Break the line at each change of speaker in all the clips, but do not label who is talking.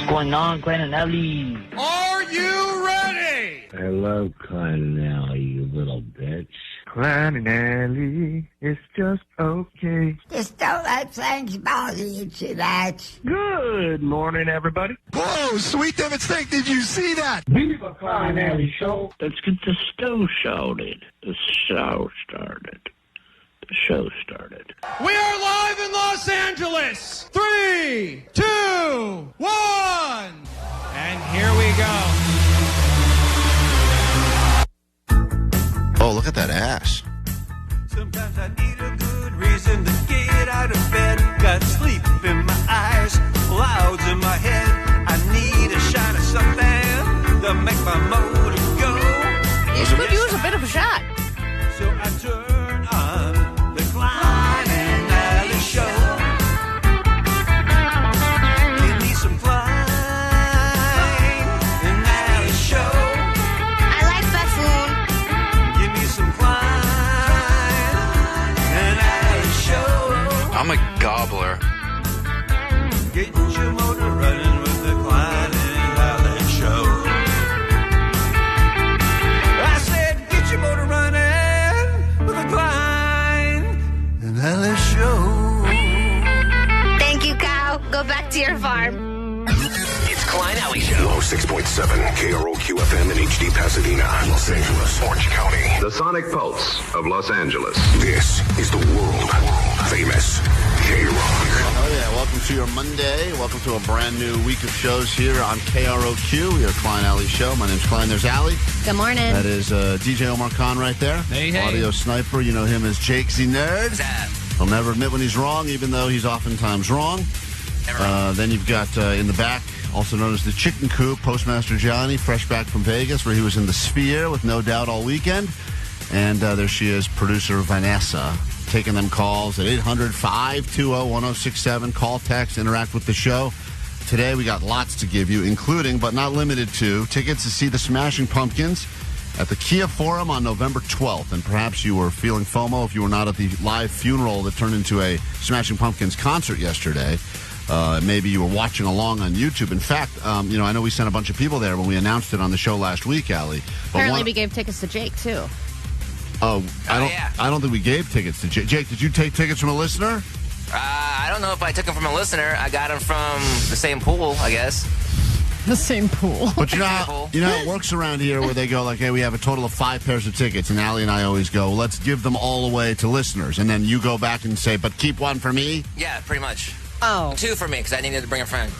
going on, Klein and Ellie?
Are you ready?
I love Klein and Ellie, you little bitch.
Klein and Ellie, it's just okay.
Just don't let things bother you too much.
Good morning, everybody.
Whoa, Sweet David Steak, did you see that?
Viva Klein and Ellie show. Let's get the show started. The show started. The show started.
We are live in Los Angeles. 3, 2, 1. And here we go.
Oh, look at that ass.
Sometimes I need a good reason to get out of bed. Got sleep in my eyes, clouds in my head. I need a shot of something to make my motor go.
You could use a bit of a shot.
So I turn on the Klein and Ellie show. Give me some Klein and Ellie show.
I like buffoon.
Give me some Klein and Ellie show.
I'm a gobbler.
Get your motor running with the Klein and Ellie show. I said, get your motor running with the Klein and Ellie show.
Thank you, cow. Go back to your farm.
It's Klein Alley Show. 106.7 KROQ FM in HD Pasadena, Los Angeles, Orange County.
The sonic pulse of Los Angeles.
This is the world famous K-Rock.
Oh, yeah. Welcome to your Monday. Welcome to a brand new week of shows here on KROQ. We are Klein Alley Show. My name's Klein. There's Allie.
Good morning.
That is DJ Omar Khan right there.
Hey, hey.
Audio sniper. You know him as Jake Z Nerd. He'll never admit when he's wrong, even though he's oftentimes wrong. Then you've got in the back, also known as the Chicken Coop, Postmaster Johnny, fresh back from Vegas, where he was in the Sphere with No Doubt all weekend. And there she is, producer Vanessa, taking them calls at 800-520-1067. Call, text, interact with the show. Today we got lots to give you, including, but not limited to, tickets to see the Smashing Pumpkins at the Kia Forum on November 12th. And perhaps you were feeling FOMO if you were not at the live funeral that turned into a Smashing Pumpkins concert yesterday. Maybe you were watching along on YouTube. In fact, I know we sent a bunch of people there when we announced it on the show last week, Allie.
Apparently we gave tickets to Jake, too.
I don't think we gave tickets to Jake. Jake, did you take tickets from a listener?
I don't know if I took them from a listener. I got them from the same pool, I guess.
The same pool.
But you know how it works around here where they go like, hey, we have a total of 5 pairs of tickets. And Allie and I always go, let's give them all away to listeners. And then you go back and say, but keep one for me?
Yeah, pretty much.
Oh.
2 for me, because I needed to bring a friend.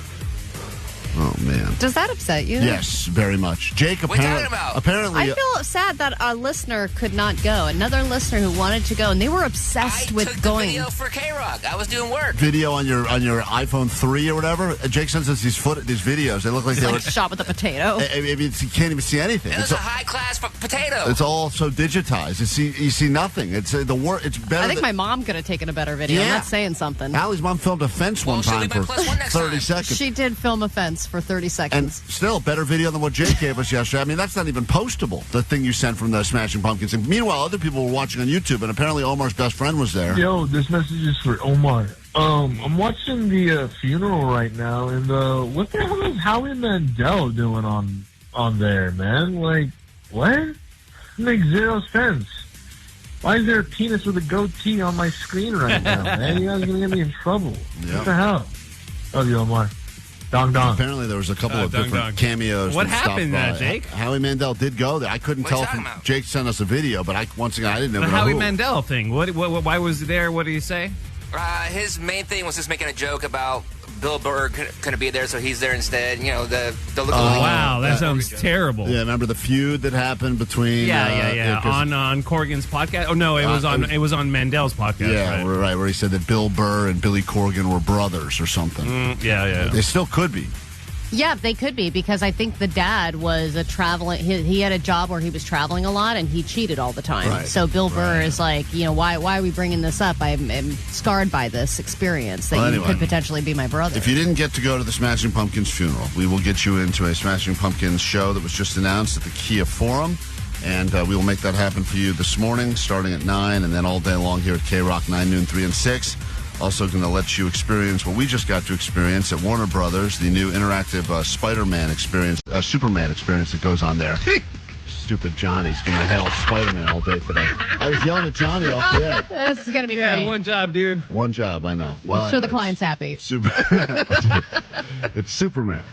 Oh, man.
Does that upset you?
Yes, very much. Jake,
what are you talking about?
Apparently...
I feel sad that a listener could not go. Another listener who wanted to go, and they were obsessed with going.
I took the video for K-Rock. I was doing work.
Video on your iPhone 3 or whatever? Jake sends us these videos. They look like they were...
shot with a potato.
You can't even see anything.
It's a high-class potato.
It's all so digitized. You see nothing. It's better.
I think my mom could have taken a better video.
Yeah.
I'm not saying something.
Allie's mom filmed a fence one time for 30 seconds.
She did film a fence for 30 seconds.
And still, better video than what Jake gave us yesterday. I mean, that's not even postable, the thing you sent from the Smashing Pumpkins. And meanwhile, other people were watching on YouTube, and apparently Omar's best friend was there.
Yo, this message is for Omar. I'm watching the funeral right now, and what the hell is Howie Mandel doing on there, man? Like, what? It makes zero sense. Why is there a penis with a goatee on my screen right now, man? You guys are going to get me in trouble. Yep. What the hell? Love you, Omar. Dong dong.
Apparently there was a couple of different cameos.
What happened, Jake?
Howie Mandel did go there. I couldn't tell from Jake sent us a video, but once again I didn't know.
The Howie Mandel thing. Why was he there? What did he say?
His main thing was just making a joke about Bill Burr couldn't be there, so he's there instead. You know, the look.
Wow, that sounds terrible.
Yeah, remember the feud that happened between?
Yeah. On Corgan's podcast. Oh no, it was on Mandel's podcast.
Yeah, right, where he said that Bill Burr and Billy Corgan were brothers or something.
Yeah.
They still could be.
Yeah, they could be, because I think the dad was he had a job where he was traveling a lot, and he cheated all the time.
Right.
So Bill Burr is like, why are we bringing this up? I'm scarred by this experience that you could potentially be my brother.
If you didn't get to go to the Smashing Pumpkins funeral, we will get you into a Smashing Pumpkins show that was just announced at the Kia Forum. And we will make that happen for you this morning, starting at 9, and then all day long here at K-Rock, 9, noon, 3, and 6. Also going to let you experience what we just got to experience at Warner Brothers, the new interactive Spider-Man experience, Superman experience that goes on there. Stupid Johnny's going to hail Spider-Man all day today. I was yelling at Johnny off the air.
This is going to be great.
One job, dude.
One job, I know. Well,
sure the client's happy.
It's Superman.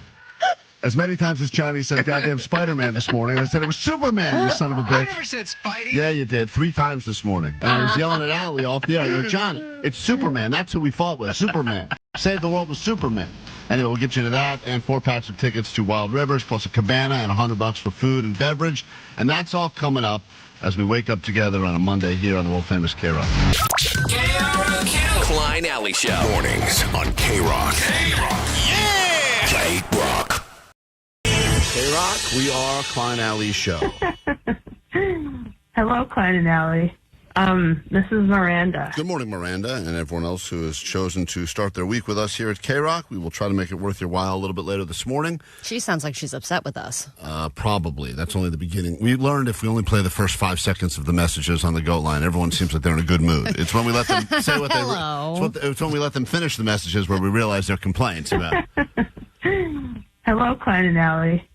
As many times as Johnny said goddamn Spider-Man this morning, I said it was Superman, you son of a bitch.
I never said Spidey.
Yeah, you did. 3 times this morning. And I was yelling at Allie off the air. I go, Johnny, it's Superman. That's who we fought with. Superman. Save the world with Superman. Anyway, we'll get you to that and 4 packs of tickets to Wild Rivers, plus a cabana and $100 for food and beverage. And that's all coming up as we wake up together on a Monday here on the world-famous K-Rock.
Klein Alley Show. Mornings on K-Rock. K-Rock. Yeah! K-Rock.
K-Rock, we are Klein Alley Show.
Hello, Klein and Alley. This is Miranda.
Good morning, Miranda, and everyone else who has chosen to start their week with us here at K-Rock. We will try to make it worth your while a little bit later this morning.
She sounds like she's upset with us.
Probably. That's only the beginning. We learned if we only play the first 5 seconds of the messages on the GOAT line, everyone seems like they're in a good mood. It's when we let them say what it's when we let them finish the messages where we realize their complaints about.
Hello, Klein and Alley.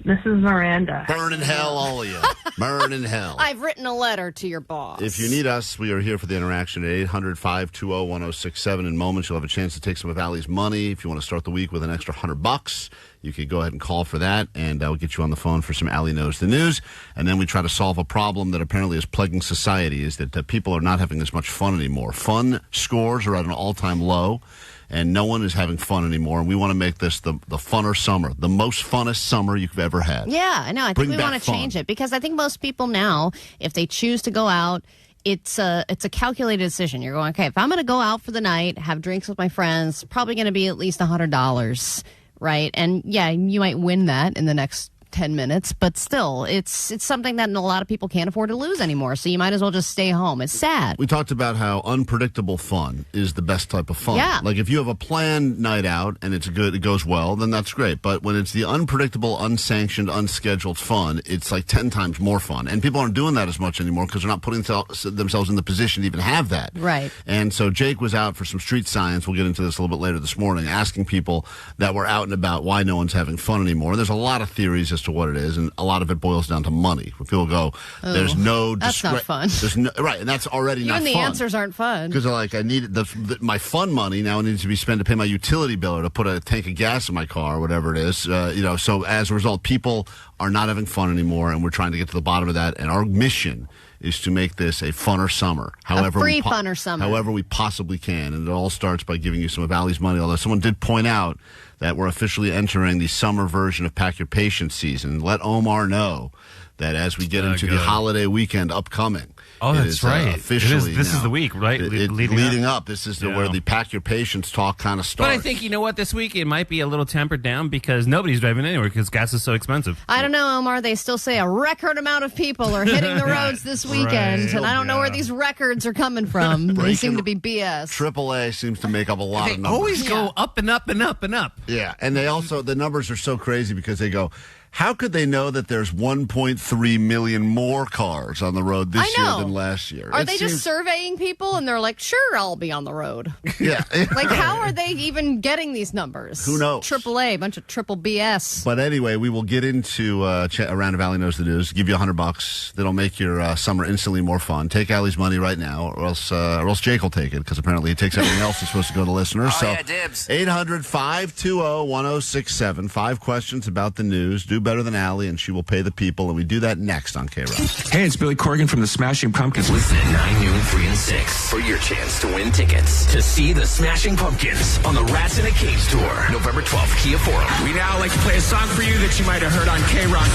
This is Miranda.
Burn in hell, all of you. Burn in hell.
I've written a letter to your boss.
If you need us, we are here for the interaction at 800-520-1067. In moments, you'll have a chance to take some of Allie's money. If you want to start the week with an extra $100, you could go ahead and call for that, and I'll get you on the phone for some Allie Knows the News. And then we try to solve a problem that apparently is plaguing society, is that people are not having as much fun anymore. Fun scores are at an all-time low, and no one is having fun anymore. And we want to make this the funner summer, the most funnest summer you've ever had.
Yeah, I know. I think we want to change it because I think most people now, if they choose to go out, it's a calculated decision. You're going, okay, if I'm going to go out for the night, have drinks with my friends, probably going to be at least $100, right? And yeah, you might win that in the next 10 minutes, but still, it's something that a lot of people can't afford to lose anymore, so you might as well just stay home. It's sad.
We talked about how unpredictable fun is the best type of fun.
Yeah.
Like if you have a planned night out and it goes well, then that's great. But when it's the unpredictable, unsanctioned, unscheduled fun, it's like 10 times more fun. And people aren't doing that as much anymore because they're not putting themselves in the position to even have that.
Right.
And so Jake was out for some street science. We'll get into this a little bit later this morning, asking people that were out and about why no one's having fun anymore. There's a lot of theories as to what it is, and a lot of it boils down to money. When people go, there's no...
That's not fun.
Right, and that's already not fun.
Even the answers aren't fun.
Because they're like, I need my fun money now needs to be spent to pay my utility bill or to put a tank of gas in my car or whatever it is. So as a result, people are not having fun anymore, and we're trying to get to the bottom of that. And our mission is to make this a funner summer.
Funner summer.
However we possibly can. And it all starts by giving you some of Allie's money, although someone did point out that we're officially entering the summer version of Pack Your Patience season. Let Omar know that as we get into the holiday weekend upcoming.
Oh, that's right.
Officially,
this is the week, right?
Leading up. This is where the Pack Your Patience talk kind of starts.
But I think, you know what, this week it might be a little tempered down because nobody's driving anywhere because gas is so expensive.
I don't know, Omar. They still say a record amount of people are hitting the roads this weekend, and I don't know where these records are coming from. They seem to be BS.
AAA seems to make up a lot of numbers.
They always go up and up and up and up.
Yeah, and they also, the numbers are so crazy because they go, how could they know that there's 1.3 million more cars on the road this year than last year?
Are they just surveying people and they're like, sure, I'll be on the road?
Yeah.
Like, how are they even getting these numbers?
Who knows?
AAA, a bunch of triple BS.
But anyway, we will get into a round of Allie Knows the News, give you $100 that'll make your summer instantly more fun. Take Allie's money right now, or else Jake will take it, because apparently he takes everything else that's supposed to go to listeners.
Oh, yeah, dibs.
800-520-1067. 5 questions about the news. Do better than Allie, and she will pay the people, and we do that next on K-Rock.
Hey, it's Billy Corgan from the Smashing Pumpkins.
Listen at 9, noon, 3, and 6 for your chance to win tickets to see the Smashing Pumpkins on the Rats in a Cage tour, November 12th, Kia Forum.
We now like to play a song for you that you might have heard on K-Rock.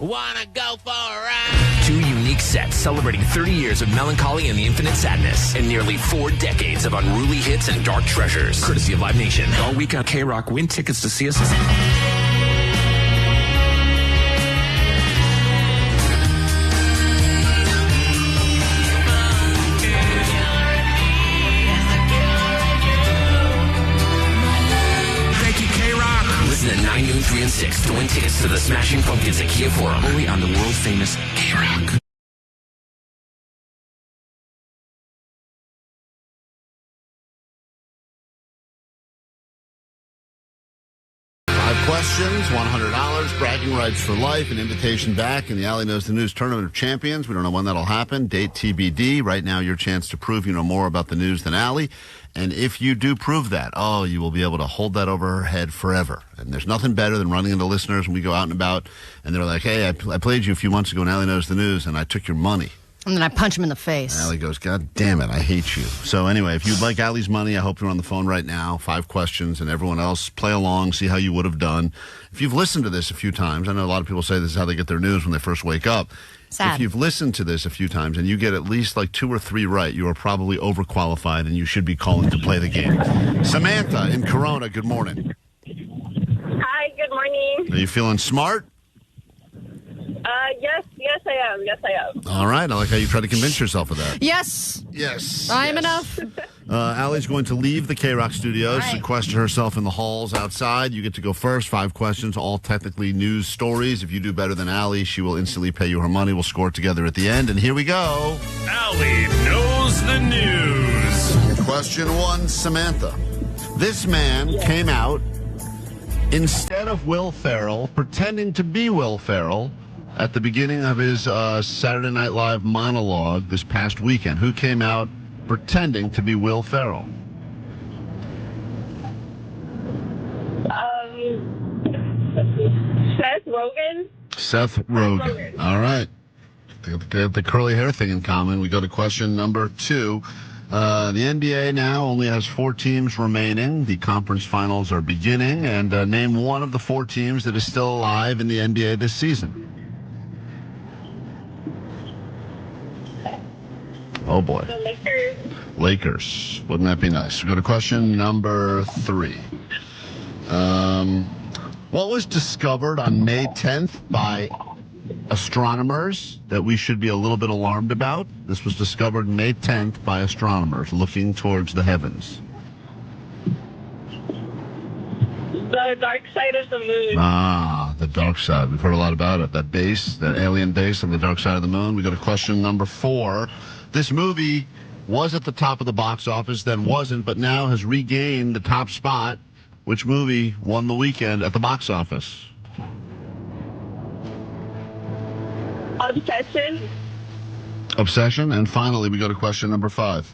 Wanna go for a ride? 2 unique sets celebrating 30 years of melancholy and the infinite sadness, and nearly 4 decades of unruly hits and dark treasures, courtesy of Live Nation.
All week on K-Rock, win tickets to see us.
6 to win tickets to the Smashing Pumpkins at Kia Forum.
Only on the world-famous K-Rock.
5 questions, $100, bragging rights for life, an invitation back in the Allie Knows the News Tournament of Champions. We don't know when that'll happen. Date TBD. Right now, your chance to prove you know more about the news than Allie. And if you do prove that, you will be able to hold that over her head forever. And there's nothing better than running into listeners when we go out and about, and they're like, hey, I played you a few months ago and Allie Knows the News, and I took your money.
And then I punch him in the face.
Allie goes, God damn it, I hate you. So anyway, if you'd like Allie's money, I hope you're on the phone right now. 5 questions, and everyone else, play along, see how you would have done. If you've listened to this a few times, I know a lot of people say this is how they get their news when they first wake up.
Sad.
If you've listened to this a few times and you get at least like 2 or 3 right, you are probably overqualified and you should be calling to play the game. Samantha in Corona, good morning.
Hi, good morning.
Are you feeling smart?
Yes, I am. Yes, I am.
All right. I like how you try to convince yourself of that.
Yes.
Yes.
I am enough.
Allie's going to leave the K-Rock studios, sequester herself in the halls outside. You get to go first. 5 questions, all technically news stories. If you do better than Allie, she will instantly pay you her money. We'll score together at the end. And here we go.
Allie Knows the News.
Question 1, Samantha. This man came out instead of Will Ferrell, pretending to be Will Ferrell at the beginning of his Saturday Night Live monologue this past weekend. Who came out pretending to be Will Ferrell?
Seth Rogen.
Seth Rogen. All right. They have the curly hair thing in common. We go to question number 2. The NBA now only has 4 teams remaining. The conference finals are beginning. And name one of the 4 teams that is still alive in the NBA this season. Oh, boy.
The Lakers.
Lakers. Wouldn't that be nice? We go to question number 3. What was discovered on May 10th by astronomers that we should be a little bit alarmed about? This was discovered May 10th by astronomers looking towards the heavens.
The dark side of the moon.
Ah, the dark side. We've heard a lot about it. That base, that alien base on the dark side of the moon. We go to question number 4. This movie was at the top of the box office, then wasn't, but now has regained the top spot. Which movie won the weekend at the box office?
Obsession.
Obsession. And finally, we go to question number 5.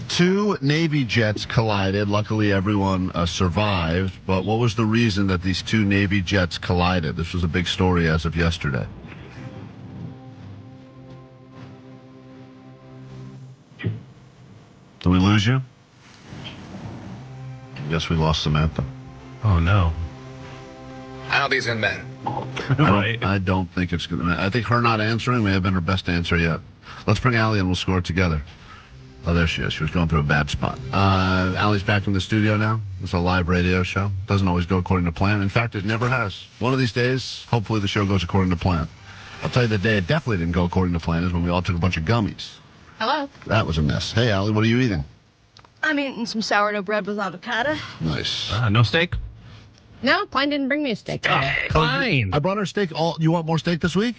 2 Navy jets collided. Luckily, everyone survived. But what was the reason that these 2 Navy jets collided? This was a big story as of yesterday. Did we lose you? I guess we lost Samantha.
Oh, no.
I don't think it's going to matter.
Right.
I don't think it's going to matter. I think her not answering may have been her best answer yet. Let's bring Allie and we'll score together. Oh, there she is. She was going through a bad spot. Allie's back in the studio now. It's a live radio show. Doesn't always go according to plan. In fact, it never has. One of these days, hopefully the show goes according to plan. I'll tell you the day it definitely didn't go according to plan is when we all took a bunch of gummies.
Hello.
That was a mess. Hey, Allie, what are you eating?
I'm eating some sourdough bread with avocado.
Nice.
No steak?
No, Klein didn't bring me a steak.
Klein.
I brought her steak. You want more steak this week?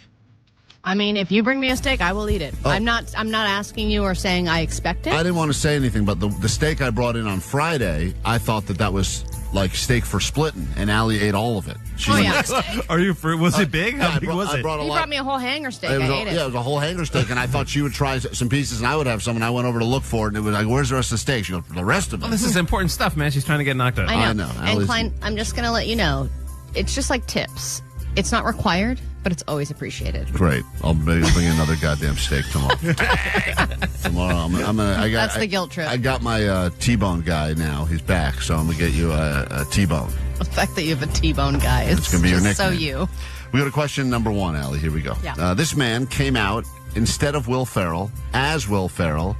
I mean, if you bring me a steak, I will eat it.
Oh.
I'm not asking you or saying I expect it.
I didn't want to say anything, but the steak I brought in on Friday, I thought that was like steak for splitting, and Allie ate all of it.
Are you? Was it big? How big was it?
He brought me a whole hanger steak. I ate it.
Yeah, it was a whole hanger steak, and I thought she would try some pieces, and I would have some, and I went over to look for it, and it was like, where's the rest of the steak? She goes, the rest of it.
Well, this is important stuff, man. She's trying to get knocked out.
I know. And Klein, I'm just going to let you know, it's just like tips. It's not required, but it's always appreciated.
Great. I'll maybe bring you another goddamn steak tomorrow.
That's the guilt trip.
I got my T-bone guy now. He's back, so I'm going to get you a T-bone.
The fact that you have a T-bone guy is
it's gonna be your nickname.
So you.
We go to question number 1, Allie. Here we go.
Yeah.
This man came out instead of Will Ferrell, as Will Ferrell,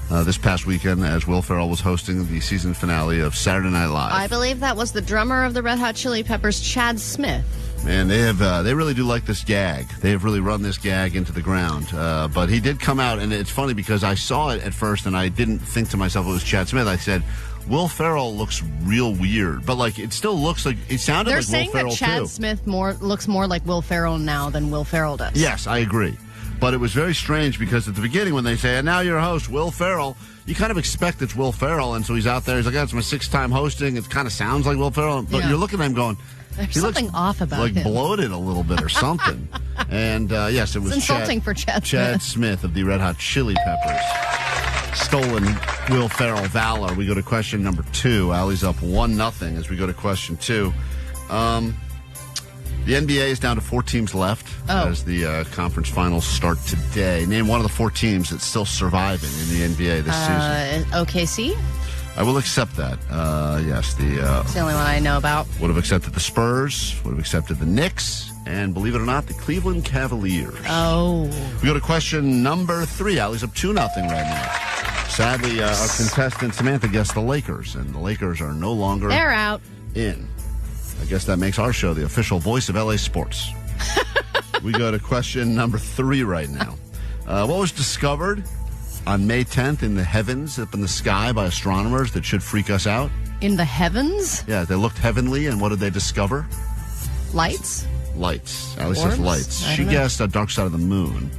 this past weekend as Will Ferrell was hosting the season finale of Saturday Night Live.
I believe that was the drummer of the Red Hot Chili Peppers, Chad Smith.
Man, they really do like this gag. They have really run this gag into the ground. But he did come out, and it's funny because I saw it at first, and I didn't think to myself it was Chad Smith. I said, Will Ferrell looks real weird, but like it still looks like it sounded
They're
like Will
saying
Ferrell
that Chad
too.
Smith looks more like Will Ferrell now than Will Ferrell does.
Yes, I agree. But it was very strange because at the beginning when they say, and now your host, Will Ferrell, you kind of expect it's Will Ferrell, and so he's out there. He's like, that's my 6th time hosting. It kind of sounds like Will Ferrell, but you're looking at him going,
there's
he
something
looks
off about
like
him.
bloated a little bit or something. And yes, it was
It's insulting for
Chad Smith of the Red Hot Chili Peppers. Stolen Will Ferrell valor. We go to question number 2. Allie's up 1-0 as we go to question 2. The NBA is down to 4 teams left as the conference finals start today. Name one of the 4 teams that's still surviving in the NBA this season.
OKC?
I will accept that. Yes,
It's the only one I know about.
would have accepted the Spurs, would have accepted the Knicks, and believe it or not, the Cleveland Cavaliers.
Oh.
We go to question number 3. Allie's up 2-0 right now. Sadly, our contestant Samantha guessed the Lakers, and the Lakers are no longer
They're out.
in. I guess that makes our show the official voice of LA sports. We go to question number 3 right now. What was discovered on May 10th in the heavens, up in the sky by astronomers that should freak us out?
In the heavens?
Yeah, they looked heavenly, and what did they discover?
Lights?
Lights. Alice
Orbs?
says lights.
I
She
don't know.
guessed a dark side of the moon.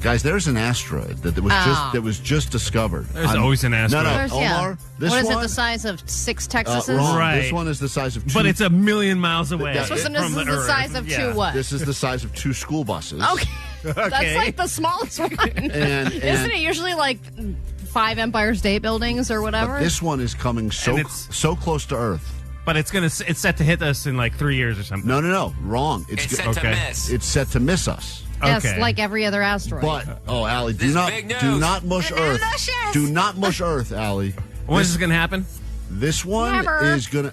Guys, there's an asteroid that was just discovered.
There's always an asteroid.
No,
There's-
Omar. This
what is
one,
it, the size of 6 Texases?
wrong.
Right.
This one is the size of 2.
But it's a million miles away.
This
This
from
is the
Earth.
size of 2 what?
This is the size of 2 school buses.
Okay. That's like the smallest one.
And-
Isn't it usually like 5 Empire State Buildings or whatever?
But this one is coming so close to Earth.
But it's set to hit us in like 3 years or something.
No, wrong.
It's set to miss.
It's set to miss us.
yes,
okay.
like every other asteroid.
But Allie,
This big news.
do not mush Earth.
Delicious.
Do not mush Earth, Allie.
When is this going to happen?
This one
Never.
is gonna.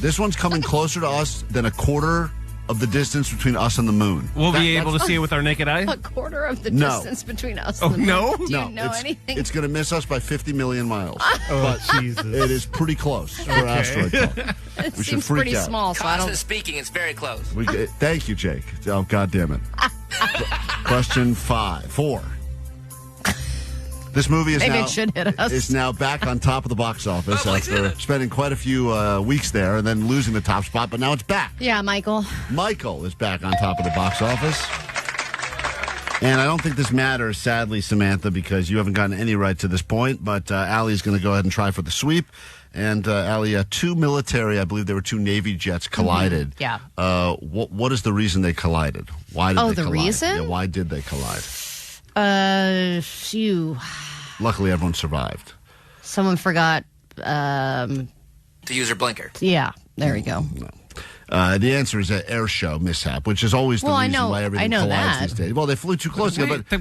This one's coming closer to us than a quarter of the distance between us and the moon.
We'll be able to see it with our naked eye?
a quarter of the
No.
distance between us.
Oh,
and the
no?
moon. Do you know
it's,
anything?
It's going to miss us by 50 million miles.
Oh, Jesus.
It is pretty close for asteroid talk.
It
We should
seems
freak
pretty
out.
small, so I
Cosmic
don't.
speaking, it's very close.
Thank you, Jake. Oh, God damn it. Question 4. This movie is
Maybe
now,
it should hit us.
is now back on top of the box office
Oh,
after spending quite a few weeks there and then losing the top spot, but now it's back.
Yeah, Michael.
Michael is back on top of the box office. And I don't think this matters, sadly, Samantha, because you haven't gotten any right to this point, but Allie's going to go ahead and try for the sweep. And, Allie, 2 military, I believe there were 2 Navy jets collided.
Yeah.
What is the reason they collided? Why did they
the
collide?
reason?
Yeah, why did they collide?
Phew.
Luckily, everyone survived.
Someone forgot.
To use her blinker.
Yeah, there we go.
The answer is an airshow mishap, which is always the
Well, I
reason
know-
why everything
I know
collides
that.
these days. Well, they flew too close together. But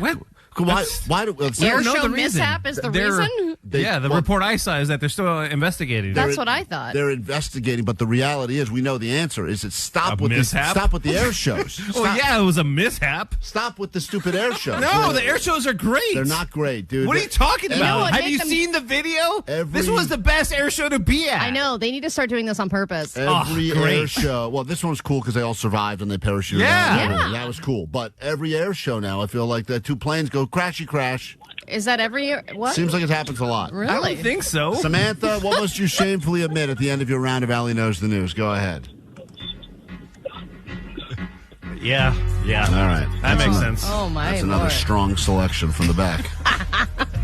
What?
why do
Air
know
show
the reason.
mishap is the
They're-
reason?
The report I saw is that they're still investigating.
That's what I thought.
They're investigating, but the reality is, we know the answer is stop
A
with
mishap?
the air shows. Stop,
Well, yeah, it was a mishap.
stop with the stupid air shows.
No, the air shows are great.
They're not great, dude.
What are you talking
You
about?
know what,
Have
make
you
them-
seen the video?
Every-
This was the best air show to be at.
I know. They need to start doing this on purpose.
Every
great.
air show. Well, this one was cool because they all survived and they parachuted.
Yeah.
out and everything.
Yeah.
That was cool. But every air show now, I feel like the 2 planes go crashy crash.
Is that every year? What?
Seems like it happens a lot.
I
Really?
don't think so.
Samantha, what must you shamefully admit at the end of your round of Allie Knows the News? Go ahead.
Yeah.
All right.
That makes sense.
Oh, my
That's another
Lord.
strong selection from the back.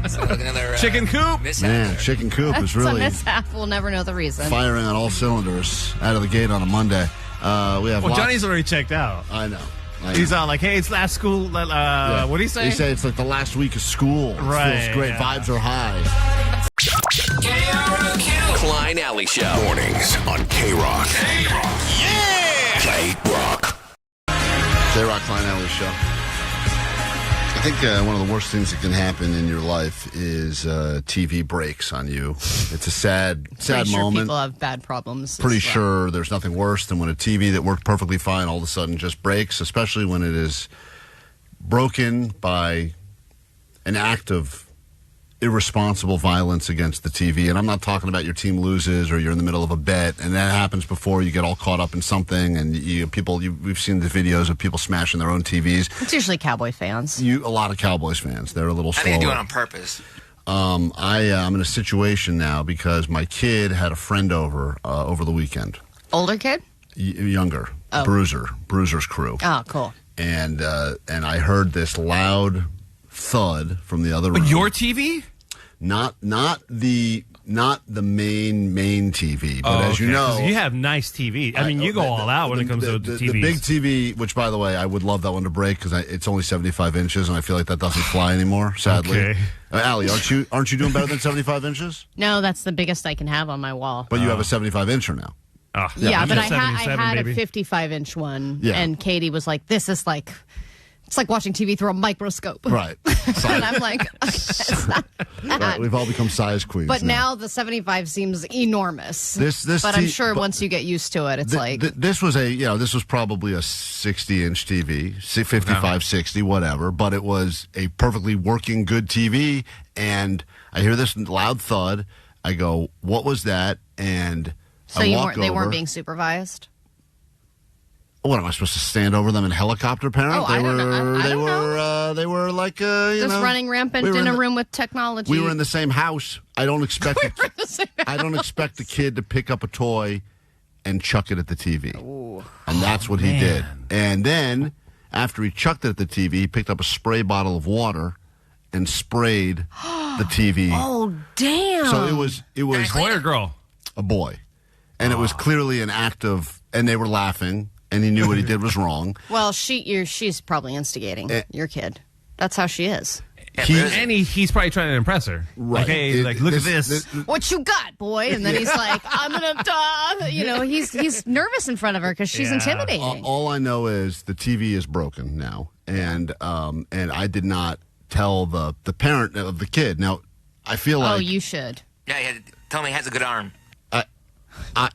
So like another
Chicken coop.
mishap
Man,
there.
Chicken Coop is
It's a
really
mishap. We'll never know the reason.
firing on all cylinders out of the gate on a Monday. We have
Well,
lots-
Johnny's already checked out.
I know.
He's all like, hey, it's last school.
Yeah.
What do you say?
He say it's like the last week of school. It
Right,
feels great.
yeah.
Vibes are high.
Klein Alley Show.
Mornings on K-Rock.
Yeah!
K-Rock.
J-Rock Klein Alley Show. I think one of the worst things that can happen in your life is TV breaks on you. It's a sad
Pretty sure
moment.
people have bad problems.
Pretty
as well.
sure there's nothing worse than when a TV that worked perfectly fine all of a sudden just breaks, especially when it is broken by an act of irresponsible violence against the TV. And I'm not talking about your team loses or you're in the middle of a bet and that happens before you get all caught up in something and we've seen the videos of people smashing their own TVs.
It's usually Cowboy fans.
A lot of Cowboys fans. They're a little
I
slower.
think they do it on purpose.
I'm in a situation now because my kid had a friend over the weekend.
Older kid?
Younger.
Oh.
Bruiser's crew.
Oh, cool.
And I heard this loud thud from the other room.
Your TV?
Not the main TV, but as you know,
'cause you have nice TV. I mean, you go all out when it comes to TVs.
The big TV, which by the way, I would love that one to break because it's only 75 inches, and I feel like that doesn't fly anymore. Sadly,
Okay.
Allie, aren't you doing better than 75 inches?
No, that's the biggest I can have on my wall.
But you have a 75-incher now.
Oh,
Yeah, but I
had
had a
baby.
55-inch one,
Yeah.
and Katie was like, "This is like, it's like watching TV through a microscope."
Right.
And I'm like, it's not that.
Right, we've all become size queens.
But now the 75 seems enormous. But I'm sure once you get used to it, it's like
this was probably a 60-inch TV, 55, 60, whatever. But it was a perfectly working, good TV. And I hear this loud thud. I go, "What was that?" And
so
I walk
they
over.
weren't being supervised.
What am I supposed to stand over them in helicopter parent?
Oh, I don't know.
They were like
Just running rampant in a room with technology.
We were in the same house. I don't expect I don't expect the kid to pick up a toy and chuck it at the TV.
Ooh.
And that's what he did. And then after he chucked it at the TV, he picked up a spray bottle of water and sprayed the TV.
Oh, damn.
So it was
boy or girl?
A boy. And it was clearly an act of, and they were laughing. And he knew what he did was wrong.
Well, she's probably instigating your kid. That's how she is.
He's probably trying to impress her.
Right.
Like, hey, look at this.
What you got, boy? And then he's like, I'm gonna, he's nervous in front of her because she's intimidating.
All I know is the TV is broken now, and I did not tell the parent of the kid. Now, I feel like
you should.
Yeah, tell me he has a good arm.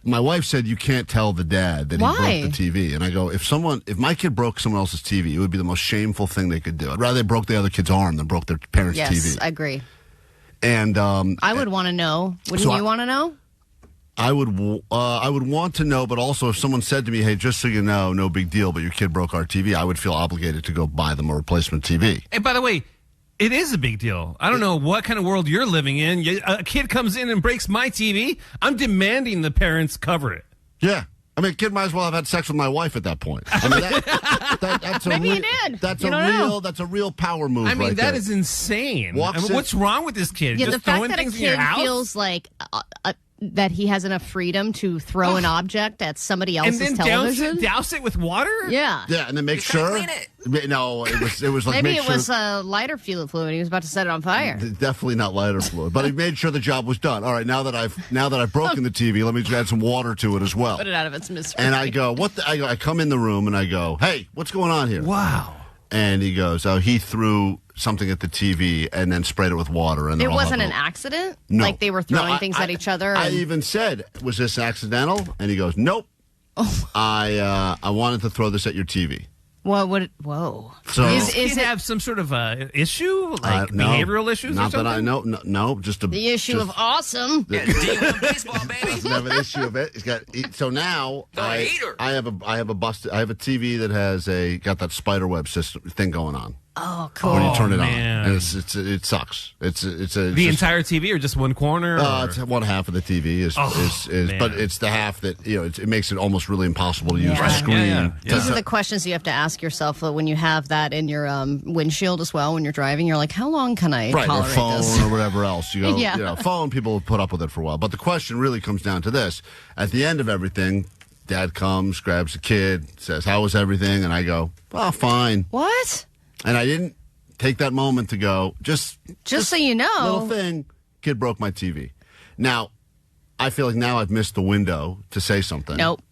My wife said you can't tell the dad that
Why?
he broke the TV, and I go, if my kid broke someone else's TV, it would be the most shameful thing they could do. I'd rather they broke the other kid's arm than broke their parents' TV.
Yes, I agree.
And
I would want to know. Wouldn't you want to know?
I would want to know, but also if someone said to me, "Hey, just so you know, no big deal, but your kid broke our TV," I would feel obligated to go buy them a replacement TV.
And by the way, it is a big deal. I don't know what kind of world you're living in. A kid comes in and breaks my TV. I'm demanding the parents cover it.
Yeah. I mean, a kid might as well have had sex with my wife at that point. I mean, that's
Maybe he did.
That's
You don't know.
That's a real power move.
I mean,
right
that
there.
is insane.
Walks in-
What's wrong with this kid?
Yeah,
Just
the fact
throwing
that a
things in your
kid
house?
feels like that he has enough freedom to throw an object at somebody else's
and then
television.
douse it with water?
Yeah.
Yeah, and then make sure. No, it was like
Maybe
make
it was
sure,
lighter fluid. He was about to set it on fire.
definitely not lighter fluid, but he made sure the job was done. All right, now that I've broken the TV, let me just add some water to it as well.
Put it out of its misery.
And I go, I come in the room and I go, "Hey, what's going on here?"
Wow.
And he goes, "Oh, he threw something at the TV and then sprayed it with water." And
It wasn't an accident?
No.
Like they were throwing things at each other?
I even said, "Was this accidental?" And he goes, "Nope.
Oh.
I wanted to throw this at your TV."
What would it? Whoa.
So
Does it have some sort of issue? Like
no,
behavioral issues
not
or something?
that I know. No, just a
The issue of awesome.
Baseball, baby.
Doesn't have an issue of it. He's got so now I have a TV that has got that spider web system thing going on.
Oh, cool.
When you turn it on,
man.
and it sucks. It's
The entire TV or just one corner?
It's one half of the TV is
man.
but it's the half that it makes it almost really impossible to use the screen.
Yeah.
These are the questions you have to ask yourself when you have that in your windshield as well when you're driving. You're like, how long can I
Right, or
tolerate
phone
this?
or whatever else. You go,
Yeah.
phone, people have put up with it for a while. But the question really comes down to this. At the end of everything, Dad comes, grabs the kid, says, "How was everything?" And I go, "Oh, fine."
What?
And I didn't take that moment to go, just
so you know.
little thing, kid broke my TV. Now, I feel like now I've missed the window to say something.
Nope.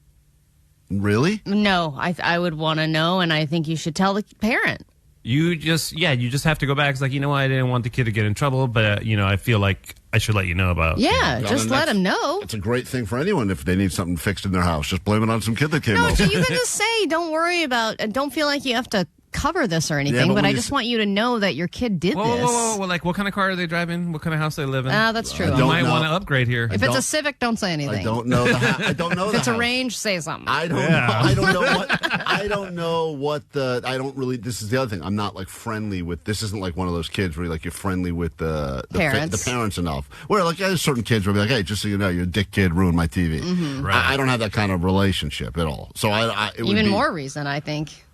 Really?
No, I would want to know, and I think you should tell the parent.
You just have to go back. It's like, I didn't want the kid to get in trouble, but, I feel like I should let you know about.
Yeah, just let him know.
It's a great thing for anyone if they need something fixed in their house. Just blame it on some kid that came
No,
over.
you can just say, don't worry about, and don't feel like you have to cover this or anything,
but
but
when
I
you
just want you to know that your kid did this.
Whoa. Like, what kind of car are they driving? What kind of house they live in?
That's true.
You might want to upgrade here.
If it's a Civic, don't say anything.
I don't know. I don't know.
If it's a Range, say something.
I don't know. I I don't know what I don't really. This is the other thing. I'm not like friendly with. This isn't like one of those kids where you're friendly with the parents enough. Where like there's certain kids where be like, hey, just so you know, you're a dick kid, ruined my TV.
Mm-hmm.
Right.
I don't have that kind of relationship at all. So it would
Even
be,
more reason, I think.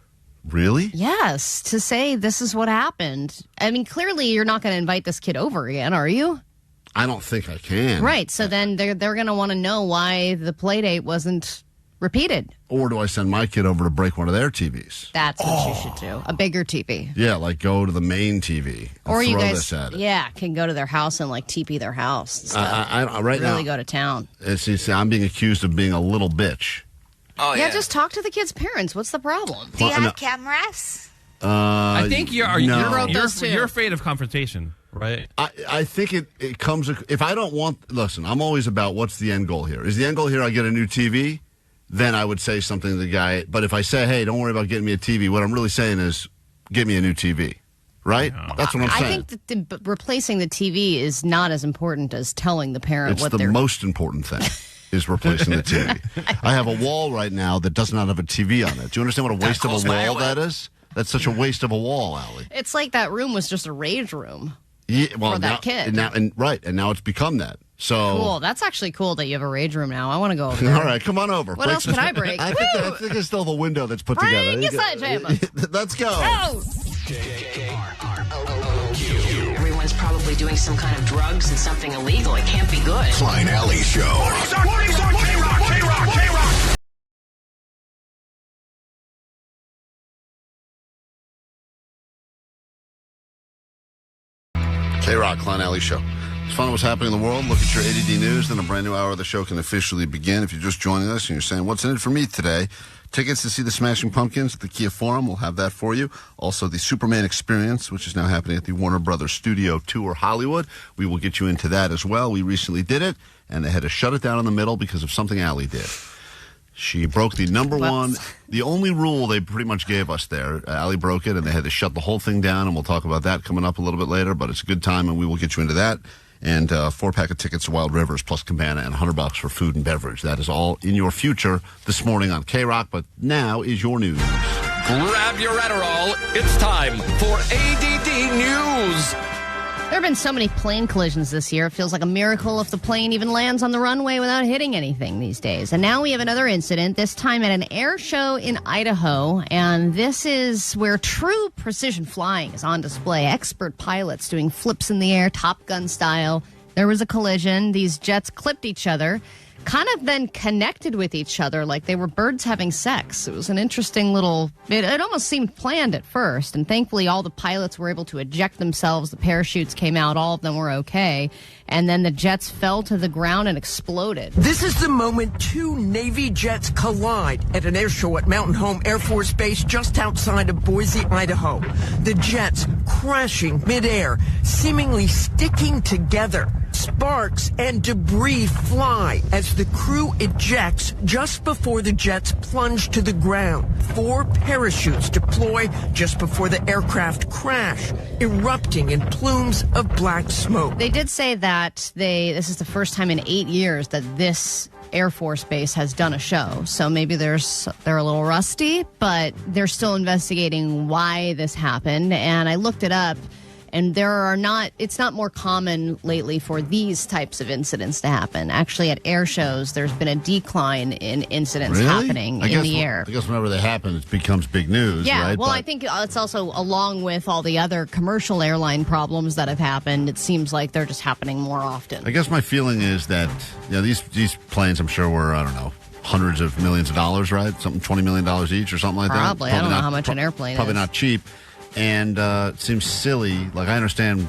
Really?
Yes, to say this is what happened. I mean, clearly you're not going to invite this kid over again, are you?
I don't think I can.
Right. So then they're going to want to know why the play date wasn't repeated.
Or do I send my kid over to break one of their TVs?
That's what you should do. A bigger TV.
Yeah, like go to the main TV. And
Or you
throw
guys,
this at it.
can go to their house and like TP their house.
I right now,
really go to town.
See, I'm being accused of being a little bitch.
Oh,
yeah, just talk to the kid's parents. What's the problem?
Do you have cameras?
I think you're afraid of confrontation, right?
I think it comes if I don't want. Listen, I'm always about what's the end goal here. Is the end goal here I get a new TV? Then I would say something to the guy. But if I say, hey, don't worry about getting me a TV, what I'm really saying is, get me a new TV. Right? No. That's what I'm saying.
I think that replacing the TV is not as important as telling the parent
it's
what
the most important thing. Is replacing the TV. I have a wall right now that does not have a TV on it. Do you understand what a waste of a wall that is? That's such a waste of a wall, Allie.
It's like that room was just a rage room
for
that kid.
And now it's become that. So
cool. That's actually cool that you have a rage room now. I want to go over there.
All right, come on over.
What else can I break?
I think it's still the window that's put together. Let's go.
Oh.
Everyone's probably doing some kind of drugs and something illegal. It can't be good.
Klein Alley Show.
K-Rock, Klein Alley Show. It's fun what's happening in the world. Look at your A.D.D. news. Then a brand new hour of the show can officially begin. If you're just joining us and you're saying, what's in it for me today? Tickets to see the Smashing Pumpkins at the Kia Forum. We'll have that for you. Also, the Superman Experience, which is now happening at the Warner Brothers Studio Tour Hollywood. We will get you into that as well. We recently did it, and they had to shut it down in the middle because of something Allie did. She broke the the only rule they pretty much gave us there. Allie broke it, and they had to shut the whole thing down, and we'll talk about that coming up a little bit later, but it's a good time, and we will get you into that. And 4-pack of tickets to Wild Rivers plus Cabana and $100 for food and beverage. That is all in your future this morning on K-Rock, but now is your news.
Grab your Adderall. It's time for A.D.D. News.
There have been so many plane collisions this year. It feels like a miracle if the plane even lands on the runway without hitting anything these days. And now we have another incident, this time at an air show in Idaho. And this is where true precision flying is on display. Expert pilots doing flips in the air, Top Gun style. There was a collision. These jets clipped each other, kind of then connected with each other like they were birds having sex. It was an interesting little... It almost seemed planned at first, and thankfully all the pilots were able to eject themselves. The parachutes came out. All of them were okay. And then the jets fell to the ground and exploded.
This is the moment two Navy jets collide at an air show at Mountain Home Air Force Base just outside of Boise, Idaho. The jets crashing midair, seemingly sticking together. Sparks and debris fly as the crew ejects just before the jets plunge to the ground. 4 parachutes deploy just before the aircraft crash, erupting in plumes of black smoke.
They did say that this is the first time in 8 years that this Air Force Base has done a show. So maybe they're a little rusty, but they're still investigating why this happened. And I looked it up. And it's not more common lately for these types of incidents to happen. Actually, at air shows, there's been a decline in incidents happening in the air.
I guess whenever they happen, it becomes big news,
yeah,
right?
Well, I think it's also along with all the other commercial airline problems that have happened, it seems like they're just happening more often.
I guess my feeling is that these planes, I'm sure, were, I don't know, hundreds of millions of dollars, right? Something $20 million each or something like that.
Probably. I don't know how much an airplane is.
Probably not cheap. And it seems silly. Like, I understand,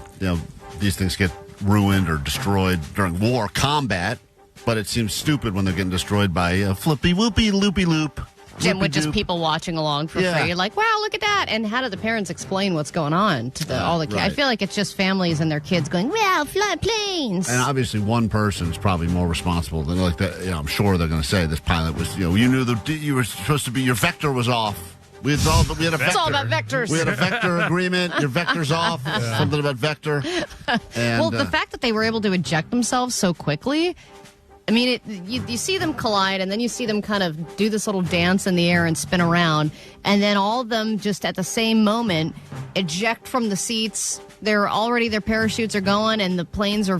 these things get ruined or destroyed during war combat, but it seems stupid when they're getting destroyed by a flippy-whoopy, loopy-loop.
And with just people watching along for free. You're like, wow, look at that. And how do the parents explain what's going on to all the kids? Right. I feel like it's just families and their kids going, wow, fly planes.
And obviously one person is probably more responsible than like that. I'm sure they're going to say this pilot was, you knew you were supposed to be, your vector was off. We had a vector.
It's all about vectors.
We had a vector agreement. Your vector's off. Something about vector. And,
well, the fact that they were able to eject themselves so quickly, I mean, you see them collide, and then you see them kind of do this little dance in the air and spin around, and then all of them just at the same moment eject from the seats. Their parachutes are going, and the planes are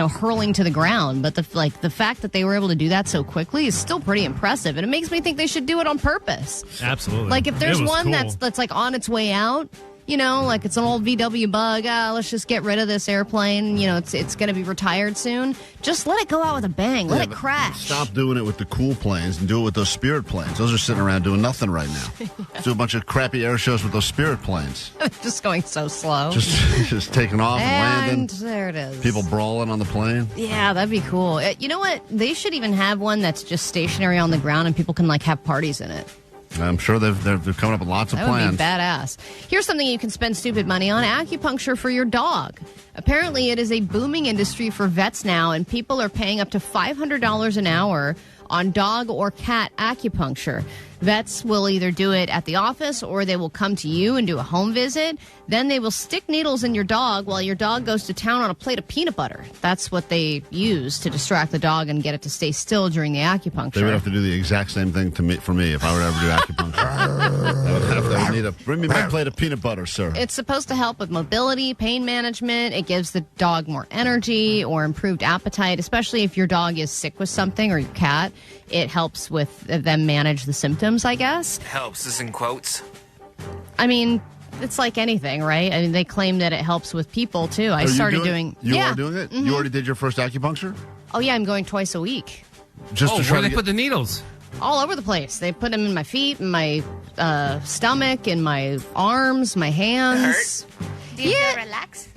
hurling to the ground. But the fact that they were able to do that so quickly is still pretty impressive, and it makes me think they should do it on purpose.
Absolutely.
Like if there's one
cool.
that's like on its way out. Like it's an old VW bug. Let's just get rid of this airplane. It's going to be retired soon. Just let it go out with a bang. Let it crash.
Stop doing it with the cool planes and do it with those Spirit planes. Those are sitting around doing nothing right now. Let's do a bunch of crappy air shows with those Spirit planes.
Just going so slow.
Just taking off and landing.
There it is.
People brawling on the plane.
Yeah, that'd be cool. You know what? They should even have one that's just stationary on the ground and people can have parties in it.
I'm sure they're coming up with lots of plans.
That would be badass. Here's something you can spend stupid money on: acupuncture for your dog. Apparently, it is a booming industry for vets now, and people are paying up to $500 an hour on dog or cat acupuncture. Vets will either do it at the office or they will come to you and do a home visit. Then they will stick needles in your dog while your dog goes to town on a plate of peanut butter. That's what they use to distract the dog and get it to stay still during the acupuncture.
They would have to do the exact same thing for me if I were to ever do acupuncture. I would need bring me my plate of peanut butter, sir.
It's supposed to help with mobility, pain management. It gives the dog more energy or improved appetite, especially if your dog is sick with something or your cat. It helps with them manage the symptoms, I guess.
Helps, this in quotes.
I mean, it's like anything, right? I mean, they claim that it helps with people, too. I started doing...
You are doing it? Mm-hmm. You already did your first acupuncture?
Oh, yeah, I'm going twice a week.
Just to try
where they put the needles?
All over the place. They put them in my feet, in my stomach, in my arms, my hands.
Do you feel relaxed?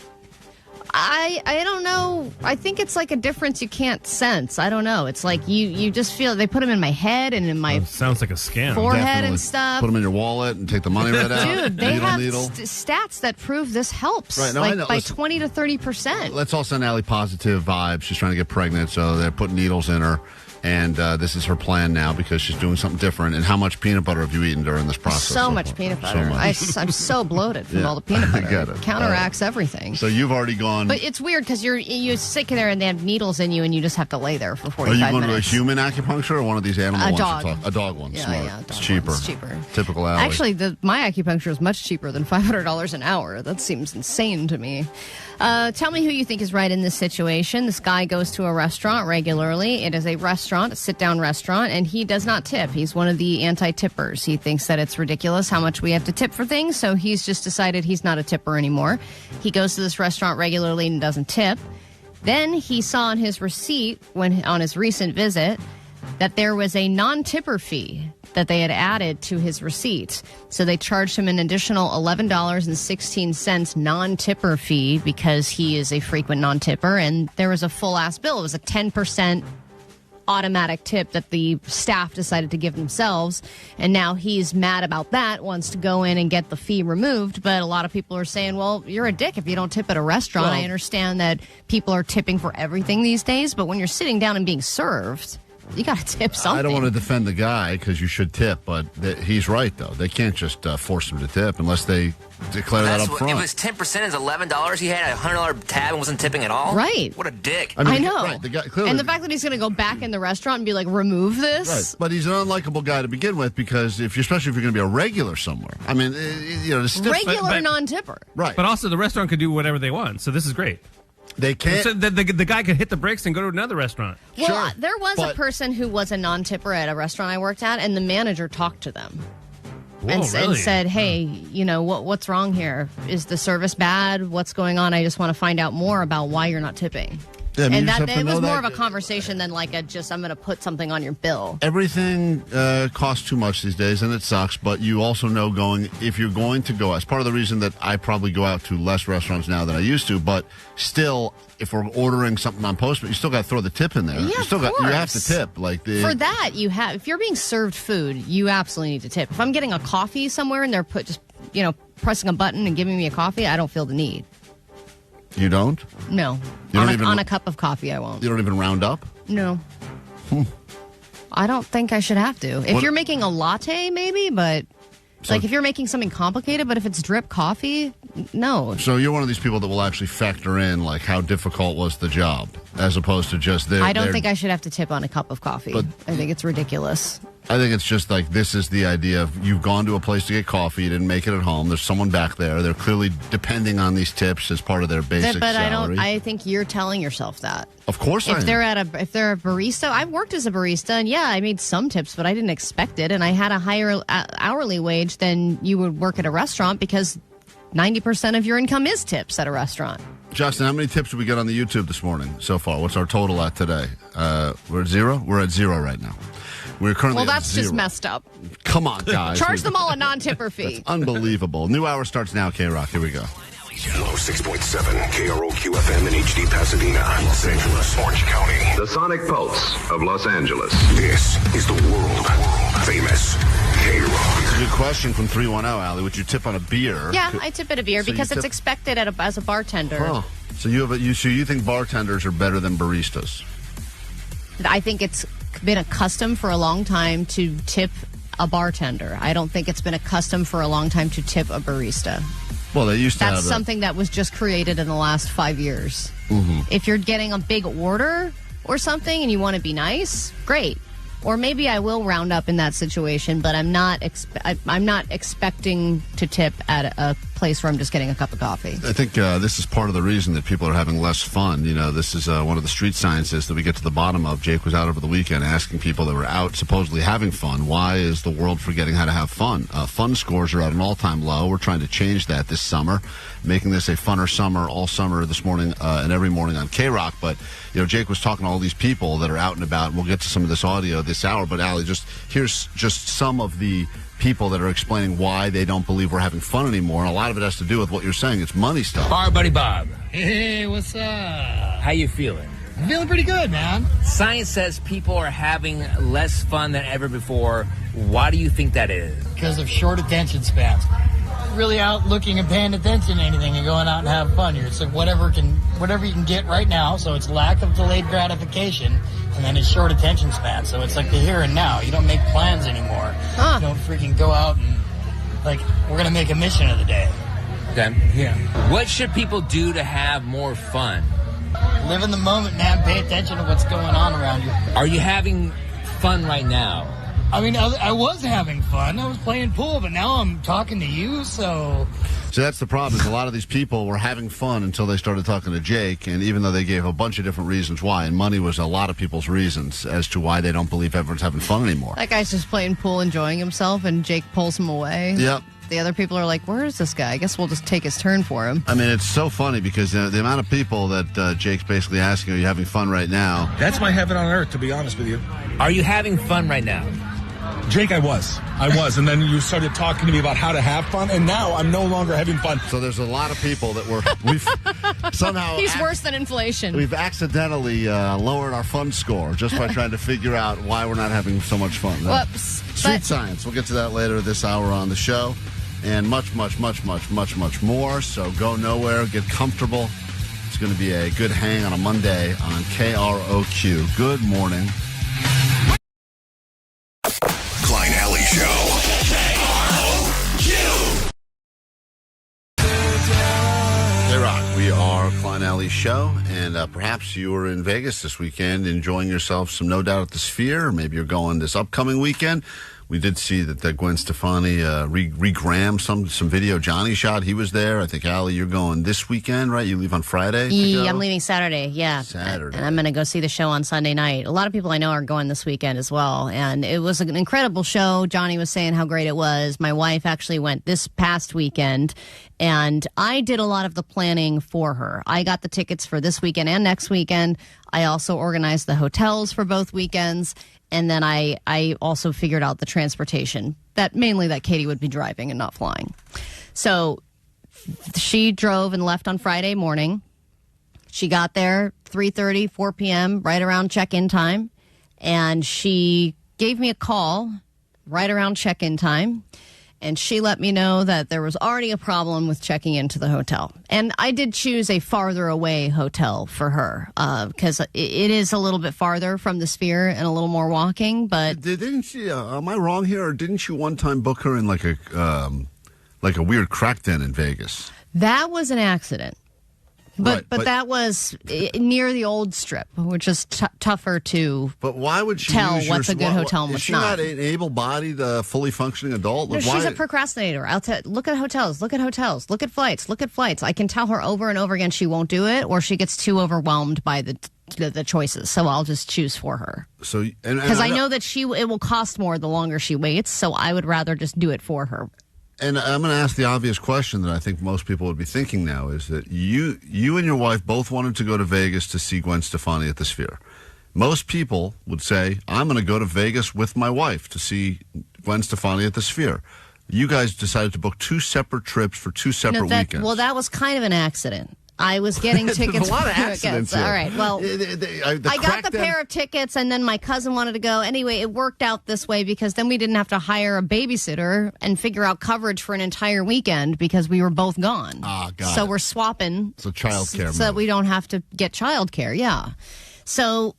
I don't know. I think it's like a difference you can't sense. I don't know. It's like you just feel they put them in my head and in my
sounds like a scam.
Forehead
Definitely.
And stuff.
Put them in your wallet and take the money right out.
Dude, they have stats that prove this helps.
Right, no, I know.
By
Listen,
20 to 30%.
Let's all send Allie positive vibes. She's trying to get pregnant, so they're putting needles in her. And this is her plan now because she's doing something different. And how much peanut butter have you eaten during this process?
So much peanut butter.
So much.
I'm so bloated from all the peanut butter.
I get it.
It counteracts everything.
So you've already gone.
But it's weird because you sit there and they have needles in you and you just have to lay there for 45 minutes.
Are you going to a human acupuncture or one of these animal ones?
Dog.
A dog one.
Yeah,
Smart.
yeah,
It's cheaper.
It's cheaper.
Typical Allie.
Actually, my acupuncture is much cheaper than $500 an hour. That seems insane to me. Tell me who you think is right in this situation. This guy goes to a restaurant regularly. It is a restaurant, a sit-down restaurant, and he does not tip. He's one of the anti-tippers. He thinks that it's ridiculous how much we have to tip for things, so he's just decided he's not a tipper anymore. He goes to this restaurant regularly and doesn't tip. Then he saw on his receipt, on his recent visit, that there was a non-tipper fee that they had added to his receipt. So they charged him an additional $11.16 non-tipper fee because he is a frequent non-tipper, and there was a full-ass bill. It was a 10% automatic tip that the staff decided to give themselves, and now he's mad about that, wants to go in and get the fee removed. But a lot of people are saying, well, you're a dick if you don't tip at a restaurant. I understand that people are tipping for everything these days, but when you're sitting down and being served, you got to tip something.
I don't want to defend the guy because you should tip, but he's right, though. They can't just force him to tip unless they declare that up front.
It was 10% is $11. He had a $100 tab and wasn't tipping at all?
Right.
What a dick.
I know.
Right, the guy, clearly,
and the fact that he's going to go back in the restaurant and be like, remove this.
Right. But he's an unlikable guy to begin with because especially if you're going to be a regular somewhere. I mean, the stiff...
Regular non-tipper.
Right.
But also the restaurant could do whatever they want, so this is great.
They can't.
So the guy could hit the brakes and go to another restaurant.
Well, there was a person who was a non-tipper at a restaurant I worked at, and the manager talked to them.
Whoa,
and
really?
said, hey, what's wrong here? Is the service bad? What's going on? I just want to find out more about why you're not tipping.
Yeah, I mean,
and
you just have to
it was
know
more
that-
of a conversation than like I'm going to put something on your bill.
Everything costs too much these days, and it sucks. But you also know if you're going to go out, it's part of the reason that I probably go out to less restaurants now than I used to. But still, if we're ordering something on Postmates, you still got to throw the tip in there.
Yeah,
you have to tip.
For that, if you're being served food, you absolutely need to tip. If I'm getting a coffee somewhere and they're pressing a button and giving me a coffee, I don't feel the need.
You don't?
No.
You don't
on a cup of coffee, I won't.
You don't even round up?
No. I don't think I should have to. If you're making a latte, maybe, but if you're making something complicated, but if it's drip coffee, No.
So you're one of these people that will actually factor in, like, how difficult was the job, as opposed to just
I don't think I should have to tip on a cup of coffee.
But-
I think it's ridiculous.
I think it's just like, this is the idea of you've gone to a place to get coffee, you didn't make it at home, there's someone back there, they're clearly depending on these tips as part of their basic
But
salary.
I think you're telling yourself that.
Of course I am.
If they're a barista, I've worked as a barista, and yeah, I made some tips, but I didn't expect it, and I had a higher hourly wage than you would work at a restaurant because 90% of your income is tips at a restaurant.
Justin, how many tips did we get on the YouTube this morning so far? What's our total at today? We're at 0? We're at 0 right now. We're currently
Well,
at
that's
0.
just messed up.
Come on, guys.
Charge them all a non-tipper fee.
That's unbelievable. New hour starts now, K-Rock. Here we go.
106.7 KROQ FM in HD Pasadena, Los Angeles, Orange County.
The sonic pulse of Los Angeles.
This is the world famous K-Rock.
It's a good question from 310, Allie. Would you tip on a beer?
Yeah, I tip at a beer
So you
because it's
tip-
expected as a bartender.
Huh. So you think bartenders are better than baristas?
I think it's been a custom for a long time to tip a bartender. I don't think it's been a custom for a long time to tip a barista.
Well, they used to have
That's something that was just created in the last 5 years.
Mm-hmm.
If you're getting a big order or something and you want to be nice, great. Or maybe I will round up in that situation, but I'm not expecting to tip at a place where I'm just getting a cup of coffee.
I think this is part of the reason that people are having less fun. You know, this is one of the street sciences that we get to the bottom of. Jake was out over the weekend asking people that were out supposedly having fun, why is the world forgetting how to have fun? Fun scores are at an all-time low. We're trying to change that this summer, making this a funner summer all summer this morning and every morning on K-Rock. But, you know, Jake was talking to all these people that are out and about, and we'll get to some of this audio this hour. But, Allie, here's just some of the people that are explaining why they don't believe we're having fun anymore. And a lot of it has to do with what you're saying. It's money stuff.
All right, buddy Bob.
Hey, what's up?
How you feeling?
I'm feeling pretty good, man.
Science says people are having less fun than ever before. Why do you think that is?
Because of short attention spans. Really out looking and paying attention to anything and going out and have fun. It's like whatever you can get right now. So it's lack of delayed gratification, and then it's short attention span. So it's like the here and now. You don't make plans anymore. You don't freaking go out and like we're gonna make a mission of the day.
Okay.
Yeah.
What should people do to have more fun?
Live in the moment, man. Pay attention to what's going on around you.
Are you having fun right now?
I mean, I was having fun. I was playing pool, but now I'm talking to you, so...
So that's the problem, is a lot of these people were having fun until they started talking to Jake, and even though they gave a bunch of different reasons why, and money was a lot of people's reasons as to why they don't believe everyone's having fun anymore.
That guy's just playing pool, enjoying himself, and Jake pulls him away.
Yep.
The other people are like, where is this guy? I guess we'll just take his turn for him.
I mean, it's so funny because the amount of people that Jake's basically asking, are you having fun right now?
That's my heaven on earth, to be honest with you.
Are you having fun right now?
Jake, I was. And then you started talking to me about how to have fun, and now I'm no longer having fun.
So there's a lot of people that we've somehow...
He's worse than inflation.
We've accidentally lowered our fun score just by trying to figure out why we're not having so much fun.
Whoops.
Street science. We'll get to that later this hour on the show. And much more. So go nowhere. Get comfortable. It's going to be a good hang on a Monday on KROQ. Good morning.
Klein Alley Show.
K-Rock, we are Klein Alley Show, and perhaps you were in Vegas this weekend enjoying yourself some No Doubt at the Sphere, or maybe you're going this upcoming weekend. We did see that Gwen Stefani regrammed some video Johnny shot. He was there. I think, Allie, you're going this weekend, right? You leave on Friday?
Yeah, I'm leaving Saturday, yeah.
Saturday.
And I'm going to go see the show on Sunday night. A lot of people I know are going this weekend as well. And it was an incredible show. Johnny was saying how great it was. My wife actually went this past weekend, and I did a lot of the planning for her. I got the tickets for this weekend and next weekend. I also organized the hotels for both weekends. And then I also figured out the transportation, mainly that Katie would be driving and not flying. So she drove and left on Friday morning. She got there 3:30, 4 p.m., right around check-in time. And she gave me a call right around check-in time. And she let me know that there was already a problem with checking into the hotel. And I did choose a farther away hotel for her because it is a little bit farther from the Sphere and a little more walking. But
didn't she? Am I wrong here? Or didn't you one time book her in like like a weird crack den in Vegas.
That was an accident. But that was near the old strip, which is tougher to
But why would she
tell
use
what's a good hotel and
is
what's
she
not.
an able-bodied, fully functioning adult?
No, she's a procrastinator. I'll tell. Look at hotels. Look at hotels. Look at flights. Look at flights. I can tell her over and over again she won't do it, or she gets too overwhelmed by the choices. So I'll just choose for her.
So
because I know that it will cost more the longer she waits. So I would rather just do it for her.
And I'm going to ask the obvious question that I think most people would be thinking now is that you and your wife both wanted to go to Vegas to see Gwen Stefani at the Sphere. Most people would say, I'm going to go to Vegas with my wife to see Gwen Stefani at the Sphere. You guys decided to book 2 separate trips for 2 separate weekends.
Well, that was kind of an accident. I was getting tickets.
There's a lot of
for
accidents here.
All right. Well, I got the pair of tickets, and then my cousin wanted to go. Anyway, it worked out this way because then we didn't have to hire a babysitter and figure out coverage for an entire weekend because we were both gone. So we're swapping.
So childcare.
So that we don't have to get childcare. Yeah. So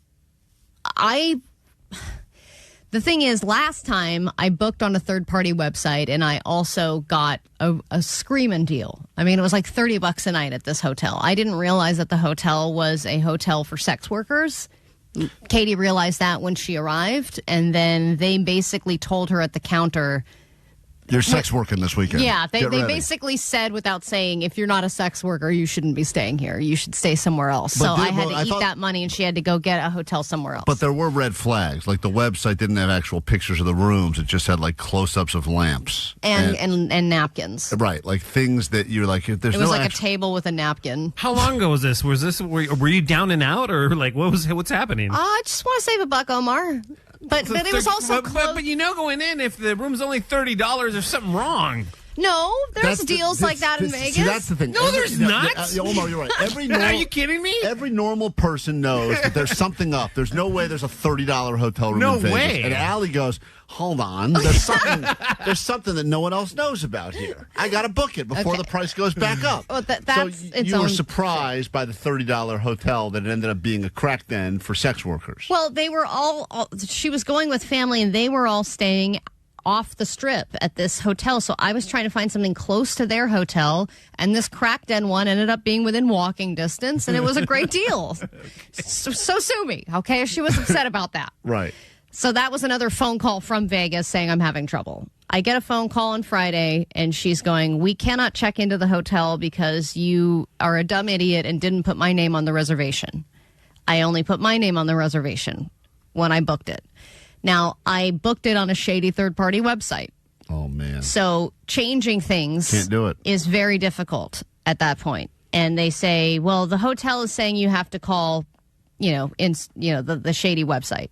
the thing is, last time I booked on a third-party website, and I also got a screaming deal. I mean, it was like $30 a night at this hotel. I didn't realize that the hotel was a hotel for sex workers. Katie realized that when she arrived, and then they basically told her at the counter,
you're sex working this weekend.
Yeah, they basically said without saying, if you're not a sex worker, you shouldn't be staying here. You should stay somewhere else. So I had to eat that money, and she had to go get a hotel somewhere else.
But there were red flags. Like the website didn't have actual pictures of the rooms. It just had like close-ups of lamps.
And napkins.
Right, like things that you're like, if there's
it was like a table with a napkin.
How long ago was this? Were you down and out, or like what's happening?
I just want to save $1, Omar. But it was also close.
But going in, if the room's only $30, there's something wrong.
No, there's deals like that in Vegas.
See, that's the thing.
No, there's not.
Omar, you're right.
Are you kidding me?
Every normal person knows that there's something up. There's no way there's a $30 hotel room
in
Vegas.
Way.
And Allie goes, hold on. There's something that no one else knows about here. I got to book it before the price goes back up.
Well,
so you were surprised by the $30 hotel that it ended up being a crack den for sex workers.
Well, they were all she was going with family, and they were all staying off the strip at this hotel. So I was trying to find something close to their hotel, and this crack den one ended up being within walking distance, and it was a great deal. So sue me, okay? She was upset about that.
Right.
So that was another phone call from Vegas saying I'm having trouble. I get a phone call on Friday, and she's going, we cannot check into the hotel because you are a dumb idiot and didn't put my name on the reservation. I only put my name on the reservation when I booked it. Now, I booked it on a shady third-party website.
Oh, man.
So changing things
Can't do it.
Is very difficult at that point. And they say, well, the hotel is saying you have to call, the shady website.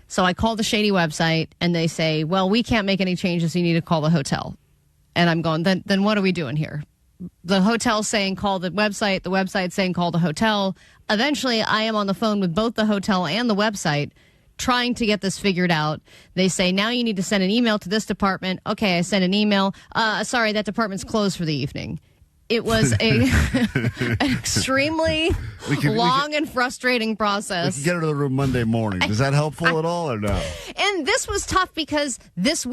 So I call the shady website, and they say, well, we can't make any changes. You need to call the hotel. And I'm going, then what are we doing here? The hotel's saying call the website's saying call the hotel. Eventually, I am on the phone with both the hotel and the website trying to get this figured out. They say, now you need to send an email to this department. Okay, I sent an email. Sorry, that department's closed for the evening. It was an extremely long and frustrating process.
We can get her to the room Monday morning. Is that helpful at all or no?
And this was tough because this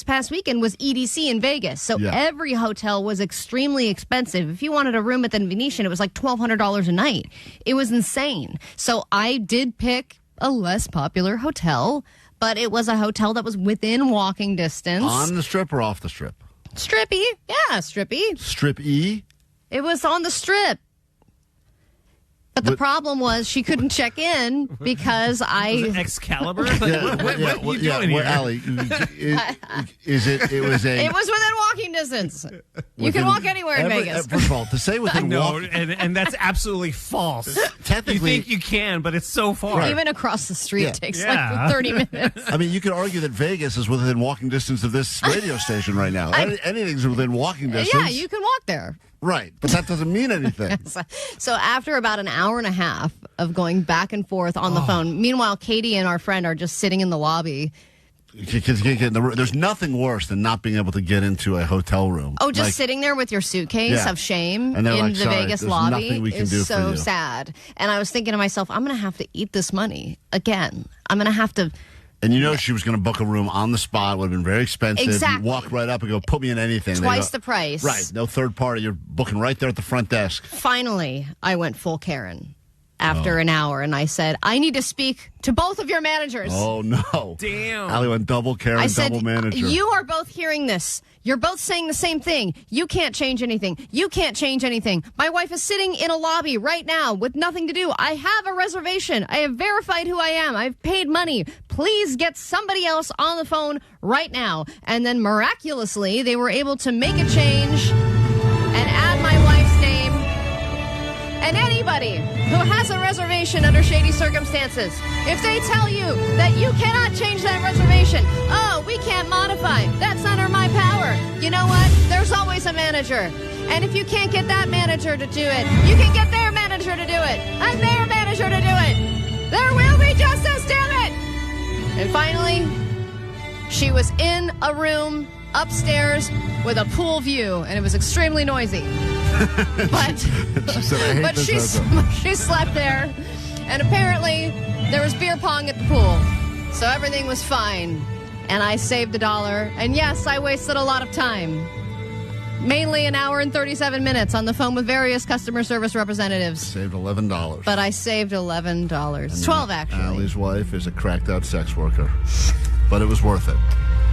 past weekend was EDC in Vegas. So every hotel was extremely expensive. If you wanted a room at the Venetian, it was like $1,200 a night. It was insane. So I did pick a less popular hotel, but it was a hotel that was within walking distance.
On the strip or off the strip?
Strippy. Yeah, strippy.
Strip-y?
It was on the strip. But the problem was she couldn't check in because I...
Was it Excalibur? What are you doing here?
Allie, it was
within walking distance. You can walk anywhere in Vegas.
First of all, to say within walking...
and that's absolutely false.
Technically...
You think you can, but it's so far.
Right. Even across the street takes like 30 minutes.
I mean, you could argue that Vegas is within walking distance of this radio station right now. Anything's within walking distance.
Yeah, you can walk there.
Right, but that doesn't mean anything.
So after about an hour and a half of going back and forth on the phone, meanwhile, Katie and our friend are just sitting in the lobby.
There's nothing worse than not being able to get into a hotel room.
Oh, just sitting there with your suitcase of shame in the Vegas lobby is so sad. And I was thinking to myself, I'm going to have to eat this money again. I'm going to have to
And you know she was going to book a room on the spot. Would have been very expensive.
Exactly.
You walk right up and go, put me in anything.
Twice the price.
Right. No third party. You're booking right there at the front desk.
Finally, I went full Karen after an hour, and I said, I need to speak to both of your managers.
Oh, no.
Damn.
Allie went double Karen,
I said,
double manager.
you are both hearing this. You're both saying the same thing. You can't change anything. You can't change anything. My wife is sitting in a lobby right now with nothing to do. I have a reservation. I have verified who I am. I've paid money. Please get somebody else on the phone right now. And then miraculously, they were able to make a change and add my wife's name. And anybody who has a reservation under shady circumstances, if they tell you that you cannot change that reservation, oh, we can't modify, that's under my power, you know what? There's always a manager. And if you can't get that manager to do it, you can get their manager to do it, and their manager to do it. There will be justice, damn it! And finally, she was in a room upstairs with a pool view, and it was extremely noisy. But she slept there, and apparently there was beer pong at the pool, so everything was fine. And I saved $1, and yes, I wasted a lot of time. Mainly an hour and 37 minutes on the phone with various customer service representatives.
Saved $11.
But I saved $11. 12, actually.
Allie's wife is a cracked-out sex worker. But it was worth it.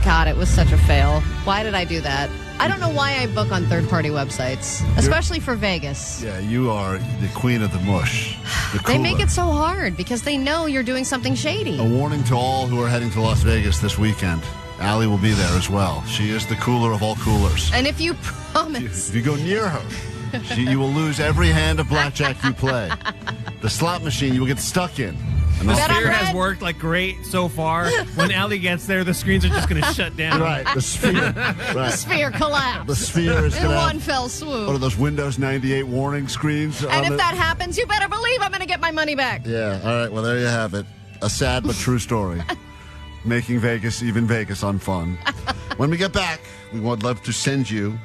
God, it was such a fail. Why did I do that? I don't know why I book on third-party websites, especially for Vegas.
Yeah, you are the queen of the mush.
They make it so hard because they know you're doing something shady.
A warning to all who are heading to Las Vegas this weekend. Allie will be there as well. She is the cooler of all coolers.
And if you promise...
If you go near her, you will lose every hand of blackjack you play. The slot machine you will get stuck in.
And the sphere has worked like great so far. When Allie gets there, the screens are just going to shut down.
Right, the sphere. Right.
The sphere collapsed.
The sphere is
in one fell swoop.
One of those Windows 98 warning screens.
And if that happens, you better believe I'm going to get my money back.
Yeah, all right, well, there you have it. A sad but true story. Making Vegas, even Vegas, unfun. When we get back, we would love to send you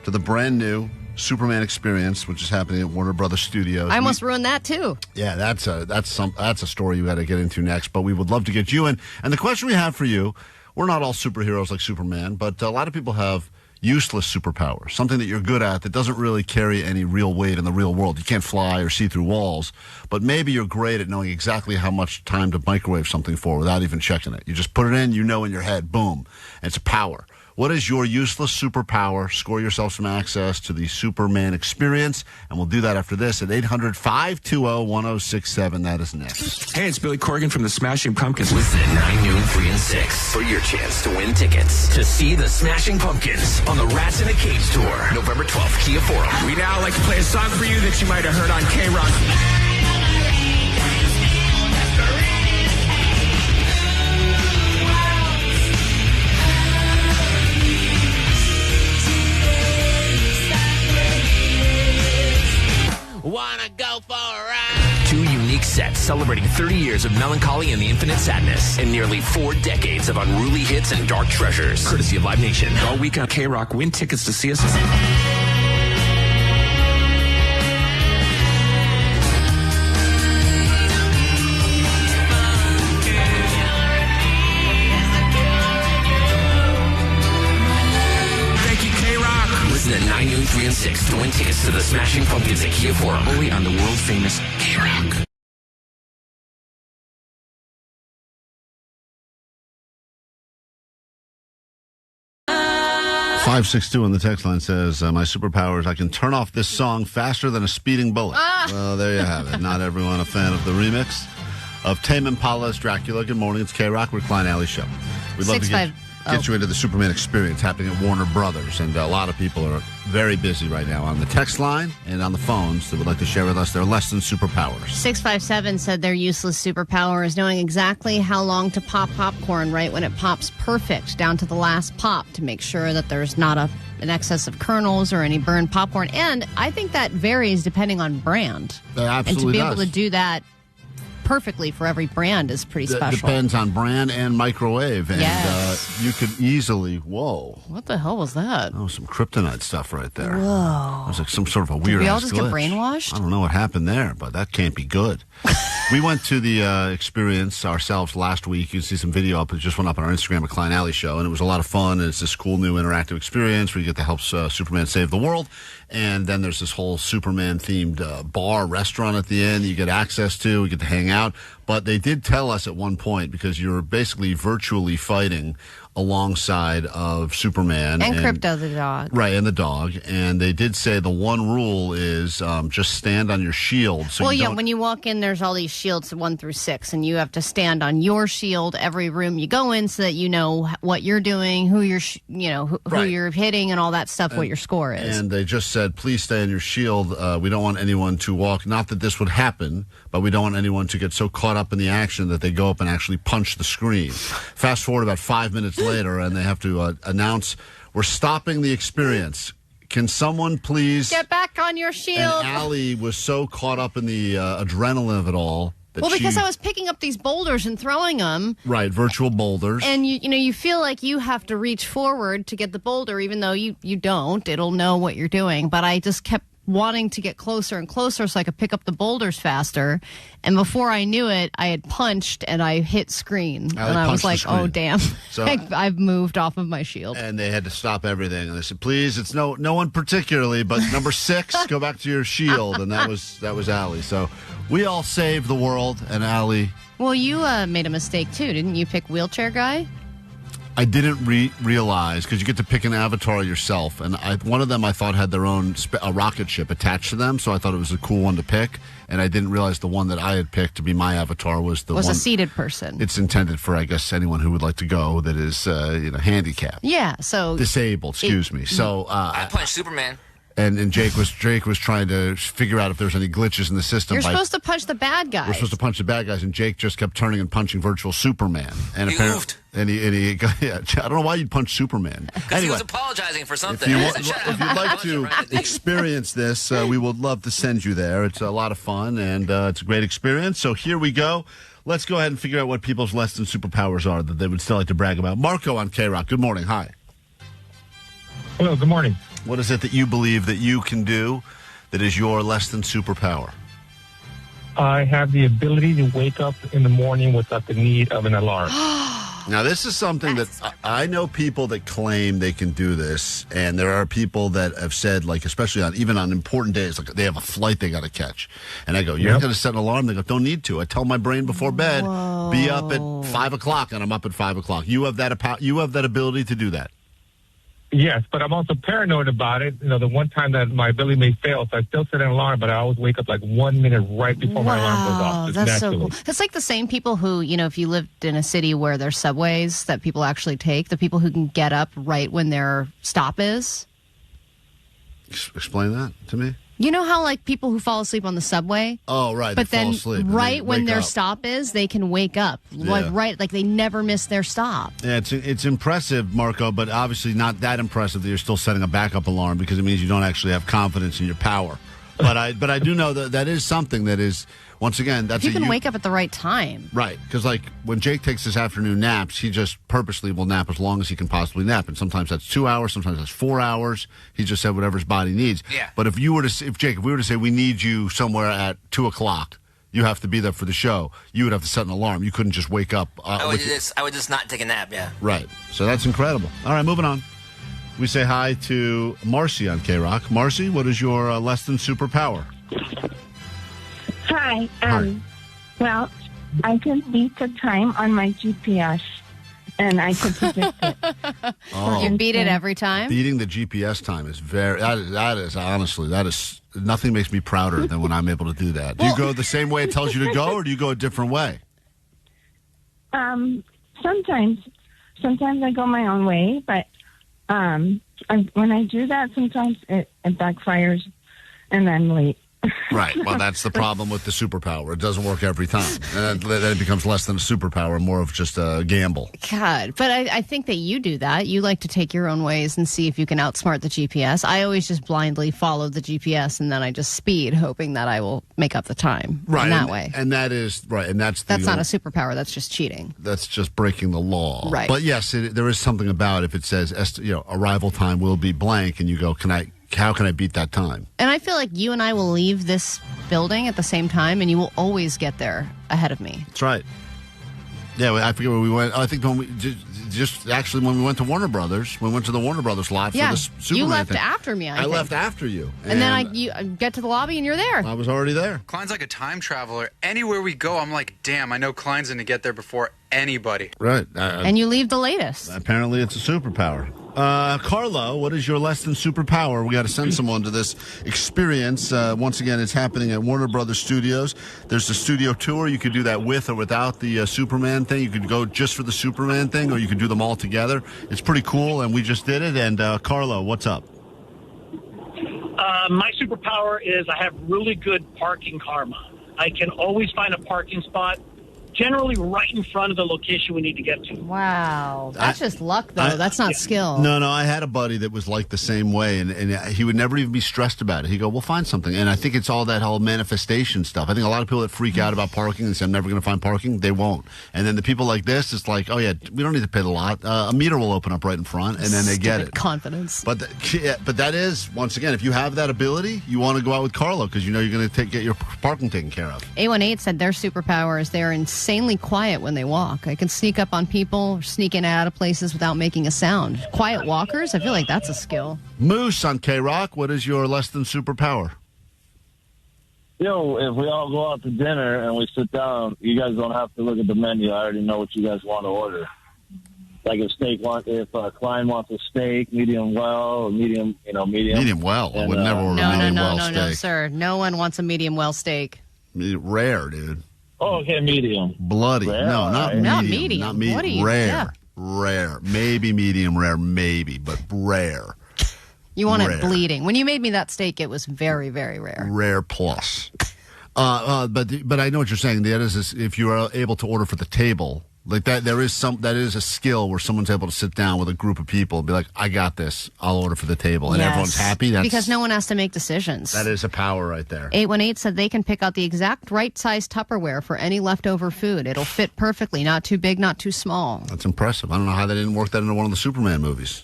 to the brand new Superman experience, which is happening at Warner Brothers Studios.
I almost ruined that too.
Yeah, that's a story you got to get into next. But we would love to get you in. And the question we have for you: we're not all superheroes like Superman, but a lot of people have useless superpowers, something that you're good at that doesn't really carry any real weight in the real world. You can't fly or see through walls, but maybe you're great at knowing exactly how much time to microwave something for without even checking it. You just put it in, you know in your head, boom, and it's a power. What is your useless superpower? Score yourself some access to the Superman experience, and we'll do that after this at 800-520-1067. That is next.
Hey, it's Billy Corgan from the Smashing Pumpkins.
Listen at 9, noon, 3, and 6 for your chance to win tickets to see the Smashing Pumpkins on the Rats in a Cage tour, November 12th, Kia Forum.
We now like to play a song for you that you might have heard on K-Rock.
Wanna go for a ride? 2 unique sets celebrating 30 years of melancholy and the infinite sadness and nearly 4 decades of unruly hits and dark treasures. Courtesy of Live Nation.
All week on K-Rock. Win tickets to see us.
Listen at 9, noon, 3, and 6 to win tickets to the Smashing Pumpkins at Kia Forum.
Only on the world-famous K-Rock.
562 on the text line says, my superpower is I can turn off this song faster than a speeding bullet. Well, there you have it. Not everyone a fan of the remix of Tame Impala's Dracula. Good morning. It's K-Rock. We're Klein Alley Show. We'd love to get you into the Superman experience happening at Warner Brothers. And a lot of people are very busy right now on the text line and on the phones that would like to share with us their less than superpowers.
657 said their useless superpower is knowing exactly how long to pop popcorn right when it pops perfect down to the last pop to make sure that there's not an excess of kernels or any burned popcorn. And I think that varies depending on brand.
It absolutely
and to be
does.
able to do that perfectly for every brand is pretty special.
Depends on brand and microwave. And you could easily, whoa.
What the hell was that?
Oh, some kryptonite stuff right there.
Whoa.
It was like some sort of a weird
Did we all
ass
just
glitch.
get brainwashed?
I don't know what happened there, but that can't be good. We went to the experience ourselves last week. You can see some video up. It just went up on our Instagram at Klein Alley Show, and it was a lot of fun. And it's this cool new interactive experience where you get to help Superman save the world. And then there's this whole Superman-themed bar, restaurant at the end that you get access to. We get to hang out. But they did tell us at one point, because you're basically virtually fighting alongside of Superman.
And Crypto the dog.
Right, and the dog. And they did say the one rule is just stand on your shield. So
when you walk in, there's all these shields 1 through 6, and you have to stand on your shield every room you go in so that you know what you're doing, who you're, who you're hitting, and all that stuff, what your score is.
And they just said, please stay on your shield. We don't want anyone to walk. Not that this would happen, but we don't want anyone to get so caught up in the action that they go up and actually punch the screen. Fast forward about 5 minutes later, and they have to announce, we're stopping the experience. Can someone please
get back on your shield?
And Allie was so caught up in the adrenaline of it all.
Because I was picking up these boulders and throwing them.
Right, virtual boulders.
And you feel like you have to reach forward to get the boulder, even though you don't. It'll know what you're doing. But I just kept wanting to get closer and closer so I could pick up the boulders faster. And before I knew it, I had punched and I hit screen. And I was like, oh, damn. So, I've moved off of my shield.
And they had to stop everything. And they said, please, it's no one particularly, but number 6, go back to your shield. And that was Allie. So we all saved the world, and Allie.
Well, you made a mistake, too. Didn't you pick wheelchair guy?
I didn't realize, because you get to pick an avatar yourself, and one of them I thought had their own a rocket ship attached to them, so I thought it was a cool one to pick, and I didn't realize the one that I had picked to be my avatar was one.
A seated person.
It's intended for, I guess, anyone who would like to go that is handicapped.
Yeah, so
disabled. Excuse me. So
I punched Superman.
And Jake was trying to figure out if there's any glitches in the system.
You're supposed to punch the bad guys.
We're supposed to punch the bad guys, and Jake just kept turning and punching virtual Superman. And
he moved.
And he I don't know why you'd punch Superman.
Because he was apologizing for something.
If you'd like to experience this, we would love to send you there. It's a lot of fun, and it's a great experience. So here we go. Let's go ahead and figure out what people's less than superpowers are that they would still like to brag about. Marco on K-Rock. Good morning. Hi.
Hello. Good morning.
What is it that you believe that you can do that is your less than superpower?
I have the ability to wake up in the morning without the need of an alarm.
Now, this is something that I know people that claim they can do this, and there are people that have said, like, especially even on important days, like they have a flight they got to catch. And I go, you're not going to set an alarm? They go, don't need to. I tell my brain before bed, be up at 5 o'clock, and I'm up at 5 o'clock. You have that ability to do that.
Yes, but I'm also paranoid about it. The one time that my ability may fail, so I still set an alarm, but I always wake up like 1 minute right before my alarm goes off.
That's so cool. It's like the same people who, if you lived in a city where there's subways that people actually take, the people who can get up right when their stop is.
Explain that to me.
You know how, like, people who fall asleep on the subway?
Oh, right.
But then,
fall asleep
right when their stop is, they can wake up.
Yeah.
Like they never miss their stop.
Yeah, it's impressive, Marco, but obviously not that impressive that you're still setting a backup alarm, because it means you don't actually have confidence in your power. But I do know that is something that is, once again, that's
you can wake up at the right time.
Right, because like when Jake takes his afternoon naps, he just purposely will nap as long as he can possibly nap, and sometimes that's 2 hours, sometimes that's 4 hours. He just said whatever his body needs.
Yeah.
But if we were to say we need you somewhere at 2 o'clock, you have to be there for the show, you would have to set an alarm. You couldn't just wake up.
I would just not take a nap. Yeah.
Right. So that's incredible. All right, moving on. We say hi to Marcy on K-Rock. Marcy, what is your less than superpower?
Hi. Well, I can beat the time on my GPS, and I can predict it.
Oh.
You beat it every time?
Beating the GPS time is that is nothing makes me prouder than when I'm able to do that. Do you go the same way it tells you to go, or do you go a different way?
Sometimes I go my own way, but when I do that, sometimes it backfires, and I'm late.
Right. Well, that's the problem with the superpower. It doesn't work every time. And then it becomes less than a superpower, more of just a gamble.
God, but I think that you do that. You like to take your own ways and see if you can outsmart the GPS. I always just blindly follow the GPS, and then I just speed, hoping that I will make up the time in that way.
And that is, right, and that's
not a superpower. That's just cheating.
That's just breaking the law.
Right.
But yes, there is something about if it says, arrival time will be blank, and you go, how can I beat that time?
And I feel like you and I will leave this building at the same time, and you will always get there ahead of me.
That's right. Yeah, I forget where we went. I think when we actually when we went to Warner Brothers, we went to the Warner Brothers lot for the Superman
you left
thing.
after me. I think.
left after you,
and then you get to the lobby, and you're there.
I was already there.
Klein's like a time traveler. Anywhere we go, I'm like, damn, I know Klein's going to get there before anybody.
Right.
And you leave the latest.
Apparently, it's a superpower. Carlo, what is your less than superpower? We got to send someone to this experience. Once again, it's happening at Warner Brothers Studios. There's a studio tour. You could do that with or without the Superman thing. You could go just for the Superman thing, or you could do them all together. It's pretty cool, and we just did it. And Carlo, what's up?
My superpower is I have really good parking karma. I can always find a parking spot, generally right in front of the location we need to get to.
Wow. That's just luck, though. That's not skill.
No, I had a buddy that was like the same way, and he would never even be stressed about it. He'd go, we'll find something. And I think it's all that whole manifestation stuff. I think a lot of people that freak out about parking and say, I'm never going to find parking, they won't. And then the people like this, it's like, oh, yeah, we don't need to pay the lot. A meter will open up right in front, and then they get it.
Confidence.
But that is, once again, if you have that ability, you want to go out with Carlo because you know you're going to get your parking taken care of.
A18 said their superpower is they're insanely quiet when they walk. I can sneak up on people, sneak in and out of places without making a sound. Quiet walkers, I feel like that's a skill.
Moose on K-Rock, what is your less than superpower?
If we all go out to dinner and we sit down, you guys don't have to look at the menu. I already know what you guys want to order. Like if Klein wants a steak, medium well, or medium.
Medium well. I would never order medium well steak.
No, sir. No one wants a medium well steak.
Rare, dude.
Oh, okay, medium.
Bloody.
Rare,
no, not medium.
Not medium.
Not medium.
What are you,
rare. Rare. Maybe medium rare, maybe, but rare.
You want it bleeding. When you made me that steak, it was very, very rare.
Rare plus. But I know what you're saying. That is, if you are able to order for the table, like that is a skill where someone's able to sit down with a group of people and be like, I got this. I'll order for the table. And everyone's happy.
Because no one has to make decisions.
That is a power right there.
818 said they can pick out the exact right size Tupperware for any leftover food. It'll fit perfectly. Not too big, not too small.
That's impressive. I don't know how they didn't work that into one of the Superman movies.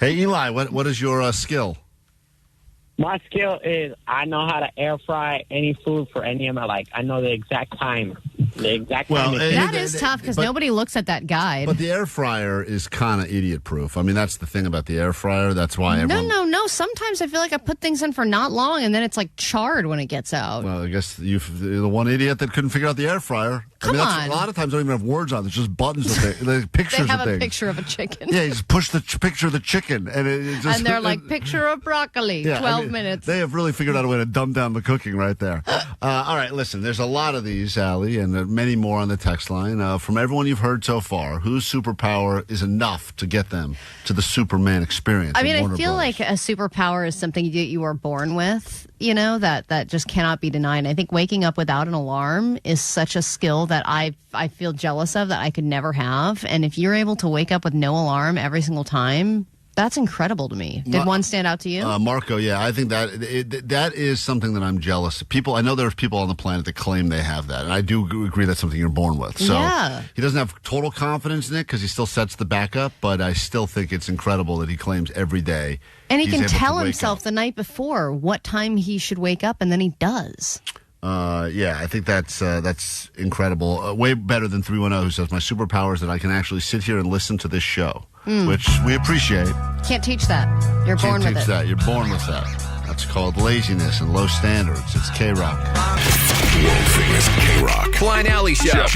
Hey, Eli, what is your skill?
My skill is I know how to air fry any food for any of my, I know the exact time.
That is tough because nobody looks at that guide.
But the air fryer is kind of idiot-proof. I mean, that's the thing about the air fryer. That's why everyone...
No. Sometimes I feel like I put things in for not long, and then it's charred when it gets out.
Well, I guess you're the one idiot that couldn't figure out the air fryer.
Come on.
A lot of times they don't even have words on it. It's just buttons of things, pictures of things.
They have a picture of a chicken.
Yeah, you just push the picture of the chicken. And
and they're like, picture of broccoli, 12 minutes.
They have really figured out a way to dumb down the cooking right there. All right, listen, there's a lot of these, Allie, and many more on the text line. From everyone you've heard so far, whose superpower is enough to get them to the Superman experience?
I mean, I feel like a superpower is something that you are born with, that just cannot be denied. I think waking up without an alarm is such a skill that I feel jealous of that I could never have. And if you're able to wake up with no alarm every single time, that's incredible to me. Did one stand out to you?
Marco, yeah. I think that is something that I'm jealous of. I know there's people on the planet that claim they have that, and I do agree that's something you're born with. So he doesn't have total confidence in it because he still sets the backup, but I still think it's incredible that he claims every day.
And he can tell himself the night before what time he should wake up, and then he does.
I think that's incredible. Way better than 310, who says, my superpower is that I can actually sit here and listen to this show, which we appreciate.
Can't teach that. You're born with it.
Can't teach that. You're born with that. That's called laziness and low standards. It's K-Rock.
World famous K-Rock.
Klein Alley Show.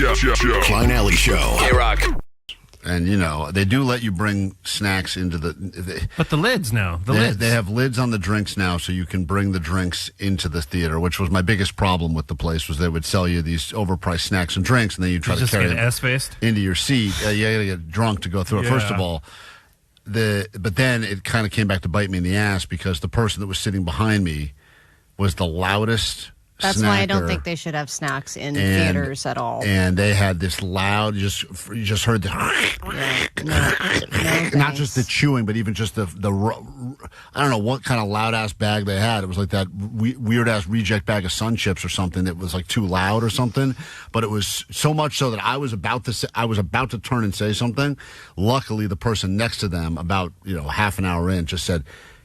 Klein Alley Show.
K-Rock.
And, they do let you bring snacks into
But the lids now.
They have lids on the drinks now, so you can bring the drinks into the theater, which was my biggest problem with the place, was they would sell you these overpriced snacks and drinks, and then you try to carry them into your seat. You got to get drunk to go through it. First of all, but then it kind of came back to bite me in the ass because the person that was sitting behind me was the loudest.
That's why I don't
snacker.
think they should have snacks in theaters at all.
And they had this loud, you just heard the, not just the chewing, but even just the I don't know what kind of loud ass bag they had. It was like that weird ass reject bag of Sun Chips or something that was like too loud or something. But it was so much so that I was about to turn and say something. Luckily, the person next to them, about half an hour in, just said,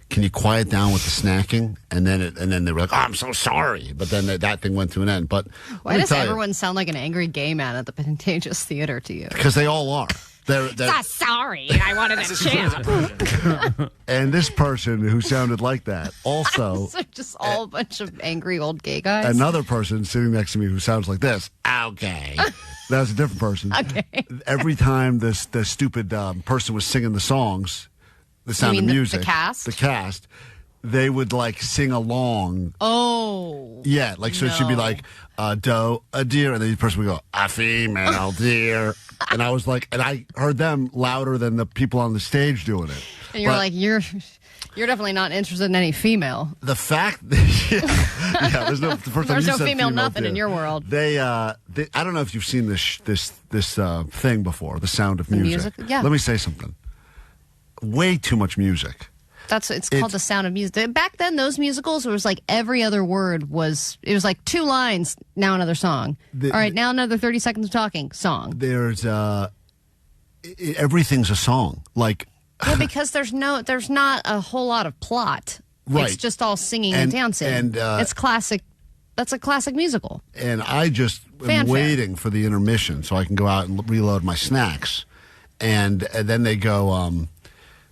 "Can you quiet down with the snacking?" And then they were like, "Oh, I'm so sorry." But then that thing went to an end. But
why does everyone sound like an angry gay man at the Contagious Theater to you?
Because they all are. They're
sorry. I wanted a chip.
And this person who sounded like that also.
So just all a bunch of angry old gay guys.
Another person sitting next to me who sounds like this. Okay. That's a different person.
Okay.
Every time the stupid person was singing the songs, the Sound of Music.
The cast?
They would sing along.
Oh.
Yeah, so she'd be like, doe, a deer, and then the person would go, a female deer. And I was like, and I heard them louder than the people on the stage doing it.
And you're like, you're definitely not interested in any female.
The fact that, there's no, the first time
there's
you
no
said
female nothing in your world.
They I don't know if you've seen this thing before, The Sound of Music.
Yeah.
Let me say something. Way too much music.
It's called The Sound of Music. Back then, those musicals, it was like every other word was 2 lines, now another song. All right, now another 30 seconds of talking, song.
There's, everything's a song.
Yeah, because there's not a whole lot of plot.
Right.
It's just all singing and dancing. And it's classic. That's a classic musical.
And I just am waiting for the intermission so I can go out and reload my snacks. And then they go,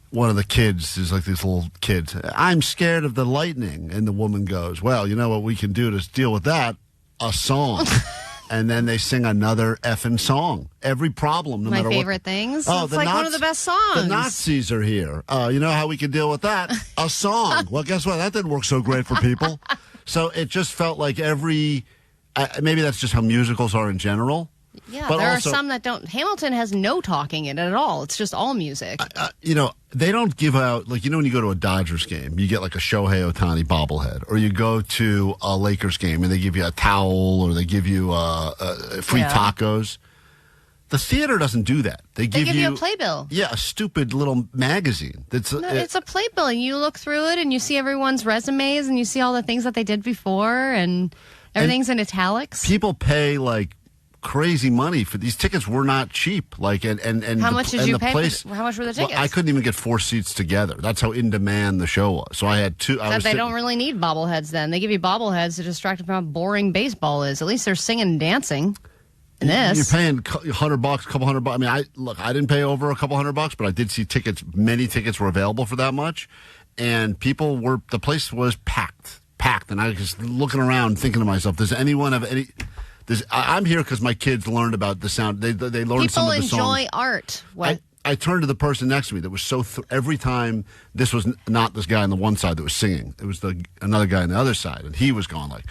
one of the kids is like these little kids. I'm scared of the lightning. And the woman goes, well, you know what we can do to deal with that? A song. And then they sing another effing song. Every problem, no matter what.
My favorite things.
Oh,
it's like one of the best songs.
The Nazis are here. You know how we can deal with that? A song. Well, guess what? That didn't work so great for people. So it just felt like maybe that's just how musicals are in general.
Yeah,
but
there
also,
are some that don't. Hamilton has no talking in it at all. It's just all music.
They don't give out, when you go to a Dodgers game, you get a Shohei Ohtani bobblehead, or you go to a Lakers game and they give you a towel, or they give you free tacos. The theater doesn't do that. They give
you a playbill.
Yeah, a stupid little magazine.
It's a playbill, and you look through it, and you see everyone's resumes, and you see all the things that they did before, and everything's in italics.
People pay crazy money for these tickets. Were not cheap. And
how much did you pay? How much were the tickets?
Well, I couldn't even get 4 seats together. That's how in demand the show was. So I had 2.
They don't really need bobbleheads. Then they give you bobbleheads to distract them from how boring baseball is. At least they're singing and dancing. In this,
you're paying $100, couple $100. I mean, I didn't pay over a couple $100, but I did see tickets. Many tickets were available for that much, and the place was packed, and I was just looking around, thinking to myself, does anyone have any? I'm here because my kids learned about the sound. They learned some of the songs.
People enjoy art.
I turned to the person next to me that was so every time this was not this guy on the one side that was singing. It was another guy on the other side, and he was going like,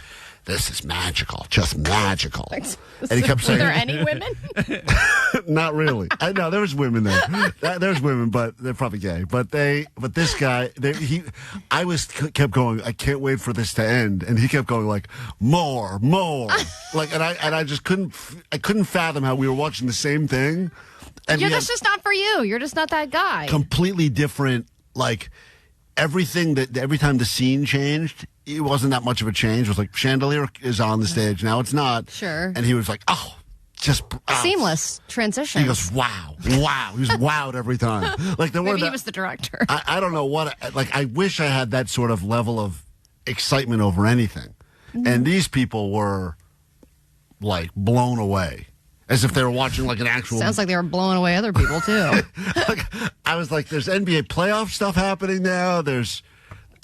"This is magical, just magical." And he kept saying,
"Were there any women?"
Not really. I know there was women there. There's women, but they're probably gay. But this guy, kept going. I can't wait for this to end, and he kept going like more, and I just couldn't fathom how we were watching the same thing. And
that's just not for you. You're just not that guy.
Completely different. Every time the scene changed, it wasn't that much of a change. It was like chandelier is on the stage now; it's not.
Sure.
And he was like, "Oh, just
seamless transition."
He goes, "Wow!" He was wowed every time.
Maybe he was the director.
I don't know what. I wish I had that sort of level of excitement over anything. Mm-hmm. And these people were blown away. As if they were watching an actual...
Sounds like they were blowing away other people, too.
I was like, there's NBA playoff stuff happening now. There's...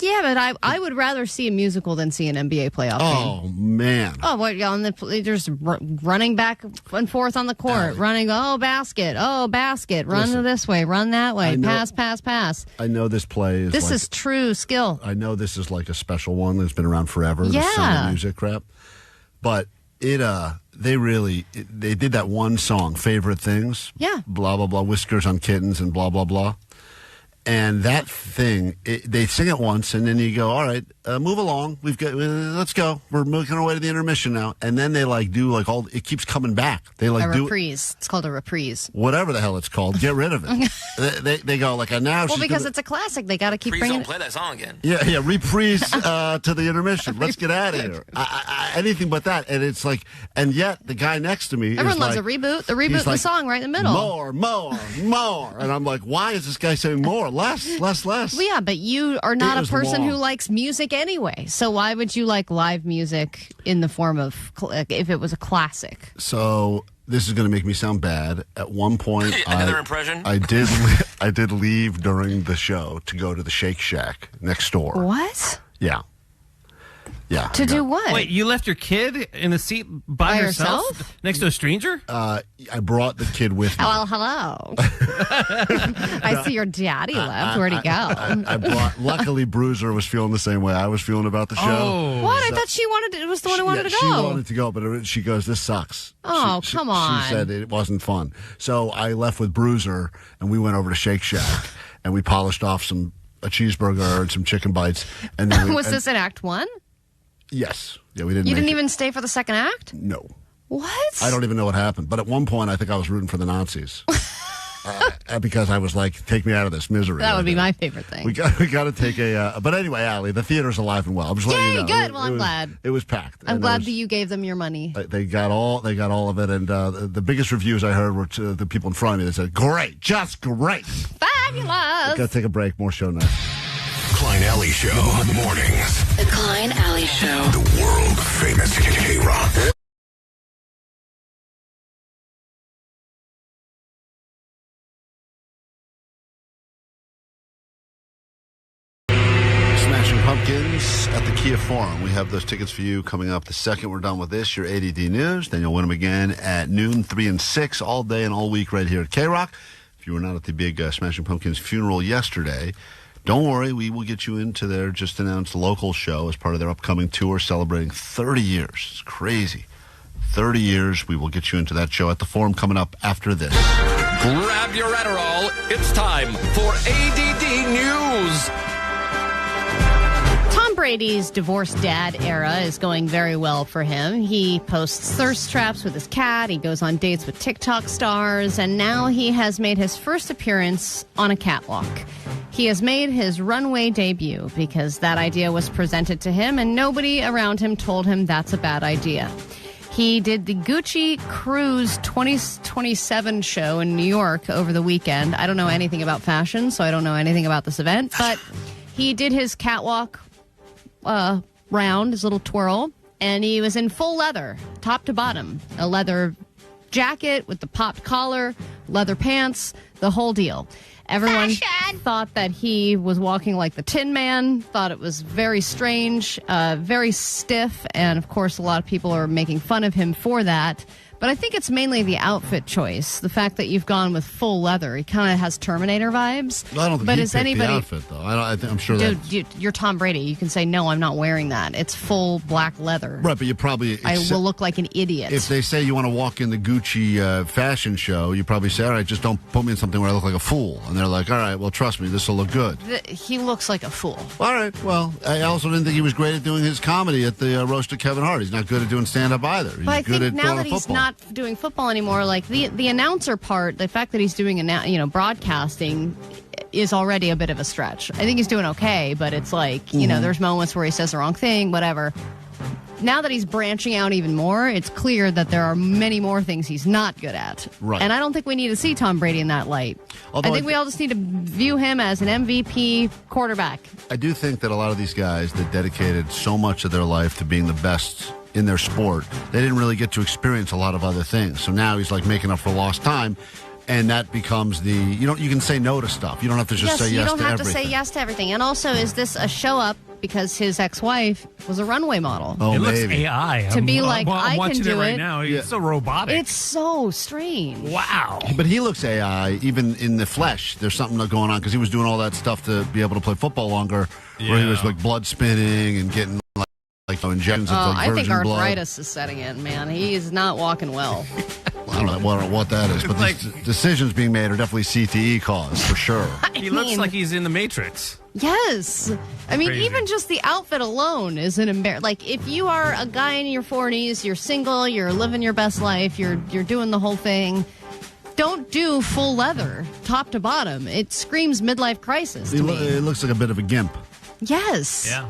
Yeah, but I would rather see a musical than see an NBA playoff game.
Oh, man.
Oh, what? They're just running back and forth on the court. Running, basket, run this way, run that way, pass.
I know this play is...
This is true skill.
I know this is a special one that's been around forever.
Yeah.
This Sound of Music crap. But they did that one song, Favorite Things.
Yeah.
Blah, blah, blah, Whiskers on Kittens and blah, blah, blah. And that thing, they sing it once, and then you go, all right, move along. Let's go. We're making our way to the intermission now. And then they it keeps coming back. They
a reprise. It's called a reprise.
Whatever the hell it's called. Get rid of it. they go and now.
Well, because it's a classic, they got to keep bringing it.
Play that song again.
Yeah, reprise to the intermission. Let's get out of here. Anything but that. And it's like, and yet the guy next to me,
everyone loves a reboot. The reboot the song right in the middle.
More. And I'm like, why is this guy saying more? Less.
Well, yeah, but you are not a person who likes music anyway. So why would you like live music in the form of if it was a classic?
So this is going to make me sound bad. At one point,
another impression.
I did leave during the show to go to the Shake Shack next door.
What?
Yeah. Yeah.
To do what?
Wait, you left your kid in a seat by herself? Next to a stranger?
I brought the kid with me.
Well, hello. I see your daddy left. Where'd he go?
Luckily, Bruiser was feeling the same way I was feeling about the show.
Oh. What? I thought she was the one who wanted to go.
She wanted to go, but she goes, this sucks.
Oh, come on.
She said it wasn't fun. So I left with Bruiser, and we went over to Shake Shack, and we polished off a cheeseburger and some chicken bites. And then
was this in Act 1?
Yes. Yeah, we didn't.
You didn't even stay for the second act?
No.
What?
I don't even know what happened. But at one point, I think I was rooting for the Nazis. Because I was like, take me out of this misery.
That would be my favorite thing.
We got to take a... but anyway, Allie, the theater's alive and well. I'm just letting you know.
Good. Well, I'm glad.
It was packed.
I'm glad that you gave them your money.
They got all of it. And the biggest reviews I heard were to the people in front of me that said, great, just great.
Fabulous.
Got to take a break. More show next.
Klein Alley Show mornings.
The Klein Alley Show.
The world famous K-Rock.
Smashing Pumpkins at the Kia Forum. We have those tickets for you coming up the second we're done with this, your A.D.D news. Then you'll win them again at noon, 3 and 6, all day and all week right here at K-Rock. If you were not at the big Smashing Pumpkins funeral yesterday, don't worry, we will get you into their just announced local show as part of their upcoming tour celebrating 30 years. It's crazy. 30 years. We will get you into that show at the Forum coming up after this.
Grab your Adderall. It's time for A.D.D News.
Tom Brady's divorced dad era is going very well for him. He posts thirst traps with his cat. He goes on dates with TikTok stars. And now he has made his first appearance on a catwalk. He has made his runway debut because that idea was presented to him and nobody around him told him that's a bad idea. He did the Gucci Cruise 2027 show in New York over the weekend. I don't know anything about fashion, so I don't know anything about this event, but he did his catwalk round, his little twirl, and he was in full leather, top to bottom. A leather jacket with the popped collar, leather pants, the whole deal. Everyone thought that he was walking like the Tin Man, thought it was very strange, very stiff, and of course a lot of people are making fun of him for that. But I think it's mainly the outfit choice, the fact that you've gone with full leather. He kind of has Terminator vibes.
Well, I don't think
but
he
is
picked
anybody,
the outfit, though. I'm sure
dude,
that...
you're Tom Brady. You can say, no, I'm not wearing that. It's full black leather.
Right, but you probably...
I will look like an idiot.
If they say you want to walk in the Gucci fashion show, you probably say, all right, just don't put me in something where I look like a fool. And they're like, all right, well, trust me, this will look good.
He looks like a fool.
All right, well, I also didn't think he was great at doing his comedy at the roast of Kevin Hart. He's not good at doing stand-up either. He's
but I
good
think
at
now
throwing
that he's
football.
not doing football anymore, like the announcer part, the fact that he's doing broadcasting is already a bit of a stretch. I think he's doing okay, but it's like, there's moments where he says the wrong thing, whatever. Now that he's branching out even more, it's clear that there are many more things he's not good at.
Right.
And I don't think we need to see Tom Brady in that light.
Although
I think we all just need to view him as an MVP quarterback.
I do think that a lot of these guys that dedicated so much of their life to being the best in their sport, they didn't really get to experience a lot of other things. So now he's like making up for lost time, and that becomes you can say no to stuff. You don't have to just say yes to everything.
You don't have to say yes to everything. And also, is this a show up because his ex-wife was a runway model?
Oh,
it looks
maybe.
AI.
To be like,
I'm
I can
watching
do
it right
it.
now. It's so robotic.
It's so strange.
Wow.
But he looks AI even in the flesh. There's something going on because he was doing all that stuff to be able to play football longer, where he was like blood spinning and getting injections of
I think
virgin blood.
arthritis is setting in, man. He is not walking well.
I don't know what that is, but these decisions being made are definitely CTE caused, for sure.
He looks like he's in the Matrix.
Yes. I mean,
Crazy.
even just the outfit alone is an embarrassment. Like, if you are a guy in your 40s, you're single, you're living your best life, you're doing the whole thing, don't do full leather, top to bottom. It screams midlife crisis to me.
It looks like a bit of a gimp.
Yes.
Yeah.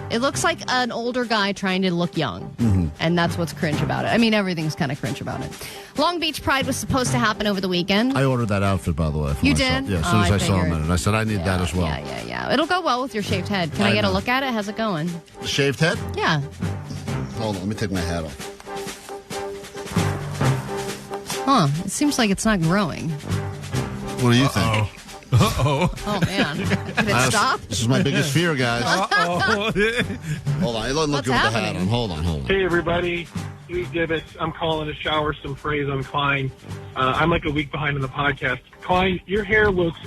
It looks like an older guy trying to look young.
Mm-hmm.
And that's what's cringe about it. I mean, everything's kind of cringe about it. Long Beach Pride was supposed to happen over the weekend.
I ordered that outfit, by the way. For
You
myself.
did?
Yeah, as soon as
I
I saw
figured.
him. I said, I need that as well.
Yeah. It'll go well with your shaved head. Can I get a look at it? How's it going?
The shaved head?
Yeah.
Hold on, let me take my hat off.
Huh. It seems like it's not growing.
What do you think?
Uh-oh.
Oh, man. Did it stop?
This is my biggest fear, guys.
Uh-oh.
Hold on, look
What's
good with the hat
happening?
on. Hold on.
Hey, everybody. Sweet Divots. I'm calling to shower some praise on Klein. I'm like a week behind on the podcast. Klein, your hair looks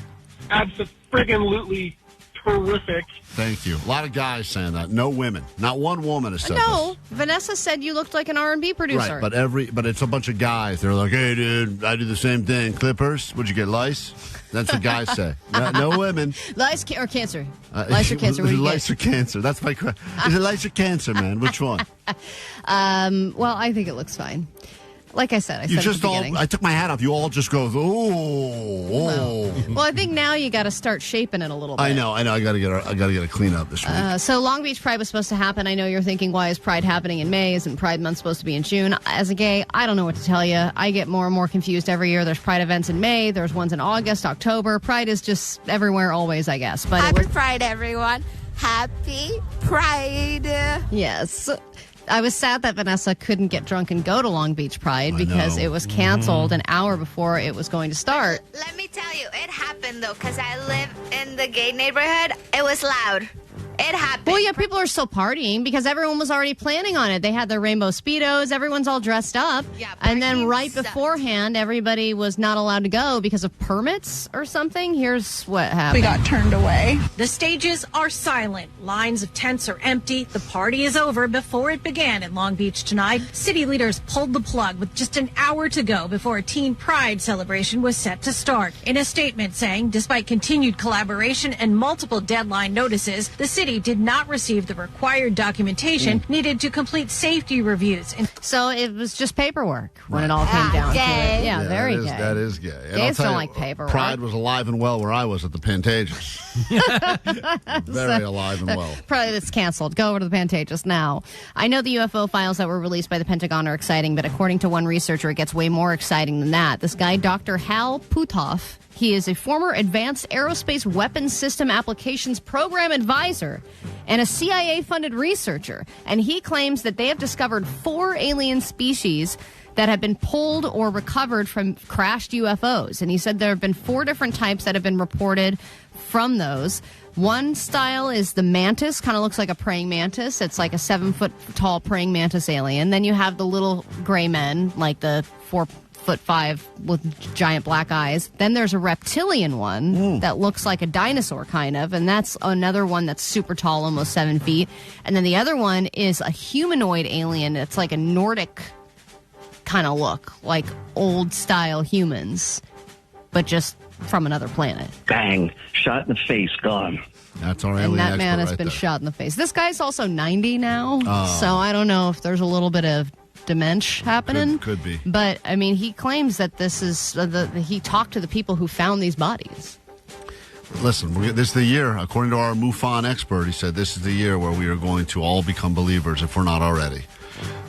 absolutely terrific.
Thank you. A lot of guys saying that. No women. Not one woman has said
No. Vanessa said you looked like an R&B
this.
producer.
Right, but it's a bunch of guys. They're like, hey, dude, I do the same thing. Clippers? Would you get lice? That's what guys say. No women.
Lice or cancer? Lice or cancer? What do you
lice
get?
or cancer? That's my question. Is it lice or cancer, man? Which one?
Well, I think it looks fine. Like I said, I
You
said
just
at the beginning.
I took my hat off. You all just go, oh.
Well, I think now you got to start shaping it a little bit.
I know. I got to get a clean up this week.
So Long Beach Pride was supposed to happen. I know you're thinking, why is Pride happening in May? Isn't Pride Month supposed to be in June? As a gay, I don't know what to tell you. I get more and more confused every year. There's Pride events in May. There's ones in August, October. Pride is just everywhere, always, I guess. But
Happy Pride, everyone. Happy Pride.
Yes. I was sad that Vanessa couldn't get drunk and go to Long Beach Pride because it was canceled an hour before it was going to start.
Let me tell you, it happened, though, because I live in the gay neighborhood. It was loud. It happened.
Well, yeah, people are still partying because everyone was already planning on it. They had their rainbow Speedos. Everyone's all dressed up.
Yeah,
and then
partying
right
sucks.
beforehand, everybody was not allowed to go because of permits or something. Here's what happened.
We got turned away. The stages are silent. Lines of tents are empty. The party is over before it began in Long Beach tonight. City leaders pulled the plug with just an hour to go before a teen pride celebration was set to start. In a statement saying, despite continued collaboration and multiple deadline notices, the city did not receive the required documentation needed to complete safety reviews.
So it was just paperwork when it all came down to it. Yeah, very gay.
That is gay. And
Gays
I'll tell
don't
you,
like paperwork.
Pride was alive and well where I was at the Pantages. Very alive and well.
Probably that's canceled. Go over to the Pantages now. I know the UFO files that were released by the Pentagon are exciting, but according to one researcher, it gets way more exciting than that. This guy, Dr. Hal Puthoff, he is a former Advanced Aerospace Weapons System Applications Program Advisor and a CIA-funded researcher. And he claims that they have discovered 4 alien species that have been pulled or recovered from crashed UFOs. And he said there have been 4 different types that have been reported from those. One style is the mantis, kind of looks like a praying mantis. It's like a 7-foot-tall praying mantis alien. Then you have the little gray men, like the 4'5" with giant black eyes. Then there's a reptilian one that looks like a dinosaur, kind of, and that's another one that's super tall, almost 7 feet. And then the other one is a humanoid alien. It's like a Nordic kind of look, like old-style humans, but just from another planet.
Bang. Shot in the face. Gone.
That's our
And
alien
that man
expert
has
right
been
there.
shot in the face. This guy's also 90 now,
Oh.
so I don't know if there's a little bit of dementia happening.
Could be.
But, I mean, he claims that this is, he talked to the people who found these bodies.
Listen, this is the year, according to our MUFON expert, he said this is the year where we are going to all become believers if we're not already.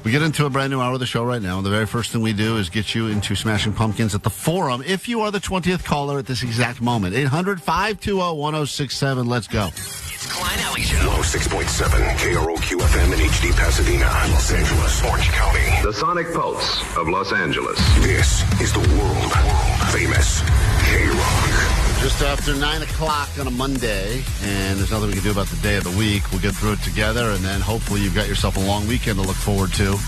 We get into a brand new hour of the show right now, and the very first thing we do is get you into Smashing Pumpkins at the Forum. If you are the 20th caller at this exact moment, 800-520-1067. Let's go.
It's Klein Alley Show. 106.7 KROQ-FM in HD Pasadena, Los Angeles, Orange County.
The Sonic Pulse of Los Angeles.
This is the world famous K-Rock.
Just after 9 o'clock on a Monday, and there's nothing we can do about the day of the week. We'll get through it together, and then hopefully you've got yourself a long weekend to look forward to.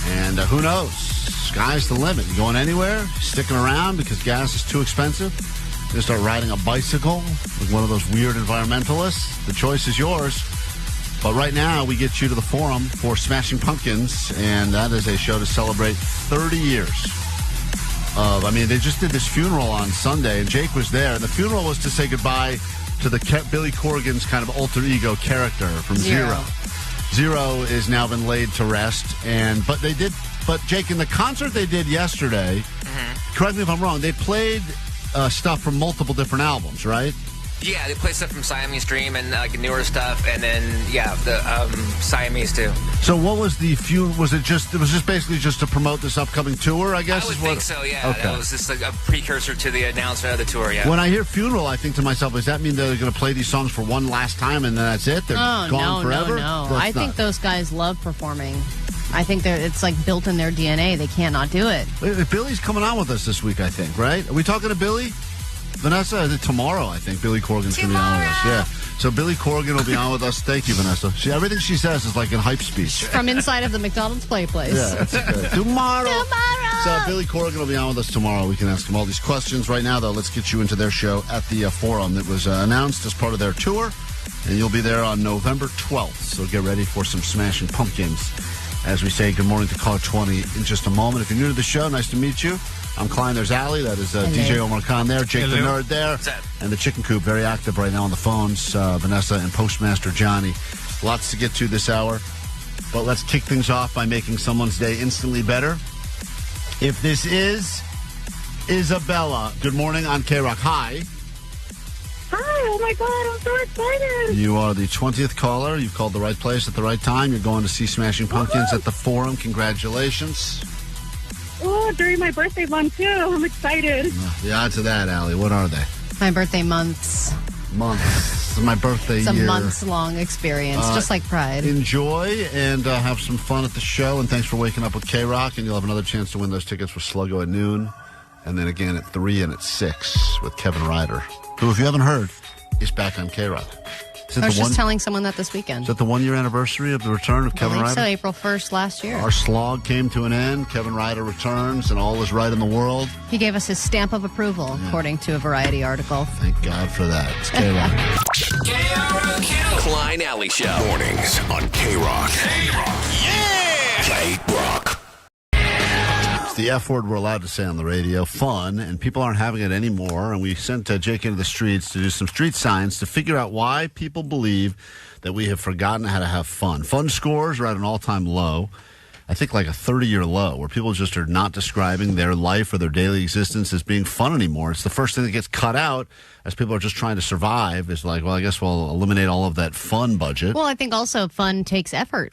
And who knows? Sky's the limit. You going anywhere? Sticking around because gas is too expensive? You gonna start riding a bicycle like one of those weird environmentalists? The choice is yours. But right now, we get you to the Forum for Smashing Pumpkins, and that is a show to celebrate 30 years they just did this funeral on Sunday, and Jake was there. And the funeral was to say goodbye to Billy Corgan's kind of alter ego character from Zero. Zero is now been laid to rest, but Jake, in the concert they did yesterday, correct me if I'm wrong, they played stuff from multiple different albums, right?
Yeah, they play stuff from Siamese Dream and newer stuff, and then the Siamese too.
So what was the funeral? Was it just basically just to promote this upcoming tour? I guess
I would think so. Yeah,
okay.
That was just like a precursor to the announcement of the tour. Yeah.
When I hear funeral, I think to myself, does that mean they're going to play these songs for one last time and then that's it? They're gone forever?
No. I think those guys love performing. I think it's like built in their DNA. They can't not do it.
Billy's coming on with us this week, I think, right? Are we talking to Billy? Vanessa, tomorrow, I think, Billy Corgan's going to be on with us. Yeah. So Billy Corgan will be on with us. Thank you, Vanessa. Everything she says is like in hype speech.
From inside of the McDonald's Play Place.
Yeah, that's good. Tomorrow. So Billy Corgan will be on with us tomorrow. We can ask him all these questions. Right now, though, let's get you into their show at the Forum that was announced as part of their tour. And you'll be there on November 12th. So get ready for some Smashing Pumpkins. As we say, good morning to Caller 20 in just a moment. If you're new to the show, nice to meet you. I'm Klein, there's Allie, that is DJ Omar Khan there, Jake the Nerd there, and the Chicken Coop, very active right now on the phones, Vanessa and Postmaster Johnny. Lots to get to this hour, but let's kick things off by making someone's day instantly better. If this is Isabella, good morning on K-Rock. Hi.
Hi, oh my God, I'm so excited.
You are the 20th caller. You've called the right place at the right time. You're going to see Smashing Pumpkins at the Forum. Congratulations.
Oh, during my birthday month, too. I'm excited.
The odds of that, Allie, what are they?
My birthday months.
This is my birthday
year. It's
a
months-long experience, just like Pride.
Enjoy and have some fun at the show, and thanks for waking up with K-Rock, and you'll have another chance to win those tickets for Sluggo at noon, and then again at 3 and at 6 with Kevin Ryder, who, if you haven't heard, is back on K-Rock.
I was just telling someone that this weekend.
Is that the 1-year anniversary of the return of Kevin Ryder?
So April 1st last year.
Our slog came to an end. Kevin Ryder returns, and all is right in the world.
He gave us his stamp of approval, according to a Variety article.
Thank God for that. It's K-Rock.
K-R-O-Q. Klein Alley Show.
Mornings on K-Rock.
K-Rock. Yeah!
K-Rock.
It's the F word we're allowed to say on the radio. Fun, and people aren't having it anymore. And we sent Jake into the streets to do some street science to figure out why people believe that we have forgotten how to have fun. Fun scores are at an all-time low. I think like a 30-year low, where people just are not describing their life or their daily existence as being fun anymore. It's the first thing that gets cut out as people are just trying to survive. It's like, well, I guess we'll eliminate all of that fun budget.
Well, I think also fun takes effort.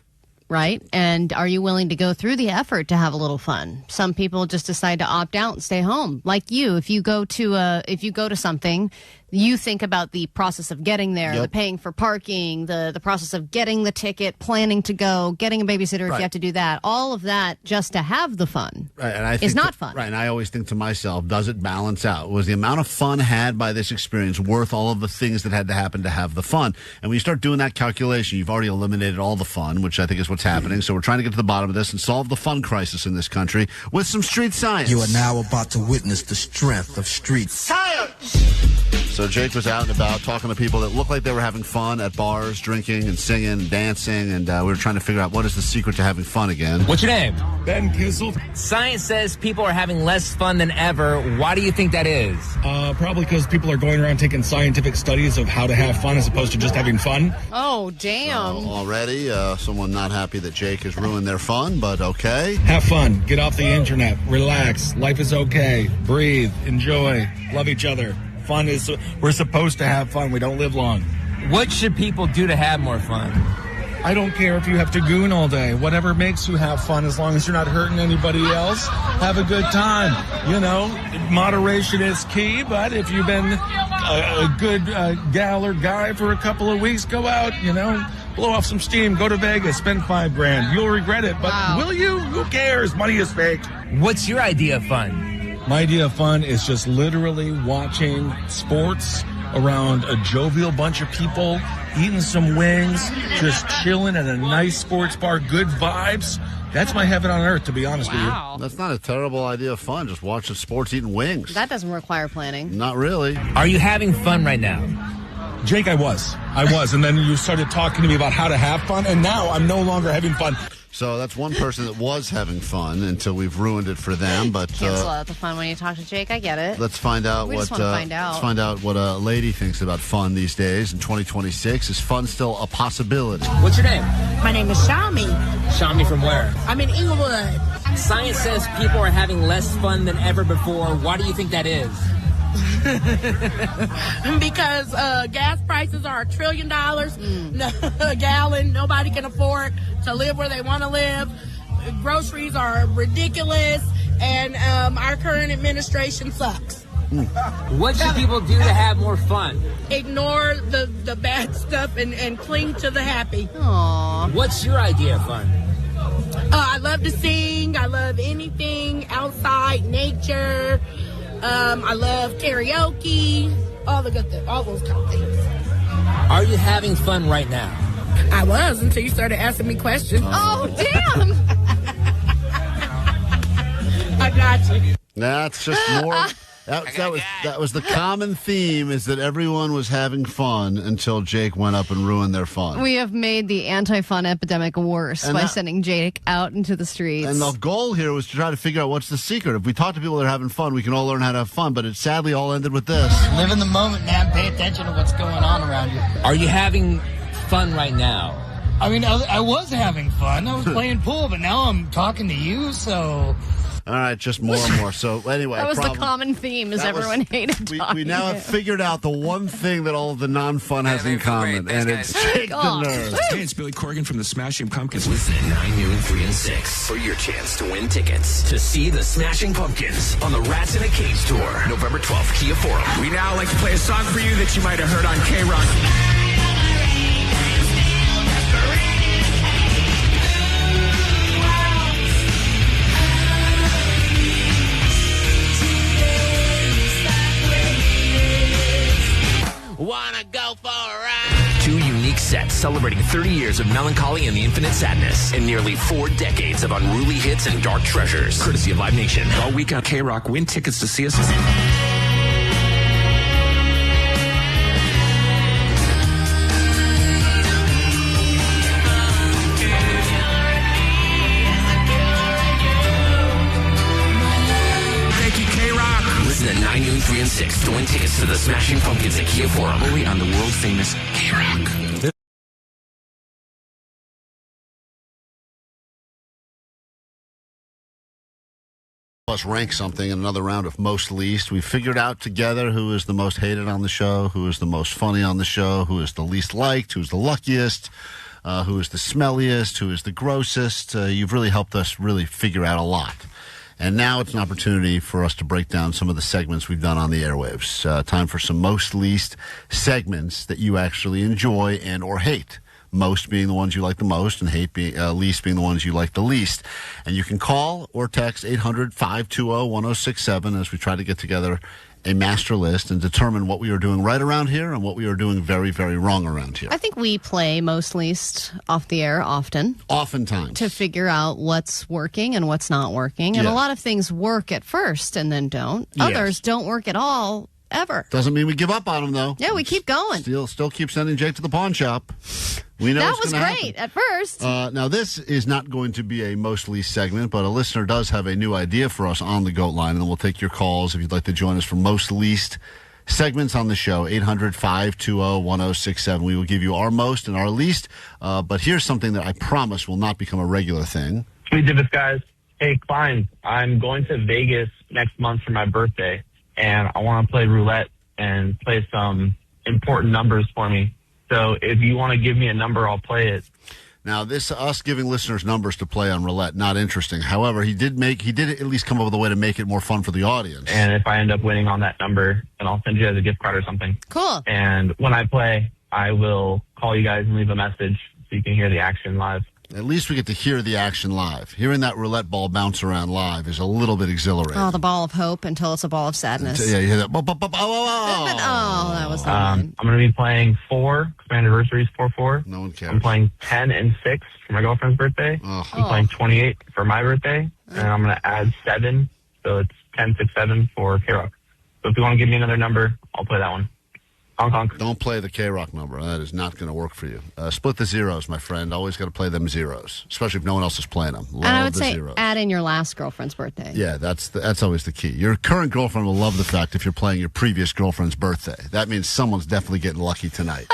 Right? And are you willing to go through the effort to have a little fun? Some people just decide to opt out and stay home. Like you, if you go to something, you think about the process of getting there, the paying for parking, the process of getting the ticket, planning to go, getting a babysitter if you have to do that. All of that just to have the fun is not fun.
Right, and I always think to myself, does it balance out? Was the amount of fun had by this experience worth all of the things that had to happen to have the fun? And when you start doing that calculation, you've already eliminated all the fun, which I think is what's happening. So we're trying to get to the bottom of this and solve the fun crisis in this country with some street science.
You are now about to witness the strength of street science.
So Jake was out and about talking to people that looked like they were having fun at bars, drinking and singing and dancing, and we were trying to figure out what is the secret to having fun again.
What's your name?
Ben Kissel.
Science says people are having less fun than ever. Why do you think that is?
Probably because people are going around taking scientific studies of how to have fun as opposed to just having fun.
Oh, damn.
So already, someone not happy that Jake has ruined their fun, but okay.
Have fun. Get off the internet. Relax. Life is okay. Breathe. Enjoy. Love each other. Fun is, we're supposed to have fun. We don't live long.
What should people do to have more fun?
I don't care if you have to goon all day. Whatever makes you have fun, as long as you're not hurting anybody else, have a good time. You know, moderation is key, but if you've been a good gal or guy for a couple of weeks, go out, you know, blow off some steam, go to Vegas, spend $5,000. You'll regret it, but will you? Who cares? Money is fake.
What's your idea of fun?
My idea of fun is just literally watching sports around a jovial bunch of people, eating some wings, just chilling at a nice sports bar, good vibes. That's my heaven on earth, to be honest with you.
That's not a terrible idea of fun, just watching sports, eating wings.
That doesn't require planning.
Not really.
Are you having fun right now?
Jake, I was. And then you started talking to me about how to have fun, and now I'm no longer having fun.
So that's one person that was having fun until we've ruined it for them. But
cancel out the fun when you talk to Jake. I get it.
Let's find out
Let's find out
what a lady thinks about fun these days in 2026. Is fun still a possibility?
What's your name?
My name is Shami.
Shami from where?
I'm in Inglewood.
Science says people are having less fun than ever before. Why do you think that is?
Because gas prices are $1 trillion a gallon. Nobody can afford to live where they want to live. Groceries are ridiculous, and our current administration sucks.
What should people do to have more fun?
Ignore the bad stuff and cling to the happy.
Aww.
What's your idea of fun?
I love to sing. I love anything outside, nature. I love karaoke, all the good things, all those kind of things.
Are you having fun right now?
I was until you started asking me questions.
Oh, damn!
I got you.
That's just more. That was the common theme, is that everyone was having fun until Jake went up and ruined their fun.
We have made the anti-fun epidemic worse by sending Jake out into the streets.
And the goal here was to try to figure out what's the secret. If we talk to people that are having fun, we can all learn how to have fun, but it sadly all ended with this.
Live in the moment, man. Pay attention to what's going on around you.
Are you having fun right now?
I mean, I was having fun. I was playing pool, but now I'm talking to you, so...
All right, just more and more. So anyway,
that was the common theme, is everyone hated talking.
We now have figured out the one thing that all of the non-fun has in common, and it's Jake the Nerd.
Hey, it's Billy Corgan from the Smashing Pumpkins. Listen at 9, noon, 3, and 6 for your chance to win tickets to see the Smashing Pumpkins on the Rats in a Cage tour, November 12th, Kia Forum.
We now like to play a song for you that you might have heard on K-Rock.
Wanna go for a ride? 2 unique sets celebrating 30 years of melancholy and the infinite sadness, and nearly 4 decades of unruly hits and dark treasures, courtesy of Live Nation.
All week on K-Rock, win tickets to see us.
Listen at 9, noon, 3, and 6 to win tickets to the Smashing Pumpkins at Kia Forum.
Only on the world-famous K-Rock.
Us rank something in another round of most least. We figured out together who is the most hated on the show, who is the most funny on the show, who is the least liked, who's the luckiest, who is the smelliest, who is the grossest. You've really helped us really figure out a lot. And now it's an opportunity for us to break down some of the segments we've done on the airwaves. Time for some most least segments that you actually enjoy and or hate. Most being the ones you like the most, and least being the ones you like the least. And you can call or text 800-520-1067 as we try to get together a master list and determine what we are doing right around here and what we are doing very, very wrong around here.
I think we play most least off the air often.
Oftentimes.
To figure out what's working and what's not working. And a lot of things work at first and then don't. Others don't work at all, ever.
Doesn't mean we give up on them, though.
Yeah, we keep going.
Still keep sending Jake to the pawn shop. We know
that was great at first.
Now, this is not going to be a most least segment, but a listener does have a new idea for us on the GOAT line, and then we'll take your calls if you'd like to join us for most least segments on the show. 800-520-1067. We will give you our most and our least, but here's something that I promise will not become a regular thing.
We did this, guys. Hey, Klein, I'm going to Vegas next month for my birthday, and I want to play roulette and play some important numbers for me. So if you want to give me a number, I'll play it.
Now, us giving listeners numbers to play on roulette, not interesting. However, he did at least come up with a way to make it more fun for the audience.
And if I end up winning on that number, then I'll send you guys a gift card or something.
Cool.
And when I play, I will call you guys and leave a message so you can hear the action live.
At least we get to hear the action live. Hearing that roulette ball bounce around live is a little bit exhilarating.
Oh, the ball of hope until it's a ball of sadness.
Yeah, you hear that.
Oh, that was the
I'm going to be playing 4, because my anniversary is 4/4.
No one cares.
I'm playing 10 and 6 for my girlfriend's birthday. I'm playing 28 for my birthday. And I'm going to add 7, so it's 10, 6, 7 for K-Rock. So if you want to give me another number, I'll play that one. Honk, honk.
Don't play the K-Rock number. That is not going to work for you. Split the zeros, my friend. Always got to play them zeros, especially if no one else is playing them. Love
And I would
the
say
zeros.
add in your last girlfriend's birthday.
Yeah, that's always the key. Your current girlfriend will love the fact if you're playing your previous girlfriend's birthday. That means someone's definitely getting lucky tonight.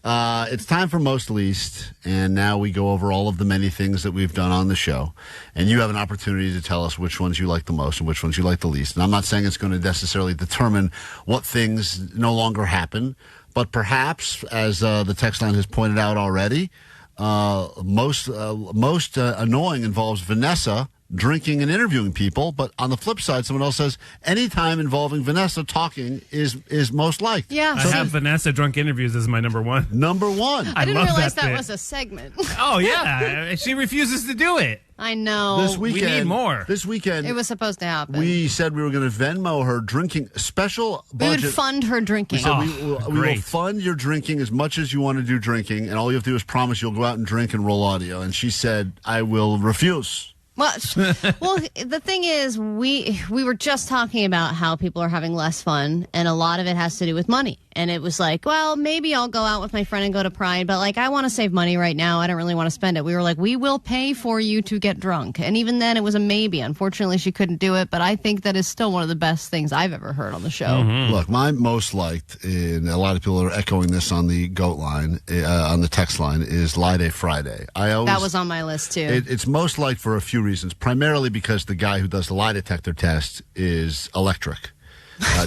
It's time for Most Least, and now we go over all of the many things that we've done on the show. And you have an opportunity to tell us which ones you like the most and which ones you like the least. And I'm not saying it's going to necessarily determine what things no longer happen, but perhaps, as the text line has pointed out already, most annoying involves Vanessa drinking and interviewing people, but on the flip side, someone else says any time involving Vanessa talking is most liked.
Yeah,
I have Vanessa drunk interviews as my number one.
Number one.
I didn't
love
realize that
bit.
was a segment.
Oh yeah, she refuses to do it.
I know.
This weekend,
we need more.
This weekend,
It was supposed to happen.
we said we were going to Venmo her drinking special
We
budget.
would fund her drinking.
We said we will
great.
fund your drinking as much as you want to do drinking, and all you have to do is promise you'll go out and drink and roll audio. And she said, I will refuse.
Well, the thing is, we were just talking about how people are having less fun, and a lot of it has to do with money. And it was like, well, maybe I'll go out with my friend and go to Pride, but like I want to save money right now. I don't really want to spend it. We were like, we will pay for you to get drunk. And even then, it was a maybe. Unfortunately, she couldn't do it, but I think that is still one of the best things I've ever heard on the show.
Look, my most liked, and a lot of people are echoing this on the GOAT line, on the text line, is Lie Day Friday.
That was on my list, too.
It's most liked for a few reasons, primarily because the guy who does the lie detector test is electric.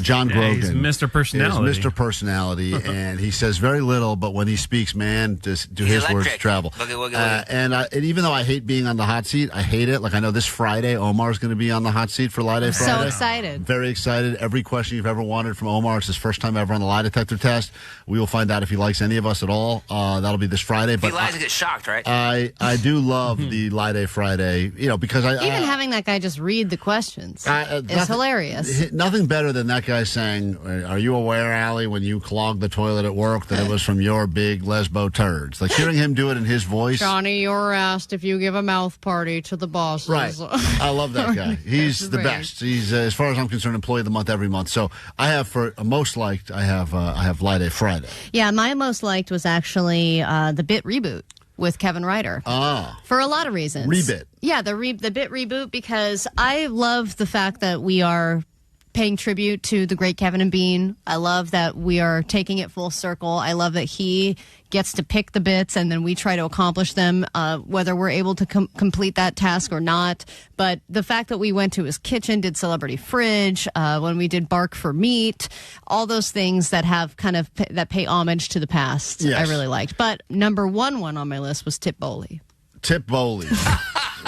John Grogan.
He's Mr. Personality.
Is Mr. Personality, and he says very little, but when he speaks, man, do
He's
his words
electric.
travel.
Look at.
And even though I hate being on the hot seat, I hate it. Like, I know this Friday, Omar's going to be on the hot seat for Lie Day Friday.
So excited.
Very excited. Every question you've ever wanted from Omar. It's his first time ever on the lie detector test. We will find out if he likes any of us at all. That'll be this Friday.
If
But
he lies, he gets shocked, right?
I do love the Lie Day Friday, because
Even having that guy just read the questions is hilarious.
Nothing better than that guy saying, are you aware, Allie, when you clogged the toilet at work, that it was from your big lesbo turds? Like, hearing him do it in his voice.
Johnny, you're asked if you give a mouth party to the bosses.
Right. I love that guy. He's the best. He's, as far as I'm concerned, employee of the month every month. So I have for most liked, I have Lie Day Friday.
Yeah, my most liked was actually the Bit Reboot with Kevin Ryder. For a lot of reasons.
Rebit.
Yeah, the Bit Reboot, because I love the fact that we are paying tribute to the great Kevin and Bean. I love that we are taking it full circle. I love that he gets to pick the bits and then we try to accomplish them, whether we're able to complete that task or not. But the fact that we went to his kitchen, did Celebrity Fridge, when we did Bark for Meat, all those things that have kind of that pay homage to the past,
yes.
I really liked. But number one on my list was Tip Bowley.
Tip Bowley.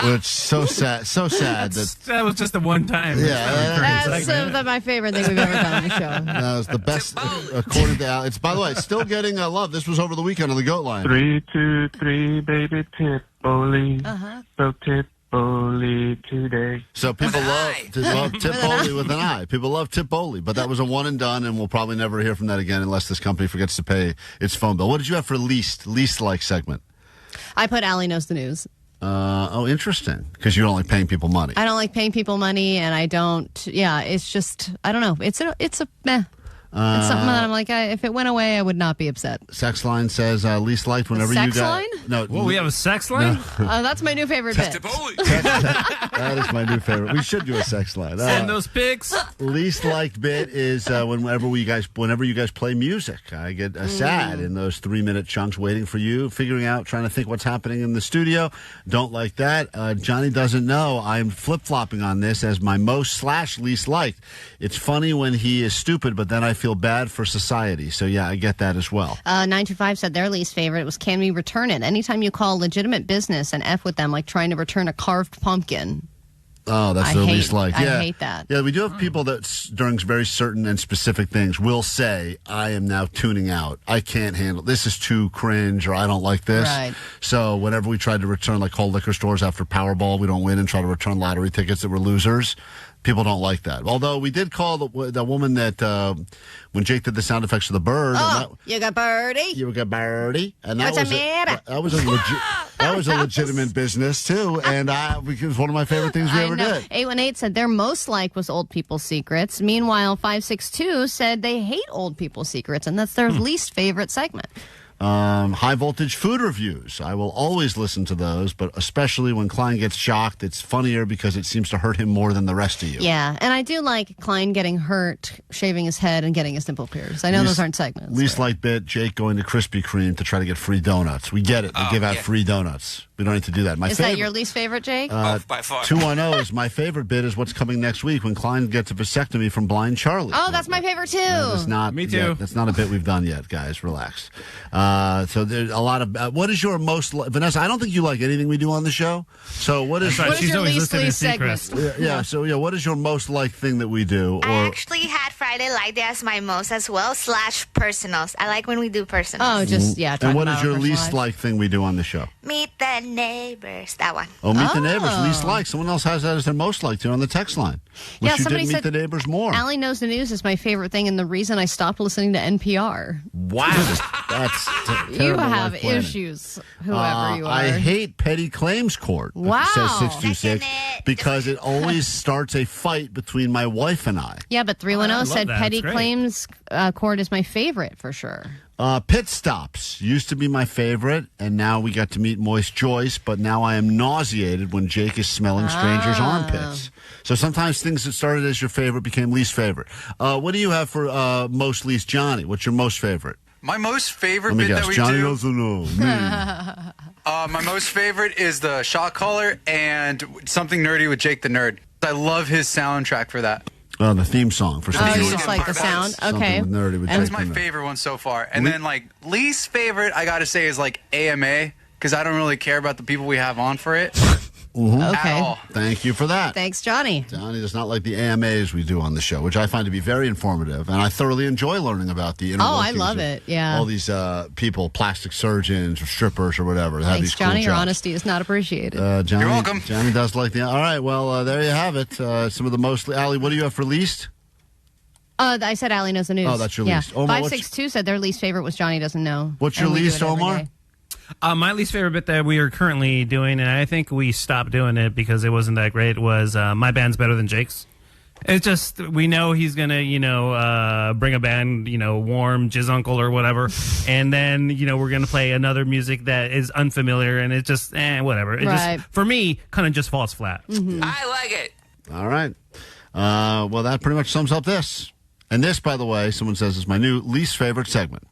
Which so sad
that was just a one time.
Yeah,
that's my favorite thing we've ever done on the show.
That was the best, according to Al. It's, by the way, it's still getting love. This was over the weekend on the GOAT line.
3, 2, 3, baby, Tip Bowley. So Tip Bowley today.
So people love Tip Bowley with an I. People love Tip Bowley, but that was a one and done, and we'll probably never hear from that again unless this company forgets to pay its phone bill. What did you have for least like segment?
I put Allie Knows the News.
Interesting. Because you're only paying people money.
I don't like paying people money, and I don't. Yeah, it's just I don't know. It's a meh. It's something that I'm like, if it went away, I would not be upset.
Sex line says least liked whenever you got.
Sex line?
No.
Well, we have a sex line?
No.
That's my new favorite bit.
That is my new favorite. We should do a sex line.
Send those pics.
Least liked bit is whenever you guys play music. I get sad in those 3-minute chunks waiting for you, trying to think what's happening in the studio. Don't like that. Johnny doesn't know. I'm flip-flopping on this as my most/least liked. It's funny when he is stupid, but then I feel bad for society. So, yeah, I get that as well.
925 said their least favorite was Can We Return It? Anytime you call legitimate business and F with them, like trying to return a carved pumpkin.
Oh, that's their least like. Yeah.
I hate that.
Yeah, we do have people that during very certain and specific things will say, I am now tuning out. I can't handle this. Is too cringe, or I don't like this.
Right.
So whenever we try to return, like call liquor stores after Powerball, we don't win, and try to return lottery tickets that were losers, people don't like that. Although we did call the woman that when Jake did the sound effects for the bird.
Oh, you got birdie.
You got birdie. And that
What's the matter?
That was a legit. That was a legitimate business, too, and it was one of my favorite things we ever did.
818 said their most like was old people's secrets. Meanwhile, 562 said they hate old people's secrets, and that's their least favorite segment.
High voltage food reviews. I will always listen to those, but especially when Klein gets shocked, it's funnier because it seems to hurt him more than the rest of you.
Yeah, and I do like Klein getting hurt, shaving his head, and getting his nipple pierced. I know those aren't segments.
Least like bit, Jake going to Krispy Kreme to try to get free donuts. We get it. They give out free donuts. We don't need to do that.
Is that your least favorite, Jake?
By far.
210 is my favorite bit is what's coming next week when Klein gets a vasectomy from Blind Charlie.
Oh, that's my favorite, too.
That's not,
Me too.
Yeah, that's not a bit we've done yet, guys. Relax. So there's a lot of... what is your most... Vanessa, I don't think you like anything we do on the show. So what is...
What is your least segment?
So what is your most liked thing that we do?
I actually had Friday Light Day as my most as well, / personals. I like when we do personals.
Oh, just, yeah.
And what is your least liked thing we do on the show?
Meet the neighbors. That one.
Oh, Meet the Neighbors, least like. Someone else has that as their most liked here on the text line. Wish you
somebody
did Meet the Neighbors more.
Allie Knows the News is my favorite thing and the reason I stopped listening to NPR.
Wow. That's
You have issues, whoever you are.
I hate petty claims court,
wow.
says 626, because it always starts a fight between my wife and I.
Yeah, but 310 said petty claims court is my favorite for sure.
Pit stops used to be my favorite, and now we got to meet Moist Joyce, but now I am nauseated when Jake is smelling strangers' armpits. So sometimes things that started as your favorite became least favorite. What do you have for most least, Johnny? What's your most favorite?
My most favorite
Let me
bit
guess.
that we
Johnny
do.
doesn't know.
My most favorite is the shot caller and something nerdy with Jake the Nerd. I love his soundtrack for that.
The theme song for something.
Oh, you just like the sound? Okay.
Nerdy with
That's
Jake
my
the Nerd.
favorite one so far. And then, least favorite, I got to say, is, AMA, because I don't really care about the people we have on for it.
Okay.
At all.
Thank you for that.
Thanks, Johnny.
Johnny does not like the AMAs we do on the show, which I find to be very informative, and I thoroughly enjoy learning about the inner
I
workings
love
of
it. Yeah.
all these people, plastic surgeons or strippers or whatever. That have
Thanks,
these cool
Johnny. Your
jobs.
honesty is not appreciated.
Johnny,
You're welcome.
Johnny does like the... All right, well, there you have it. Some of the most... Allie, what do you have for least?
I said Allie Knows the News.
Oh, that's your least. Omar,
562 said their least favorite was Johnny Doesn't Know.
What's your
And we do
least,
it every
Omar?
day.
My least favorite bit that we are currently doing, and I think we stopped doing it because it wasn't that great, was My Band's Better Than Jake's. It's just, we know he's going to, bring a band, Warm, Jizz Uncle or whatever, and then, we're going to play another music that is unfamiliar, and it just, whatever. It just, for me, kind of just falls flat.
Mm-hmm.
I like it.
All right. Well, that pretty much sums up this. And this, by the way, someone says is my new least favorite segment.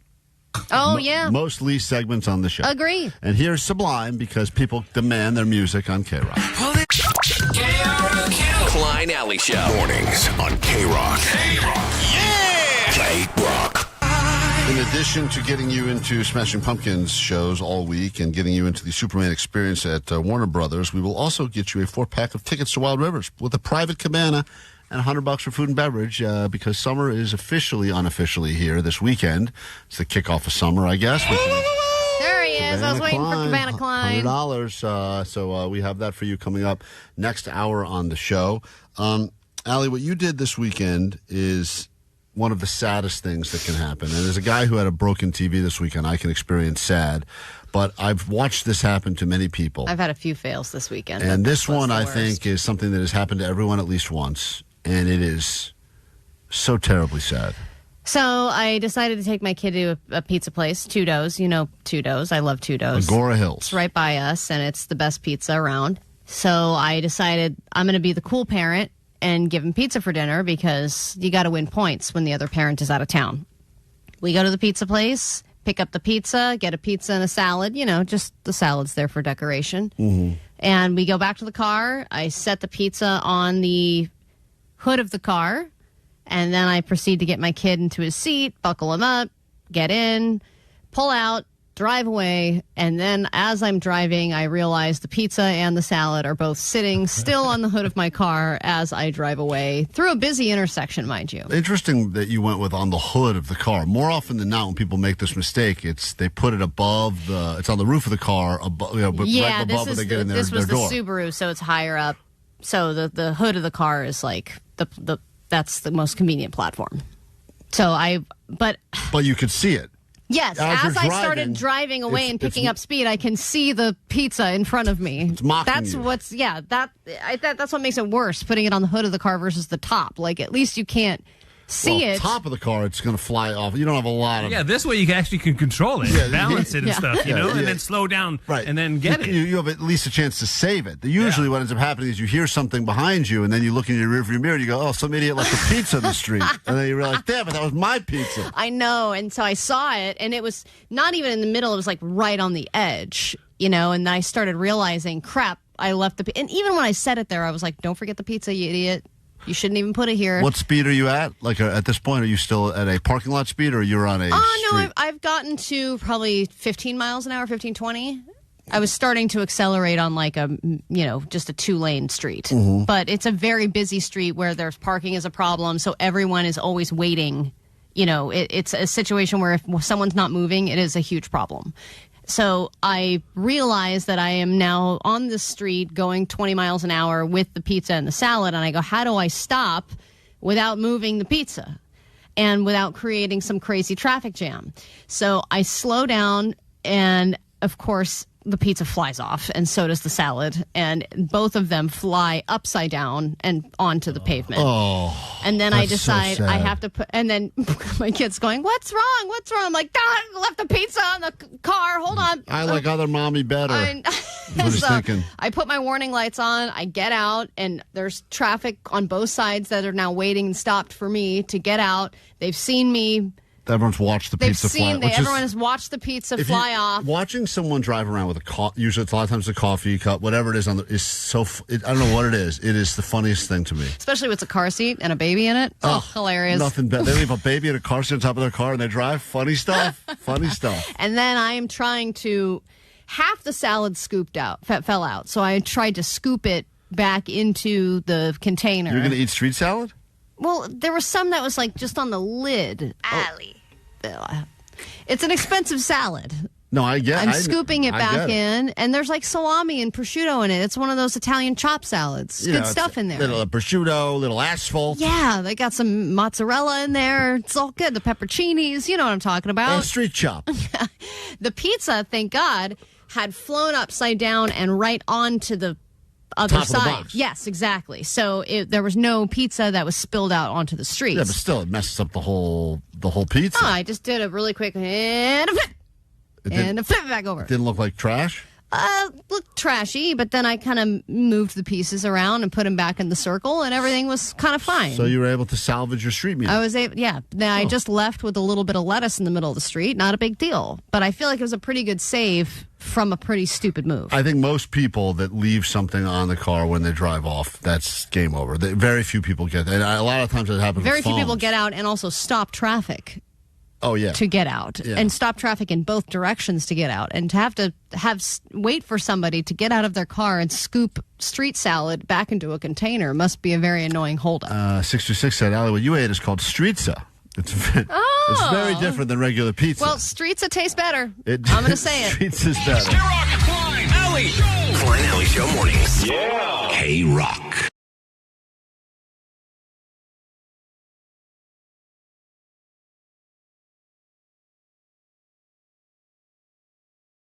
Oh, yeah.
Most least segments on the show.
Agree.
And here's Sublime because people demand their music on K-Rock.
Klein Alley Show.
Mornings on K-Rock. K-Rock.
In addition to getting you into Smashing Pumpkins shows all week and getting you into the Superman experience at Warner Brothers, we will also get you a 4-pack of tickets to Wild Rivers with a private cabana and $100 for food and beverage because summer is unofficially here this weekend. It's the kickoff of summer, I guess.
There he is. I was waiting for Cabana Klein.
$100. So we have that for you coming up next hour on the show. Allie, what you did this weekend is one of the saddest things that can happen. And as a guy who had a broken TV this weekend, I can experience sad. But I've watched this happen to many people.
I've had a few fails this weekend.
And this one, I think, is something that has happened to everyone at least once. And it is so terribly sad.
So I decided to take my kid to a pizza place, Tudo's. You know Tudo's. I love Tudo's.
Agora Hills.
It's right by us, and it's the best pizza around. So I decided I'm going to be the cool parent and give him pizza for dinner because you got to win points when the other parent is out of town. We go to the pizza place, pick up the pizza, get a pizza and a salad. Just the salad's there for decoration.
Mm-hmm.
And we go back to the car. I set the pizza on the hood of the car, and then I proceed to get my kid into his seat, buckle him up, get in, pull out, drive away, and then as I'm driving, I realize the pizza and the salad are both sitting still on the hood of my car as I drive away through a busy intersection, mind you.
Interesting that you went with on the hood of the car. More often than not, when people make this mistake, they put it above it's on the roof of the car, but right above when they get in their door.
This was the Subaru, so it's higher up. So the hood of the car is like that's the most convenient platform. So but
you could see it.
Yes, as I started driving away and picking up speed, I can see the pizza in front of me.
It's mocking
That's
you.
what's that's what makes it worse, putting it on the hood of the car versus the top. Like, at least you can't see it.
Top of the car, it's going to fly off. You don't have a lot of...
Yeah, this way you actually can control it, balance it and stuff, you know, and then slow down and then get it.
You have at least a chance to save it. Usually what ends up happening is you hear something behind you, and then you look in your rearview mirror and you go, oh, some idiot left a pizza in the street. And then you realize, damn it, that was my pizza.
I know, and so I saw it, and it was not even in the middle. It was like right on the edge, you know, and I started realizing, crap, I left the... And even when I said it there, I was like, don't forget the pizza, you idiot. You shouldn't even put it here.
What speed are you at? Like, at this point, are you still at a parking lot speed, or you're on a street?
No, I've gotten to probably 15 miles an hour, 15, 20. I was starting to accelerate on like just a 2-lane street.
Mm-hmm.
But it's a very busy street where there's parking is a problem, so everyone is always waiting. You know, it's a situation where if someone's not moving, it is a huge problem. So I realized that I am now on the street going 20 miles an hour with the pizza and the salad. And I go, how do I stop without moving the pizza and without creating some crazy traffic jam? So I slow down, and of course, the pizza flies off, and so does the salad. And both of them fly upside down and onto the pavement.
Oh,
and then I
that's
decide
so sad.
I have to put, and then my kid's going, what's wrong? What's wrong? I'm like, God, I left the pizza on the car. Hold on.
I like other mommy better. What he's
So
thinking.
I put my warning lights on. I get out, and there's traffic on both sides that are now waiting and stopped for me to get out. They've seen me.
Everyone's watched the pizza fly.
Everyone has watched the pizza fly off.
Watching someone drive around with usually it's a lot of times a coffee cup, whatever it is, is so. I don't know what it is. It is the funniest thing to me.
Especially with a car seat and a baby in it. Oh, hilarious.
Nothing better. They leave a baby in a car seat on top of their car and they drive. Funny stuff. Funny stuff.
And then I am trying to, half the salad fell out. So I tried to scoop it back into the container.
You're going to eat street salad?
Well, there was some that was like just on the lid.
Allie.
It's an expensive salad.
No, I get it.
I'm scooping it back in, and there's like salami and prosciutto in it. It's one of those Italian chop salads. Good stuff in there.
Little prosciutto, little asphalt.
Yeah, they got some mozzarella in there. It's all good. The pepperoncinis, you know what I'm talking about.
Street chop.
The pizza, thank God, had flown upside down and right onto the other
top
side.
Of the box.
Yes, exactly. So there was no pizza that was spilled out onto the streets.
Yeah, but still, it messes up the whole pizza.
Oh, I just did a really quick and a flip. And flip it back over.
Didn't look like trash?
Looked trashy, but then I kind of moved the pieces around and put them back in the circle, and everything was kind of fine.
So you were able to salvage your street meal?
I was able, yeah. Then I just left with a little bit of lettuce in the middle of the street. Not a big deal. But I feel like it was a pretty good save from a pretty stupid move.
I think most people that leave something on the car when they drive off, that's game over. Very few people get that. And a lot of times it happens
Very
with
few
phones.
people get out and also stop traffic.
Oh, yeah.
To get out and stop traffic in both directions to get out, and to wait for somebody to get out of their car and scoop street salad back into a container must be a very annoying holdup.
626 said, Allie, what you ate is called Streetza. It's very different than regular pizza.
Well, Streetza tastes better. I'm going to say it.
Streetza's better.
Klein Alley Show. Klein Alley Show mornings. Yeah. K-Rock.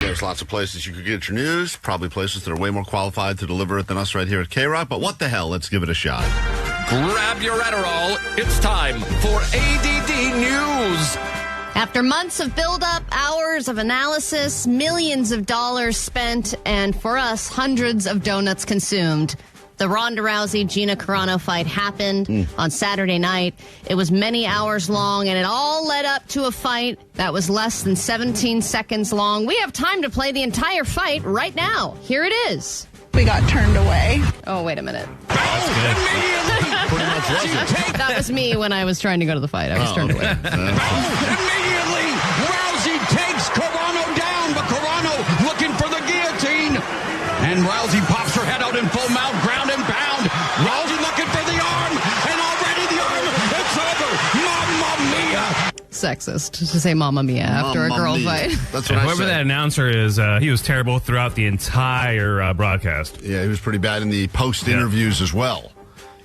There's lots of places you could get your news, probably places that are way more qualified to deliver it than us right here at K-Rock, but what the hell, let's give it a shot.
Grab your Adderall. It's time for A.D.D. News.
After months of build-up, hours of analysis, millions of dollars spent, and for us, hundreds of donuts consumed, the Ronda Rousey Gina Carano fight happened on Saturday night. It was many hours long, and it all led up to a fight that was less than 17 seconds long. We have time to play the entire fight right now. Here it is.
We got turned away.
Oh, wait a minute.
Pretty much was it.
That was me when I was trying to go to the fight. I was turned away.
Immediately, Rousey takes Carano down, but Carano looking for the guillotine. And Rousey pops her head out in full mount, ground and pound. Rousey looking for the arm, and already the arm, it's over. Mamma mia.
Sexist to say Mamma Mia after a girl fight.
That's what I
Whoever
said.
that announcer is, he was terrible throughout the entire broadcast.
Yeah, he was pretty bad in the post interviews as well.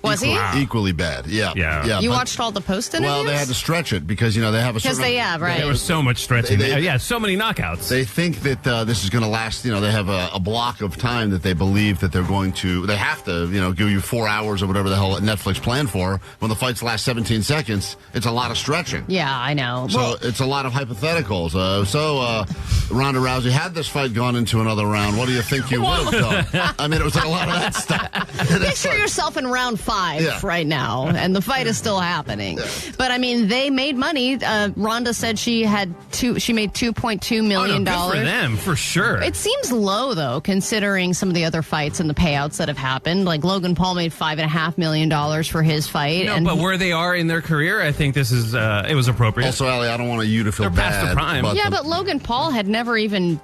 Was he?
Equally bad. Yeah.
You watched all the post interviews?
Well, they had to stretch it because they have a
because right.
There was so much stretching. So many knockouts.
They think that this is going to last. They have a block of time that they believe that they're going to. They have to, give you 4 hours or whatever the hell Netflix planned for. When the fights last 17 seconds, it's a lot of stretching.
Yeah, I know.
So it's a lot of hypotheticals. Ronda Rousey, had this fight gone into another round, what do you think you would have done? I mean, it was like a lot of that stuff.
Picture yourself in round 5 right now, and the fight is still happening. Yeah. But I mean, they made money. Ronda said she made $2.2 million.
Good for them, for sure.
It seems low though, considering some of the other fights and the payouts that have happened. Like Logan Paul made $5.5 million for his fight.
But where they are in their career, I think this is it was appropriate.
Also, Allie, I don't want you to feel
They're
bad.
Past the prime.
But Logan Paul had never even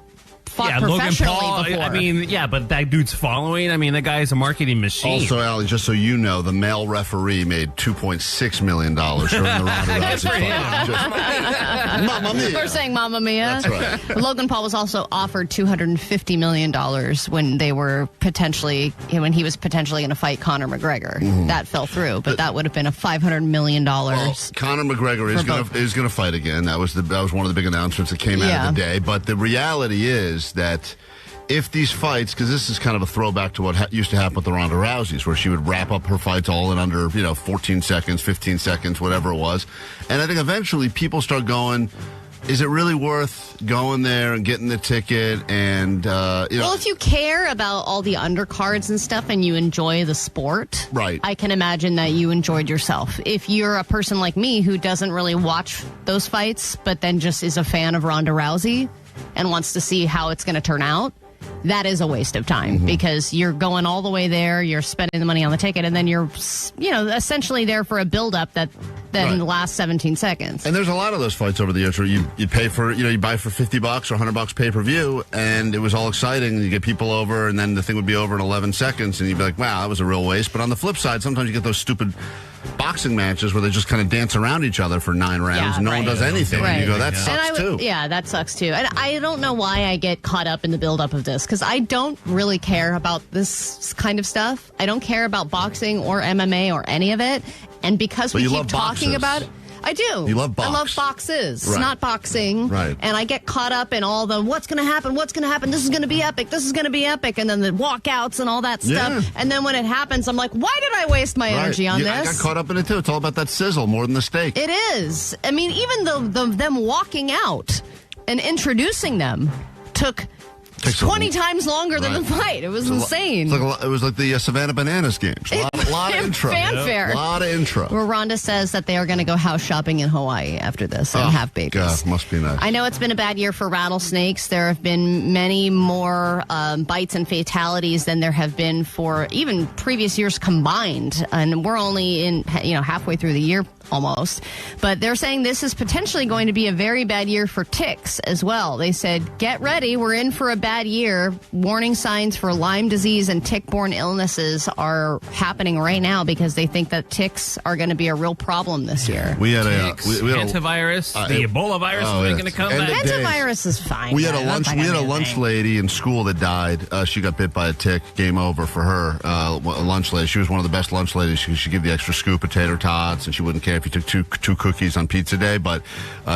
fought professionally
Logan Paul,
before.
I mean, but that dude's following. I mean, that guy is a marketing machine.
Also, Allie, just so you know, the male referee made $2.6 million during the Ronda Rousey fight. Mamma mia.
We're saying Mamma Mia.
That's right.
Logan Paul was also offered $250 million when he was potentially going to fight Conor McGregor. Mm-hmm. That fell through, but that would have been a $500 million. Well,
Conor McGregor is going to fight again. That was one of the big announcements that came out of the day. But the reality is that if these fights, because this is kind of a throwback to what used to happen with the Ronda Rouseys, where she would wrap up her fights all in under 14 seconds, 15 seconds, whatever it was. And I think eventually people start going, is it really worth going there and getting the ticket? And
well, if you care about all the undercards and stuff and you enjoy the sport,
right,
I can imagine that you enjoyed yourself. If you're a person like me who doesn't really watch those fights, but then just is a fan of Ronda Rousey and wants to see how it's going to turn out, that is a waste of time because you're going all the way there, you're spending the money on the ticket, and then you're, essentially there for a build-up that then lasts 17 seconds.
And there's a lot of those fights over the years where you pay for, you buy for $50 or $100 pay-per-view, and it was all exciting, and you get people over, and then the thing would be over in 11 seconds, and you'd be like, wow, that was a real waste. But on the flip side, sometimes you get those stupid boxing matches where they just kind of dance around each other for 9 rounds and no one does anything.
Right.
And you go, that sucks too.
Yeah, that sucks too. And I don't know why I get caught up in the buildup of this because I don't really care about this kind of stuff. I don't care about boxing or MMA or any of it. And because we keep talking about it, I do.
You love box.
I love boxes,
right.
not boxing.
Right.
And I get caught up in all the what's going to happen, this is going to be epic, and then the walkouts and all that stuff.
Yeah.
And then when it happens, I'm like, why did I waste my energy on this?
I got caught up in it too. It's all about that sizzle more than the steak.
It is. I mean, even them walking out and introducing them took 20 times longer than the fight. It was insane.
It was like the Savannah Bananas games. A lot of intro.
Fanfare.
A lot of intro.
Where Ronda says that they are going to go house shopping in Hawaii after this and have babies.
God, must be nice.
I know it's been a bad year for rattlesnakes. There have been many more bites and fatalities than there have been for even previous years combined. And we're only in halfway through the year almost. But they're saying this is potentially going to be a very bad year for ticks as well. They said, get ready. We're in for a bad year. Warning signs for Lyme disease and tick-borne illnesses are happening right now because they think that ticks are going to be a real problem this year.
We had
antivirus, the Ebola virus is going to come back.
Antivirus is fine.
We had a lunch lady in school that died. She got bit by a tick. Game over for her. A lunch lady. She was one of the best lunch ladies. She give the extra scoop of tater tots, and she wouldn't care if you took two cookies on pizza day. But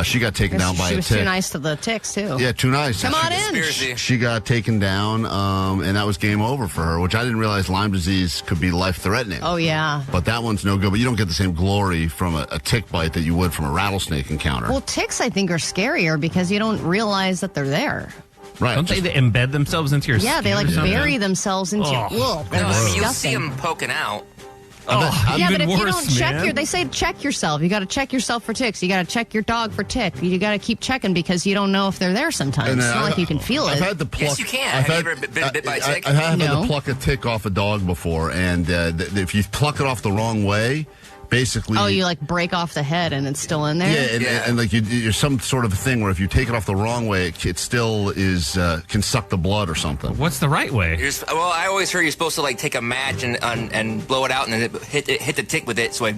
she got taken down by a tick.
She was too nice to the ticks too.
Yeah, too nice.
Come on in.
She got taken down, and that was game over for her. Which I didn't realize Lyme disease could be life-threatening.
Oh yeah.
But that one's no good. But you don't get the same glory from a tick bite that you would from a rattlesnake encounter.
Well, ticks I think are scarier because you don't realize that they're there.
Right.
Don't they embed themselves into your skin?
Yeah, they bury themselves into your.
You see them poking out.
Yeah, but if you don't
check
they say check yourself. You got to check yourself for ticks. You got to check your dog for tick. You got to keep checking because you don't know if they're there sometimes. It's not like you can feel it.
I've had to pluck.
Yes, you can. Have you ever been bit by a tick?
I've had to pluck a tick off a dog before, and if you pluck it off the wrong way, basically.
Oh, you break off the head and it's still in there?
Yeah, and you're some sort of thing where if you take it off the wrong way, it still can suck the blood or something.
What's the right way?
I always heard you're supposed to take a match and blow it out and then hit the tick with it so it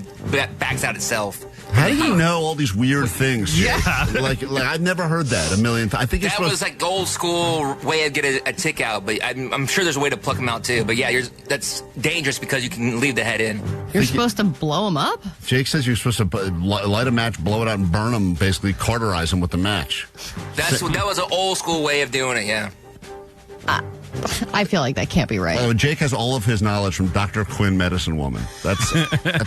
backs out itself.
How do you know all these weird things? Jake?
Yeah.
like I've never heard that a million times. I think
that was like the old school way of getting a tick out, but I'm sure there's a way to pluck them out too. But yeah, that's dangerous because you can leave the head in.
You're supposed to blow them up?
Jake says you're supposed to light a match, blow it out, and burn them, basically cauterize them with the match.
That was an old school way of doing it, yeah.
I feel like that can't be right.
Jake has all of his knowledge from Dr. Quinn, Medicine Woman. That's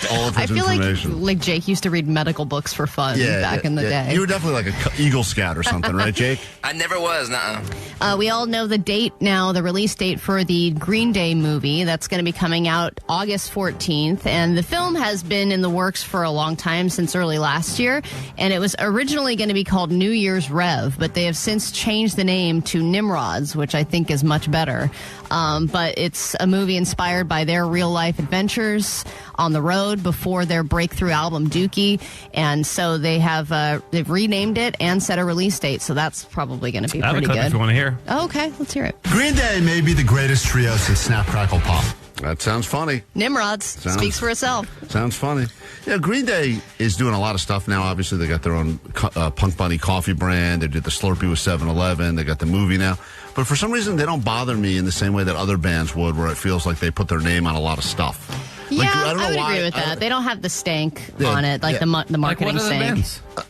all of his
I feel
information.
like Jake used to read medical books for fun back in the day.
You were definitely like an Eagle Scout or something, right, Jake?
I never was, nuh-uh.
We all know the date now, the release date for the Green Day movie. That's going to be coming out August 14th. And the film has been in the works for a long time, since early last year. And it was originally going to be called New Year's Rev, but they have since changed the name to Nimrods, which I think is much better. But it's a movie inspired by their real-life adventures on the road before their breakthrough album Dookie, and so they've renamed it and set a release date. So that's probably going to be pretty good.
If you want to hear.
Oh, okay, let's hear it.
Green Day may be the greatest trio since Snap Crackle Pop.
That sounds funny.
Nimrods speaks for itself.
Sounds funny. Yeah, Green Day is doing a lot of stuff now. Obviously, they got their own Punk Bunny coffee brand. They did the Slurpee with 7-Eleven. They got the movie now. But for some reason, they don't bother me in the same way that other bands would, where it feels like they put their name on a lot of stuff.
Yeah,
I
would agree with that. They don't have the stank on it, like the marketing stank.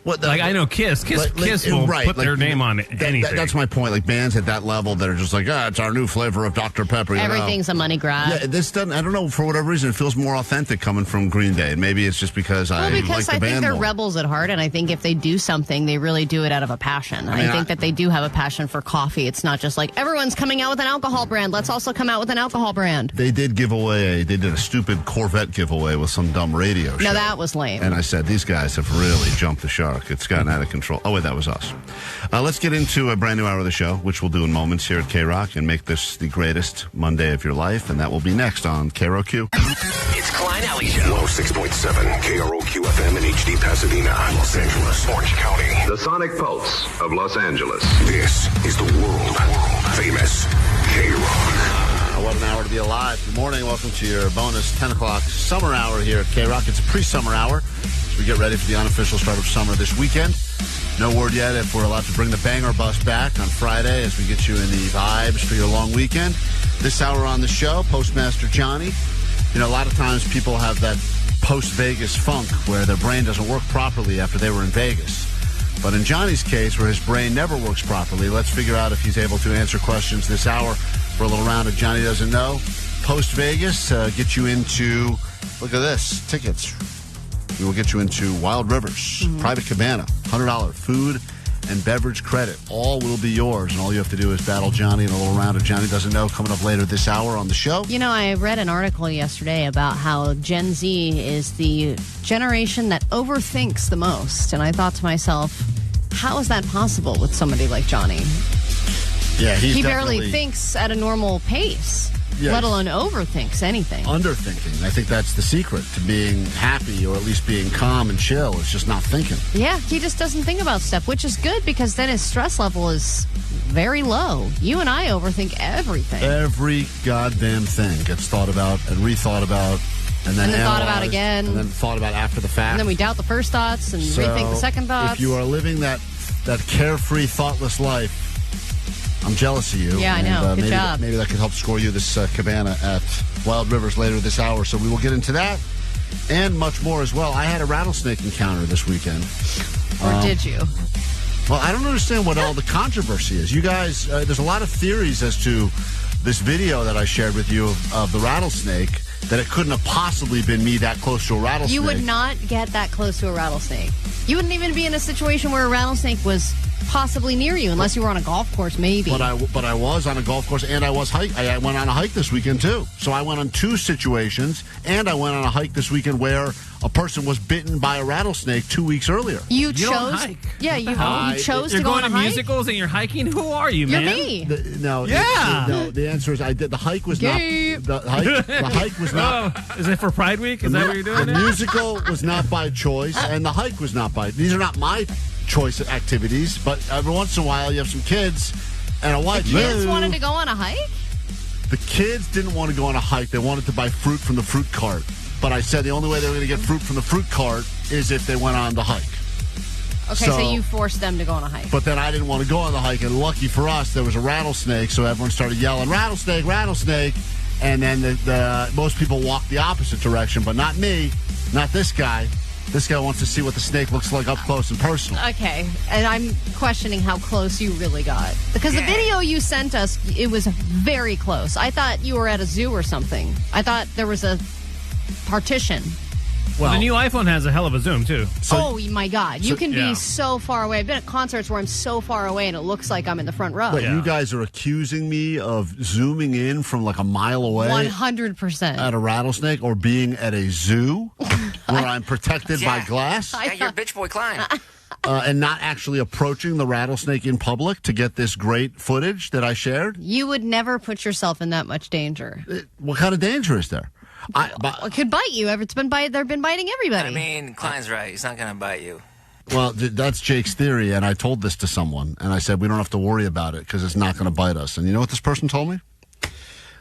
I know Kiss. Kiss will put their name on anything.
That's my point. Like bands at that level that are just like, it's our new flavor of Dr. Pepper.
Everything's a money grab.
Yeah, this doesn't. I don't know, for whatever reason, it feels more authentic coming from Green Day. And maybe it's just because I like the band
I think they're
more.
rebels at heart, and I think if they do something, they really do it out of a passion. I think that they do have a passion for coffee. It's not just like everyone's coming out with an alcohol brand. Let's also come out with an alcohol brand.
They did they did a stupid Corvette giveaway with some dumb radio show.
No, that was lame.
And I said, these guys have really jumped the shark. It's gotten out of control. Oh, wait, that was us. Let's get into a brand new hour of the show, which we'll do in moments here at K-Rock and make this the greatest Monday of your life. And that will be next on KROQ.
It's Klein Alley Show.
106.7 KROQ FM in HD Pasadena, Los Angeles, Orange County. The Sonic Pulse of Los Angeles. This is the world famous K-Rock.
What an hour to be alive. Good morning. Welcome to your bonus 10 o'clock summer hour here at K-Rock. It's a pre-summer hour as we get ready for the unofficial start of summer this weekend. No word yet if we're allowed to bring the Banger Bus back on Friday as we get you in the vibes for your long weekend. This hour on the show, Postmaster Johnny. You know, a lot of times people have that post-Vegas funk where their brain doesn't work properly after they were in Vegas. But in Johnny's case, where his brain never works properly, let's figure out if he's able to answer questions this hour for a little round of Johnny Doesn't Know. Post-Vegas, get you into, look at this, tickets. We will get you into Wild Rivers, Private Cabana, $100 food and beverage credit. All will be yours, and all you have to do is battle Johnny in a little round of Johnny Doesn't Know coming up later this hour on the show.
You know, I read an article yesterday about how Gen Z is the generation that overthinks the most, and I thought to myself, how is that possible with somebody like Johnny?
Yeah,
he barely thinks at a normal pace, let alone overthinks anything.
Underthinking. I think that's the secret to being happy or at least being calm and chill. It's just not thinking.
Yeah, he just doesn't think about stuff, which is good because then his stress level is very low. You and I overthink everything.
Every goddamn thing gets thought about and rethought about. And then
thought about again.
And then thought about after the fact.
And then we doubt the first thoughts and rethink the second thoughts.
If you are living that carefree, thoughtless life, I'm jealous of you.
Yeah, I know. Good job.
Maybe that could help score you this cabana at Wild Rivers later this hour. So we will get into that and much more as well. I had a rattlesnake encounter this weekend.
Or did you?
Well, I don't understand what all the controversy is. You guys, there's a lot of theories as to this video that I shared with you of the rattlesnake, that it couldn't have possibly been me that close to a rattlesnake.
You would not get that close to a rattlesnake. You wouldn't even be in a situation where a rattlesnake was possibly near you, unless you were on a golf course, maybe.
But I was on a golf course, and I went on a hike this weekend, too. So I went on two situations, and I went on a hike this weekend where a person was bitten by a rattlesnake 2 weeks earlier.
You don't hike.
Yeah, you chose to
go on a hike? You're going to musicals and you're hiking? Who are you, man?
You're me.
The answer is I did. The hike was not. The hike was not.
Oh, is it for Pride Week? Is that what you're doing?
The musical was not by choice, and the hike was not by. These are not my choice of activities, but every once in a while you have some kids and a wife.
The kids wanted to go on a hike?
The kids didn't want to go on a hike. They wanted to buy fruit from the fruit cart. But I said the only way they were going to get fruit from the fruit cart is if they went on the hike.
Okay, so you forced them to go on a hike.
But then I didn't want to go on the hike, and lucky for us, there was a rattlesnake, so everyone started yelling, rattlesnake, rattlesnake. And then most people walked the opposite direction, but not me, not this guy. This guy wants to see what the snake looks like up close and personal.
Okay, and I'm questioning how close you really got. Because the video you sent us, it was very close. I thought you were at a zoo or something. I thought there was a partition.
Well, the new iPhone has a hell of a zoom, too.
Oh, my God. You can be so far away. I've been at concerts where I'm so far away and it looks like I'm in the front row.
Wait, you guys are accusing me of zooming in from like a mile away?
100%.
At a rattlesnake or being at a zoo where I'm protected by glass?
Yeah, you're a bitch boy Klein.
And not actually approaching the rattlesnake in public to get this great footage that I shared?
You would never put yourself in that much danger.
What kind of danger is there?
It could bite you. They've been biting everybody.
I mean, Klein's right. He's not going to bite you.
Well, that's Jake's theory, and I told this to someone, and I said, we don't have to worry about it because it's not going to bite us. And you know what this person told me?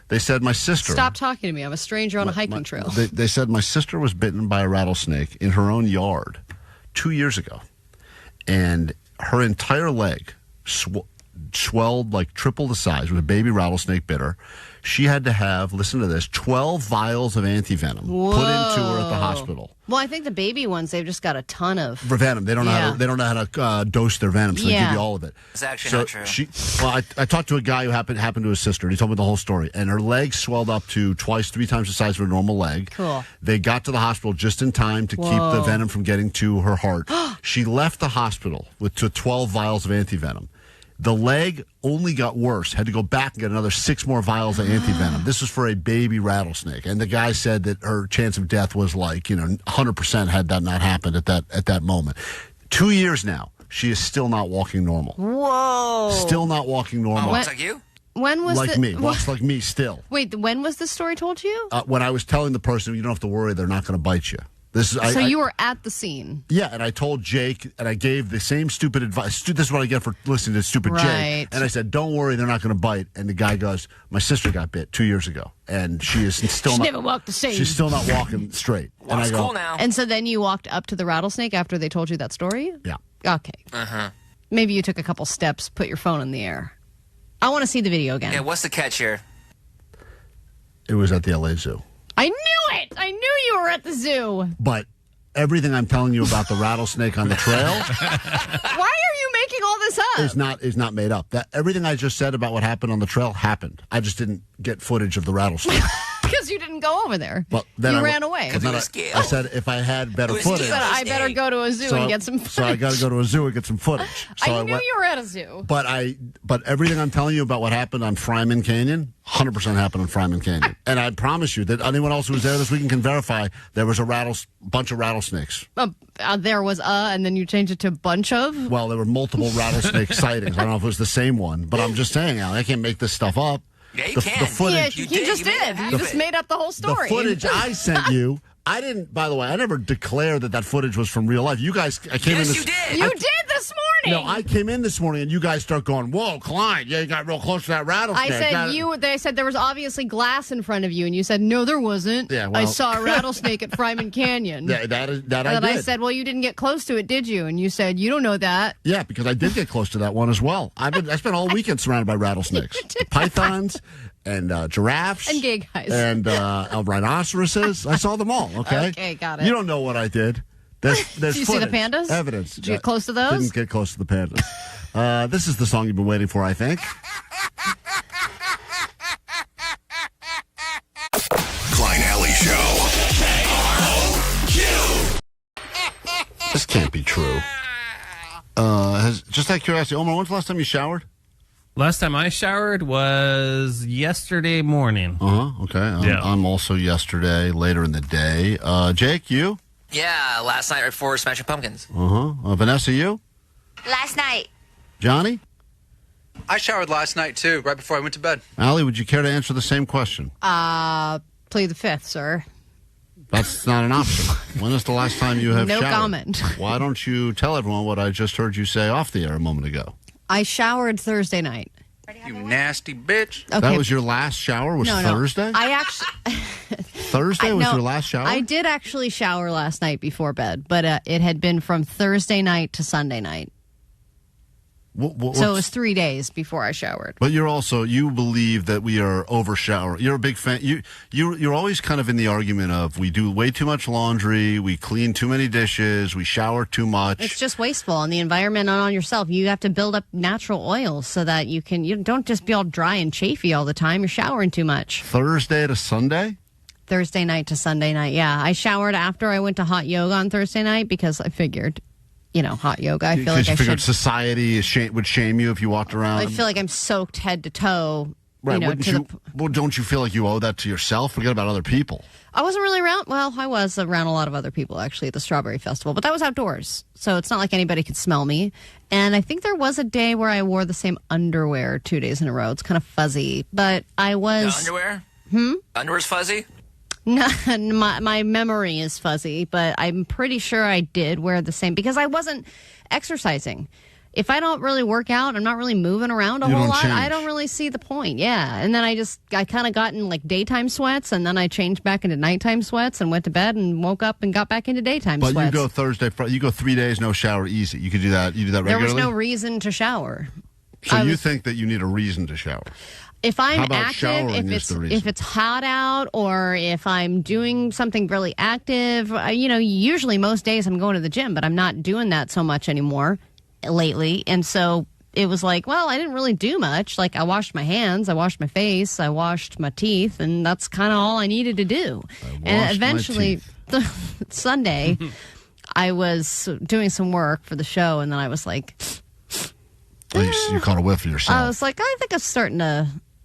They said my sister...
Stop talking to me. I'm a stranger on a hiking trail.
They said my sister was bitten by a rattlesnake in her own yard 2 years ago, and her entire leg swelled like triple the size with a baby rattlesnake bit her. She had to have, listen to this, 12 vials of antivenom put into her at the hospital.
Well, I think the baby ones, they've just got a ton of...
For venom. They don't know how to dose their venom, so they give you all of it.
It's actually not true.
I talked to a guy who happened to his sister, and he told me the whole story. And her leg swelled up to 3 times the size of her normal leg.
Cool.
They got to the hospital just in time to keep the venom from getting to her heart. She left the hospital with 12 vials of antivenom. The leg only got worse, had to go back and get another 6 more vials of antivenom. This was for a baby rattlesnake. And the guy said that her chance of death was 100% had that not happened at that moment. 2 years now, she is still not walking normal.
Whoa.
Still not walking normal.
Walks like you?
When was
Walks like me still.
Wait, when was this story told to you?
When I was telling the person, you don't have to worry, they're not going to bite you.
So you were at the scene.
Yeah, and I told Jake, and I gave the same stupid advice. This is what I get for listening to stupid Jake. And I said, don't worry, they're not going to bite. And the guy goes, my sister got bit 2 years ago, and she is still
never walked the same.
She's still not walking straight.
Well, and I go, cool now.
And so then you walked up to the rattlesnake after they told you that story?
Yeah.
Okay.
Uh-huh.
Maybe you took a couple steps, put your phone in the air. I want to see the video again.
Yeah, what's the catch here?
It was at the LA Zoo.
I knew it! I knew you were at the zoo.
But everything I'm telling you about the rattlesnake on the trail...
Why are you making all this up?
Is not made up. Everything I just said about what happened on the trail happened. I just didn't get footage of the rattlesnake.
Because you didn't go over there.
Well, then
you ran away.
I said if I had better footage...
I better go to a zoo and get some footage.
So I got to go to a zoo and get some footage. So
I knew you were at a zoo.
But everything I'm telling you about what happened on Fryman Canyon, 100% happened on Fryman Canyon. And I promise you that anyone else who was there this weekend can verify there was a bunch of rattlesnakes.
There was and then you changed it to bunch of?
Well, there were multiple rattlesnake sightings. I don't know if it was the same one, but I'm just saying, Alan, I can't make this stuff up.
Yeah, you can.
The footage,
you just did. You just made up the whole story.
The footage I sent you, I didn't, by the way, I never declared that footage was from real life. You guys, I came in this...
you did.
You did this morning.
No, I came in this morning and you guys start going, whoa, Klein, you got real close to that rattlesnake.
They said there was obviously glass in front of you, and you said, no, there wasn't.
Yeah, well,
I saw a rattlesnake at Fryman Canyon.
That I did. And
I said, well, you didn't get close to it, did you? And you said, you don't know that.
Yeah, because I did get close to that one as well. I spent all weekend surrounded by rattlesnakes. Pythons and giraffes.
And gay guys.
And rhinoceroses. I saw them all, okay?
Okay, got it.
You don't know what I did. There's
Did you see the pandas?
Evidence.
Did you get close to those?
Didn't get close to the pandas. This is the song you've been waiting for, I think.
Klein Alley Show.
This can't be true. Just out of curiosity, Omar, when's the last time you showered?
Last time I showered was yesterday morning.
Okay. I'm also yesterday, later in the day. Jake, you?
Yeah, last night right before Smashing Pumpkins.
Vanessa, you?
Last night.
Johnny?
I showered last night, too, right before I went to bed.
Allie, would you care to answer the same question?
Plead the fifth, sir.
That's not an option. When is the last time you have showered?
No comment.
Why don't you tell everyone what I just heard you say off the air a moment ago?
I showered Thursday night.
You nasty bitch.
Okay.
That was your last shower? Was Thursday?
I actually...
Thursday was your last shower?
I did actually shower last night before bed, but it had been from Thursday night to Sunday night. So it was 3 days before I showered.
But you believe that we are over shower. You're a big fan. You're always kind of in the argument of we do way too much laundry, we clean too many dishes, we shower too much.
It's just wasteful on the environment and on yourself. You have to build up natural oils so that you don't just be all dry and chafy all the time. You're showering too much.
Thursday to Sunday?
Thursday night to Sunday night, yeah. I showered after I went to hot yoga on Thursday night because I figured, hot yoga. I feel like I should.
Society would shame you if you walked around.
I feel like I'm soaked head to toe.
Right. Don't you feel like you owe that to yourself? Forget about other people.
I wasn't really around. Well, I was around a lot of other people actually at the Strawberry Festival, but that was outdoors, so it's not like anybody could smell me. And I think there was a day where I wore the same underwear 2 days in a row. It's kind of fuzzy, but I was
The underwear. Underwear's fuzzy.
No, my memory is fuzzy, but I'm pretty sure I did wear the same because I wasn't exercising. If I don't really work out, I'm not really moving around a whole lot. I don't really see the point. Yeah. And then I kind of got in like daytime sweats, and then I changed back into nighttime sweats and went to bed and woke up and got back into daytime sweats.
But you go Thursday, you go 3 days, no shower, easy. You could do that. You do that regularly?
There was no reason to shower.
So you think that you need a reason to shower?
If I'm active, if it's hot out, or if I'm doing something really active, usually most days I'm going to the gym, but I'm not doing that so much anymore lately. And so it was like, well, I didn't really do much. Like I washed my hands, I washed my face, I washed my teeth, and that's kind of all I needed to do. And eventually, Sunday, I was doing some work for the show, and then I was like,
you caught a whiff of yourself.
I was like, I think I'm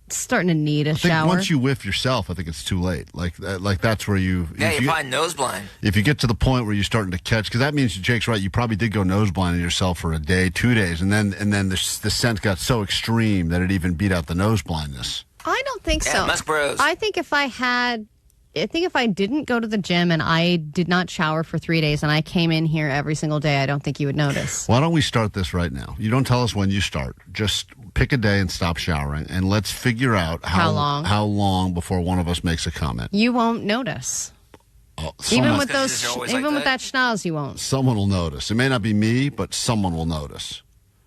starting to need a shower.
Once you whiff yourself, I think it's too late. Like that's where you.
Yeah, you're probably nose blind.
If you get to the point where you're starting to catch, because that means Jake's right. You probably did go nose blind on yourself for a day, 2 days, and then the scent got so extreme that it even beat out the nose blindness.
I don't think so.
Musk Bros.
I think if I didn't go to the gym and I did not shower for 3 days and I came in here every single day, I don't think you would notice.
Why don't we start this right now? You don't tell us when you start. Just pick a day and stop showering, and let's figure out how long before one of us makes a comment.
You won't notice. Even with that schnoz, you won't.
Someone will notice. It may not be me, but someone will notice.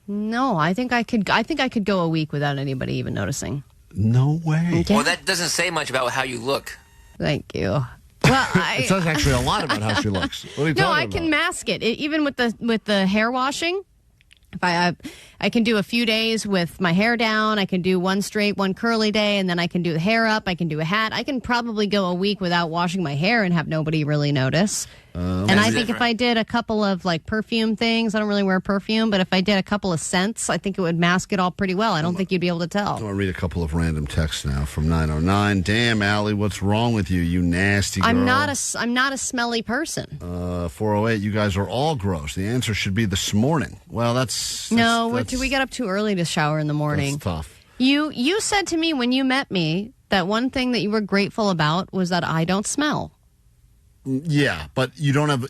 No, I think I could go a week without anybody even noticing.
No way.
Okay.
Well, that doesn't say much about how you look.
Thank you. Well,
it says actually a lot about how she looks. What are you talking about?
I can mask it. Even with the hair washing. If I can do a few days with my hair down, I can do one straight, one curly day, and then I can do the hair up, I can do a hat. I can probably go a week without washing my hair and have nobody really notice. And I think if I did a couple of like perfume things, I don't really wear perfume, but if I did a couple of scents, I think it would mask it all pretty well. I don't think you'd be able to tell.
I want to read a couple of random texts now from 909. Damn, Allie, what's wrong with you? You nasty girl.
I'm not a smelly person.
408, you guys are all gross. The answer should be this morning. Well, that's
we get up too early to shower in the morning.
That's tough.
You said to me when you met me that one thing that you were grateful about was that I don't smell.
Yeah, but you don't have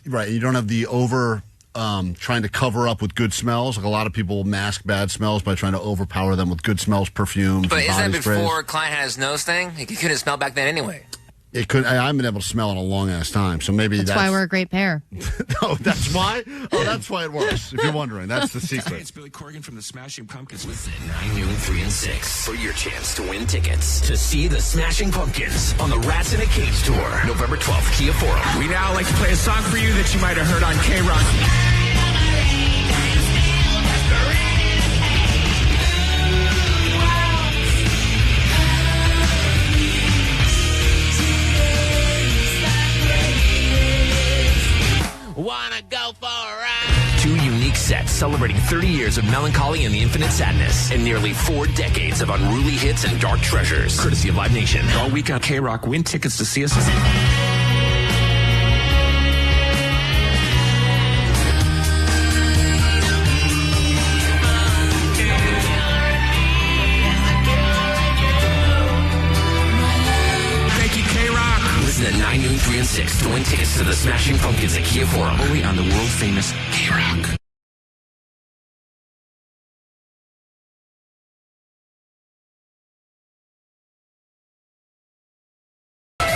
the over trying to cover up with good smells. Like a lot of people mask bad smells by trying to overpower them with good smells, perfumes.
But isn't that before
sprays.
Klein had his nose thing? He couldn't smell back then anyway.
It could. I haven't been able to smell in a long ass time, so maybe that's
why we're a great pair.
No, that's why. Oh, that's why it works. If you're wondering, that's the secret.
Hey, it's Billy Corgan from the Smashing Pumpkins. Listen, 9 noon, 3 and 6 for your chance to win tickets to see the Smashing Pumpkins on the Rats in a Cage tour, November 12th, Kia Forum.
We now like to play a song for you that you might have heard on K-Rock.
Wanna go for a ride? 2 unique sets celebrating 30 years of melancholy and the infinite sadness, and nearly 4 decades of unruly hits and dark treasures. Courtesy of Live Nation.
All week on K-Rock. Win tickets to see us.
At 9 noon, 3 and 6 to win tickets to the Smashing Pumpkins at Kia Forum.
Only on the world famous K-Rock.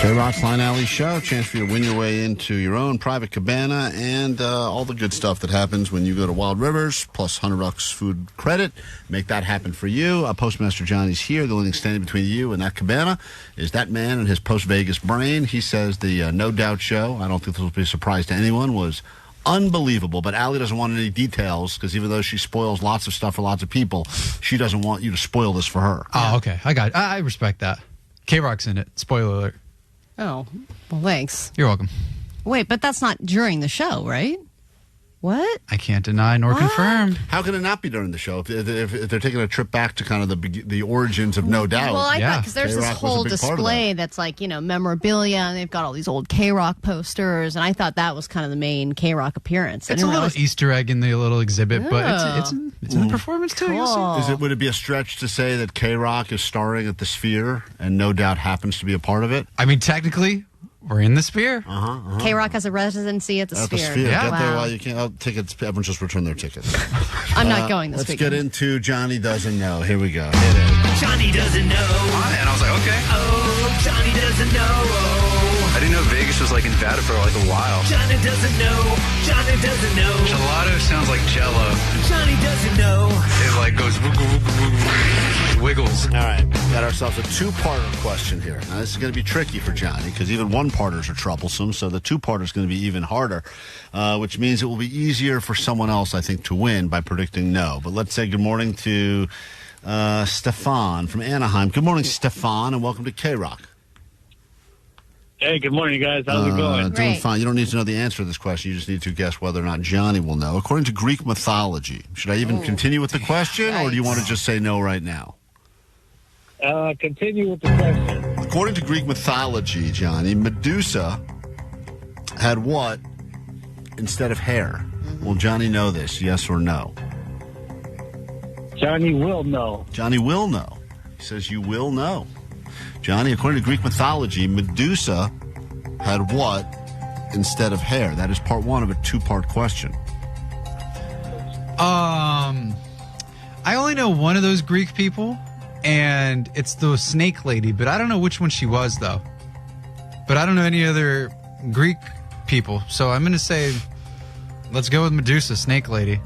K-Rock's Line Alley Show, chance for you to win your way into your own private cabana and all the good stuff that happens when you go to Wild Rivers, plus $100 food credit. Make that happen for you. Postmaster Johnny's here. The only thing standing between you and that cabana is that man and his post-Vegas brain. He says the No Doubt show, I don't think this will be a surprise to anyone, was unbelievable. But Allie doesn't want any details because even though she spoils lots of stuff for lots of people, she doesn't want you to spoil this for her.
Oh, okay. I respect that. K-Rock's in it. Spoiler alert.
Oh, well, thanks.
You're welcome.
Wait, but that's not during the show, right? What?
I can't deny nor confirm.
How can it not be during the show if they're taking a trip back to kind of the origins of No Doubt?
Well, I thought because there's this
K-Rock was a
whole
big part of
display
that.
that's like, memorabilia, and they've got all these old K-Rock posters, and I thought that was kind of the main K-Rock appearance.
It's a little Easter egg in the little exhibit, but it's in the performance too. You'll see.
Would it be a stretch to say that K-Rock is starring at the Sphere and No Doubt happens to be a part of it?
I mean, technically, we're in the Sphere.
K-Rock has a residency at the
At
Sphere.
the Sphere.
Yeah.
Get there while you can. Tickets. Everyone just return their tickets.
I'm not going this
Let's
weekend.
get into Johnny Doesn't Know. Here we go.
Johnny doesn't know. And I was like, okay. Oh, Johnny doesn't know. I didn't know Vegas was like in Nevada for like a while. Johnny doesn't know. Johnny doesn't know. Gelato sounds like Jello. Johnny doesn't know. It like goes wiggles.
All right. Got ourselves a two-parter question here. Now, this is going to be tricky for Johnny because even one-parters are troublesome, so the two-parter is going to be even harder, which means it will be easier for someone else, I think, to win by predicting no. But let's say good morning to Stefan from Anaheim. Good morning, Stefan, and welcome to K-Rock.
Hey, good morning, guys. How's it going?
Doing fine. You don't need to know the answer to this question. You just need to guess whether or not Johnny will know. According to Greek mythology, should I even continue with the question, or do you want to just say no right now?
Continue with the question.
According to Greek mythology, Johnny, Medusa had what instead of hair? Will Johnny know this, yes or no?
Johnny will know.
Johnny will know. He says you will know. Johnny, according to Greek mythology, Medusa had what instead of hair? That is part one of a two-part question.
I only know one of those Greek people, and it's the snake lady, but I don't know which one she was, though. But I don't know any other Greek people, so I'm going to say, let's go with Medusa, snake lady.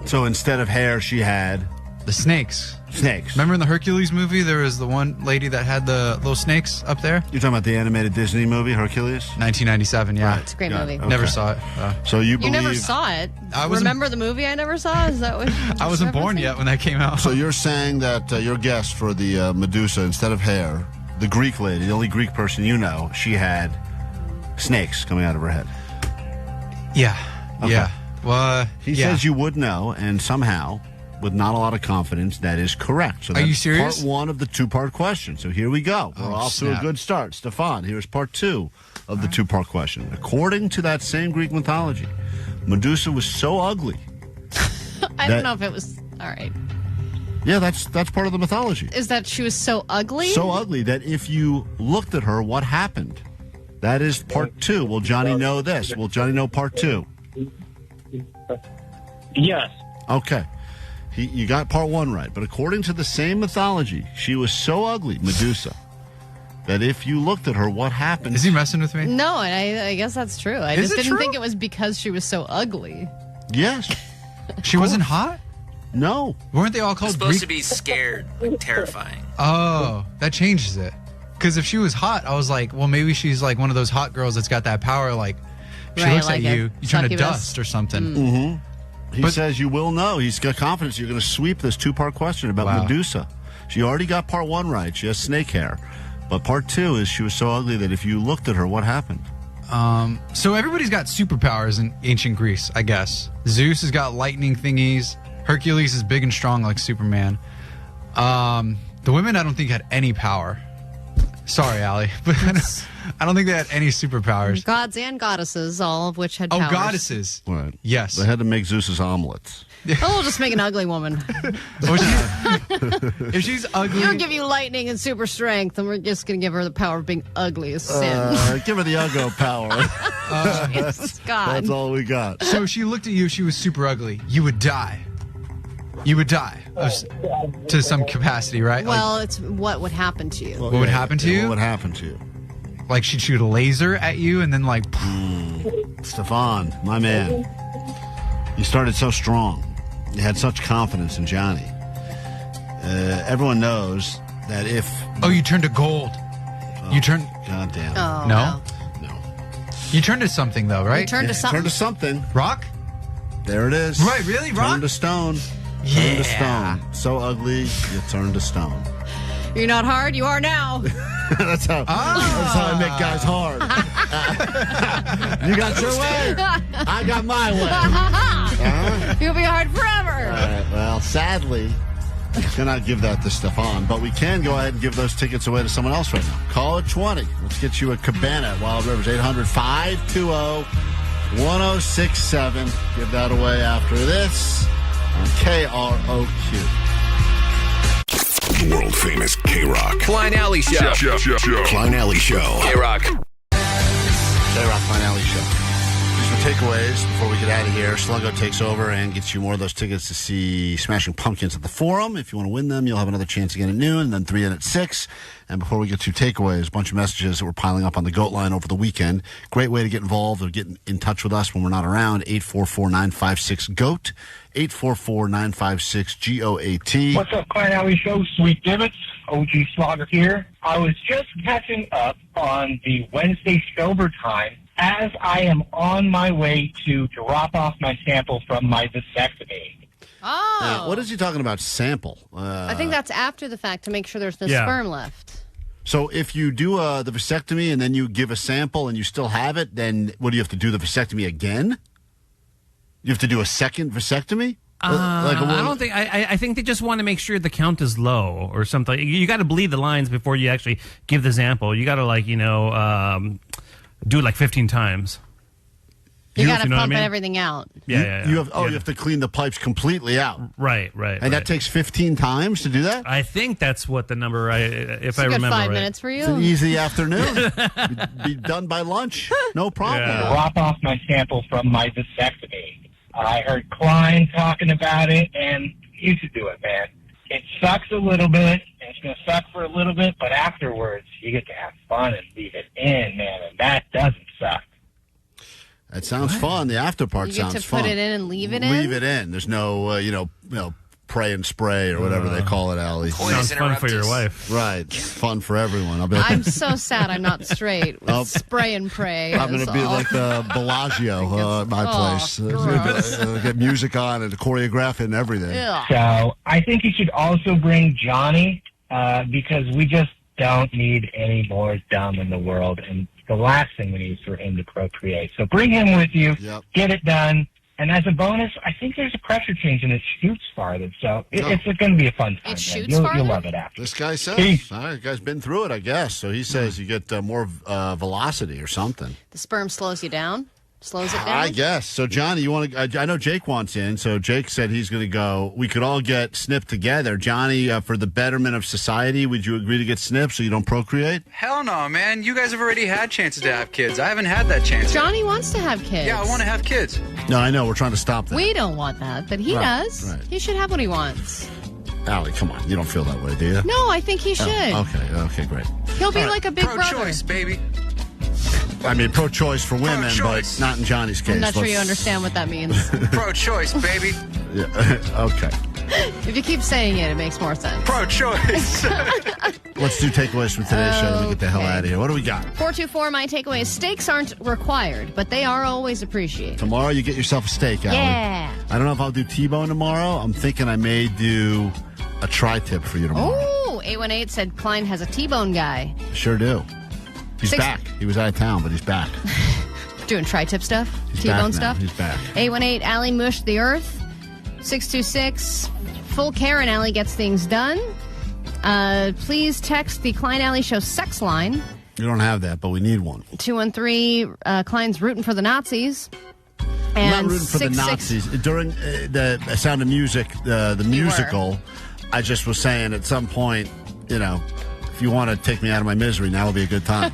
So instead of hair, she had...
The snakes.
Snakes.
Remember in the Hercules movie, there was the one lady that had the little snakes up there?
You're talking about the animated Disney movie, Hercules?
1997, yeah.
Right.
It's a great movie.
Okay.
Never saw it.
So you believe...
You never saw it. Remember the movie I never saw? Is that what?
I wasn't born yet when that came out.
So you're saying that your guess for the Medusa, instead of hair, the Greek lady, the only Greek person you know, she had snakes coming out of her head.
Yeah.
Okay.
Yeah. Well,
he says you would know, and somehow, with not a lot of confidence, that is correct. So
Are you serious?
Part one of the two-part question. So here we go. We're off to a
snap.
good start. Stefan, here's part two of the two-part question. According to that same Greek mythology, Medusa was so ugly.
I don't know if it was... All right.
Yeah, that's part of the mythology.
Is that she was so ugly?
So ugly that if you looked at her, what happened? That is part two. Will Johnny know this? Will Johnny know part two?
Yes.
Okay. You got part one right. But according to the same mythology, she was so ugly, Medusa, that if you looked at her, what happened?
Is he messing with me?
No, and I guess that's true. I
Is
just
it
didn't
true?
think it was because she was so ugly.
Yes.
She wasn't hot?
No.
Weren't they all
It's
called
supposed
Greek?
to be scared, like terrifying.
Oh, that changes it. Because if she was hot, I was like, well, maybe she's like one of those hot girls that's got that power. Like, she
Right,
looks
like
at
a
you, you turn to
succubus.
dust or something.
Mm-hmm. He says you will know. He's got confidence you're going to sweep this two-part question about
Wow.
Medusa. She already got part one right. She has snake hair. But part two is she was so ugly that if you looked at her, what happened?
So everybody's got superpowers in ancient Greece, I guess. Zeus has got lightning thingies. Hercules is big and strong like Superman. The women, I don't think, had any power. Sorry, Allie, but I don't think they had any superpowers.
Gods and goddesses, all of which had powers.
Oh, goddesses.
Right.
Yes.
They had to make Zeus's omelets.
Oh, we'll just make an ugly woman.
If she's ugly...
You'll give you lightning and super strength, and we're just going to give her the power of being ugly as sin.
Give her the Uggo power.
Jesus God.
That's all we got.
So if she looked at you, she was super ugly. You would die. You would die to some capacity, right?
Well, it's what would happen to you.
What would happen to you?
What would happen to you?
like she'd shoot a laser at you and then like.
Stefan, my man, you started so strong. You had such confidence in Johnny. Everyone knows that if...
Oh, you turned to gold. You turned...
God damn.
Oh,
no? You turned to something, though, right?
You turned to something.
Turned to something.
Rock?
There it is.
Right, really? Rock?
Turned to stone.
Yeah.
Turned to stone. So ugly, you turned to stone.
You're not hard, you are now.
That's how I make guys hard. You got your way. I got my way.
You'll be hard forever.
All right, well, sadly, we cannot give that to Stefan, but we can go ahead and give those tickets away to someone else right now. Call it 20. Let's get you a cabana at Wild Rivers, 800-520-1067. Give that away after this on KROQ.
The world famous K-Rock.
Klein Alley Show.
Klein Alley Show.
K-Rock.
K-Rock Fun Alley Show. These are takeaways before we get out of here. Sluggo takes over and gets you more of those tickets to see Smashing Pumpkins at the Forum. If you want to win them, you'll have another chance again at noon, and then 3 in at 6. And before we get to takeaways, a bunch of messages that were piling up on the GOAT line over the weekend. Great way to get involved or get in touch with us when we're not around. 844-956-GOAT. 844-956-GOAT.
What's up, Klein Alley Show? Sweet Divots, OG Slogger here. I was just catching up on the Wednesday sober time as I am on my way to drop off my sample from my vasectomy.
Oh.
What is he talking about, sample?
I think that's after the fact to make sure there's no sperm left.
So if you do the vasectomy and then you give a sample and you still have it, then what do you have to do, the vasectomy again? You have to do a second vasectomy?
I don't think. I think they just want to make sure the count is low or something. You got to bleed the lines before you actually give the sample. You got to do it like 15 times.
You got to
know
pump
what I mean?
Everything out.
Yeah.
You have to clean the pipes completely out.
Right.
And that takes 15 times to do that?
I think that's what the number, if I
a good
remember
5
right.
minutes for you.
It's an easy afternoon. Be done by lunch. No problem.
Yeah.
Drop off my sample from my vasectomy. I heard Klein talking about it, and you should do it, man. It sucks a little bit, and it's going to suck for a little bit, but afterwards, you get to have fun and leave it in, man, and that doesn't suck.
That sounds fun. The after part
you
sounds
get to
fun.
put it in and leave it in?
Leave it in. There's no, pray and spray or whatever they call it, Allie.
Sounds fun for your wife.
Right. Fun for everyone. I'll be like,
I'm so sad I'm not straight with spray and pray.
I'm going to be like Bellagio at my place. Get music on and choreograph it and everything.
So I think you should also bring Johnny because we just don't need any more dumb in the world. And the last thing we need is for him to procreate. So bring him with you.
Yep.
Get it done. And as a bonus, I think there's a pressure change and it shoots farther. So it's going to be a fun time.
It shoots
You'll
farther?
love it after.
This guy says.
Peace.
All right, the guy's been through it, I guess. So he says you get more velocity or something.
The sperm slows you down? Slows it down?
I guess. So, Johnny, you want to? I know Jake wants in. So Jake said he's going to go. We could all get snipped together. Johnny, for the betterment of society, would you agree to get snipped so you don't procreate?
Hell no, man. You guys have already had chances to have kids. I haven't had that chance
Johnny
yet.
wants to have kids.
Yeah, I want to have kids.
No, I know. We're trying to stop that.
We don't want that, but he does.
Right.
He should have what he wants.
Allie, come on. You don't feel that way, do you?
No, I think he should.
Okay, great.
He'll be like a big brother.
Pro-choice, baby.
I mean, pro-choice for women,
Pro-choice.
but not in Johnny's case.
I'm not sure you understand what that means.
Pro-choice, baby.
Yeah. Okay.
If you keep saying it, it makes more sense.
Pro-choice.
Let's do takeaways from today's show. Let me get the hell out of here. What do we got?
424, my takeaway is steaks aren't required, but they are always appreciated.
Tomorrow you get yourself a steak, Allie.
Yeah.
I don't know if I'll do T-bone tomorrow. I'm thinking I may do a tri-tip for you tomorrow.
Oh, 818 said Klein has a T-bone guy.
Sure do. He's back. He was out of town, but he's back.
Doing tri-tip stuff?
He's
T-bone
back now.
stuff?
He's back.
818, Allie mushed the earth. 626, full Karen Alley gets things done. Please text the Klein Alley Show sex line.
You don't have that, but we need one.
213, Klein's rooting for the Nazis.
I'm
And
not rooting for the Nazis. During the Sound of Music, the musical, I just was saying at some point, if you want to take me out of my misery, now will be a good time.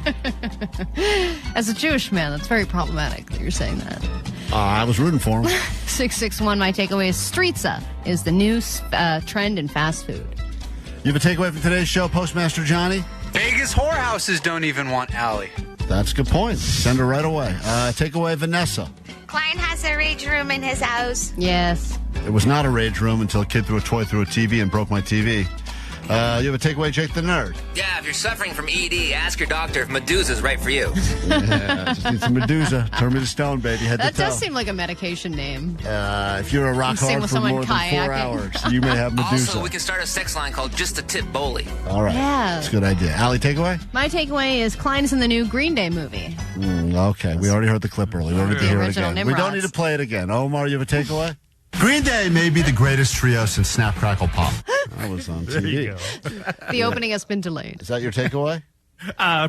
As a Jewish man, that's very problematic that you're saying that.
I was rooting for him.
661, my takeaway is Streetza is the new trend in fast food.
You have a takeaway from today's show, Postmaster Johnny?
Vegas
Vegas whorehouses don't even want Allie.
That's a good point. Send her right away. Take away Vanessa.
Klein has a rage room in his house.
Yes.
It was not a rage room until a kid threw a toy through a TV and broke my TV. You have a takeaway, Jake the Nerd?
Yeah, if you're suffering from ED, ask your doctor if Medusa is right for you.
Yeah, just need some Medusa. Turn me to stone, baby. Head
That
to toe.
does seem like a medication name.
If you're a rock
Same
hard
with
for
someone
more than 4
kayaking.
hours, you may have Medusa.
Also, we can start a sex line called Just a Tip Bowley.
All right.
Yeah.
That's a good idea. Allie, takeaway?
My takeaway is Klein's in the new Green Day movie.
Okay. We already heard the clip earlier. We don't need to hear it
Original
again. We don't
Nimrods.
need to play it again. Omar, you have a takeaway?
Green Day may be the greatest trio since Snap, Crackle, Pop.
That was on
There you
TV.
The opening has been delayed.
Is that your takeaway?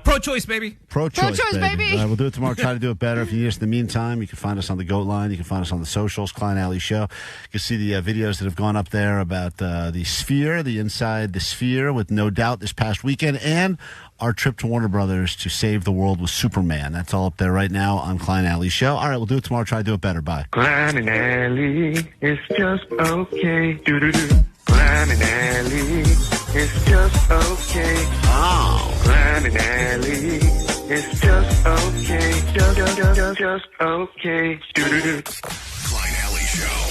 Pro-choice, baby.
Pro-choice,
Pro-choice, baby.
We'll do it tomorrow. Try to do it better. If you need us in the meantime, you can find us on the Goat Line. You can find us on the socials, Klein Alley Show. You can see the videos that have gone up there about the Sphere, the Inside the Sphere, with No Doubt this past weekend, and our trip to Warner Brothers to save the world with Superman. That's all up there right now on Klein Alley Show. All right, we'll do it tomorrow. Try to do it better. Bye.
Klein and Alley, it's just okay. Do-do-do. Klein and Alley, it's just okay.
Oh.
Klein and Alley, it's just okay. Just okay. Do-do-do.
Klein Alley Show.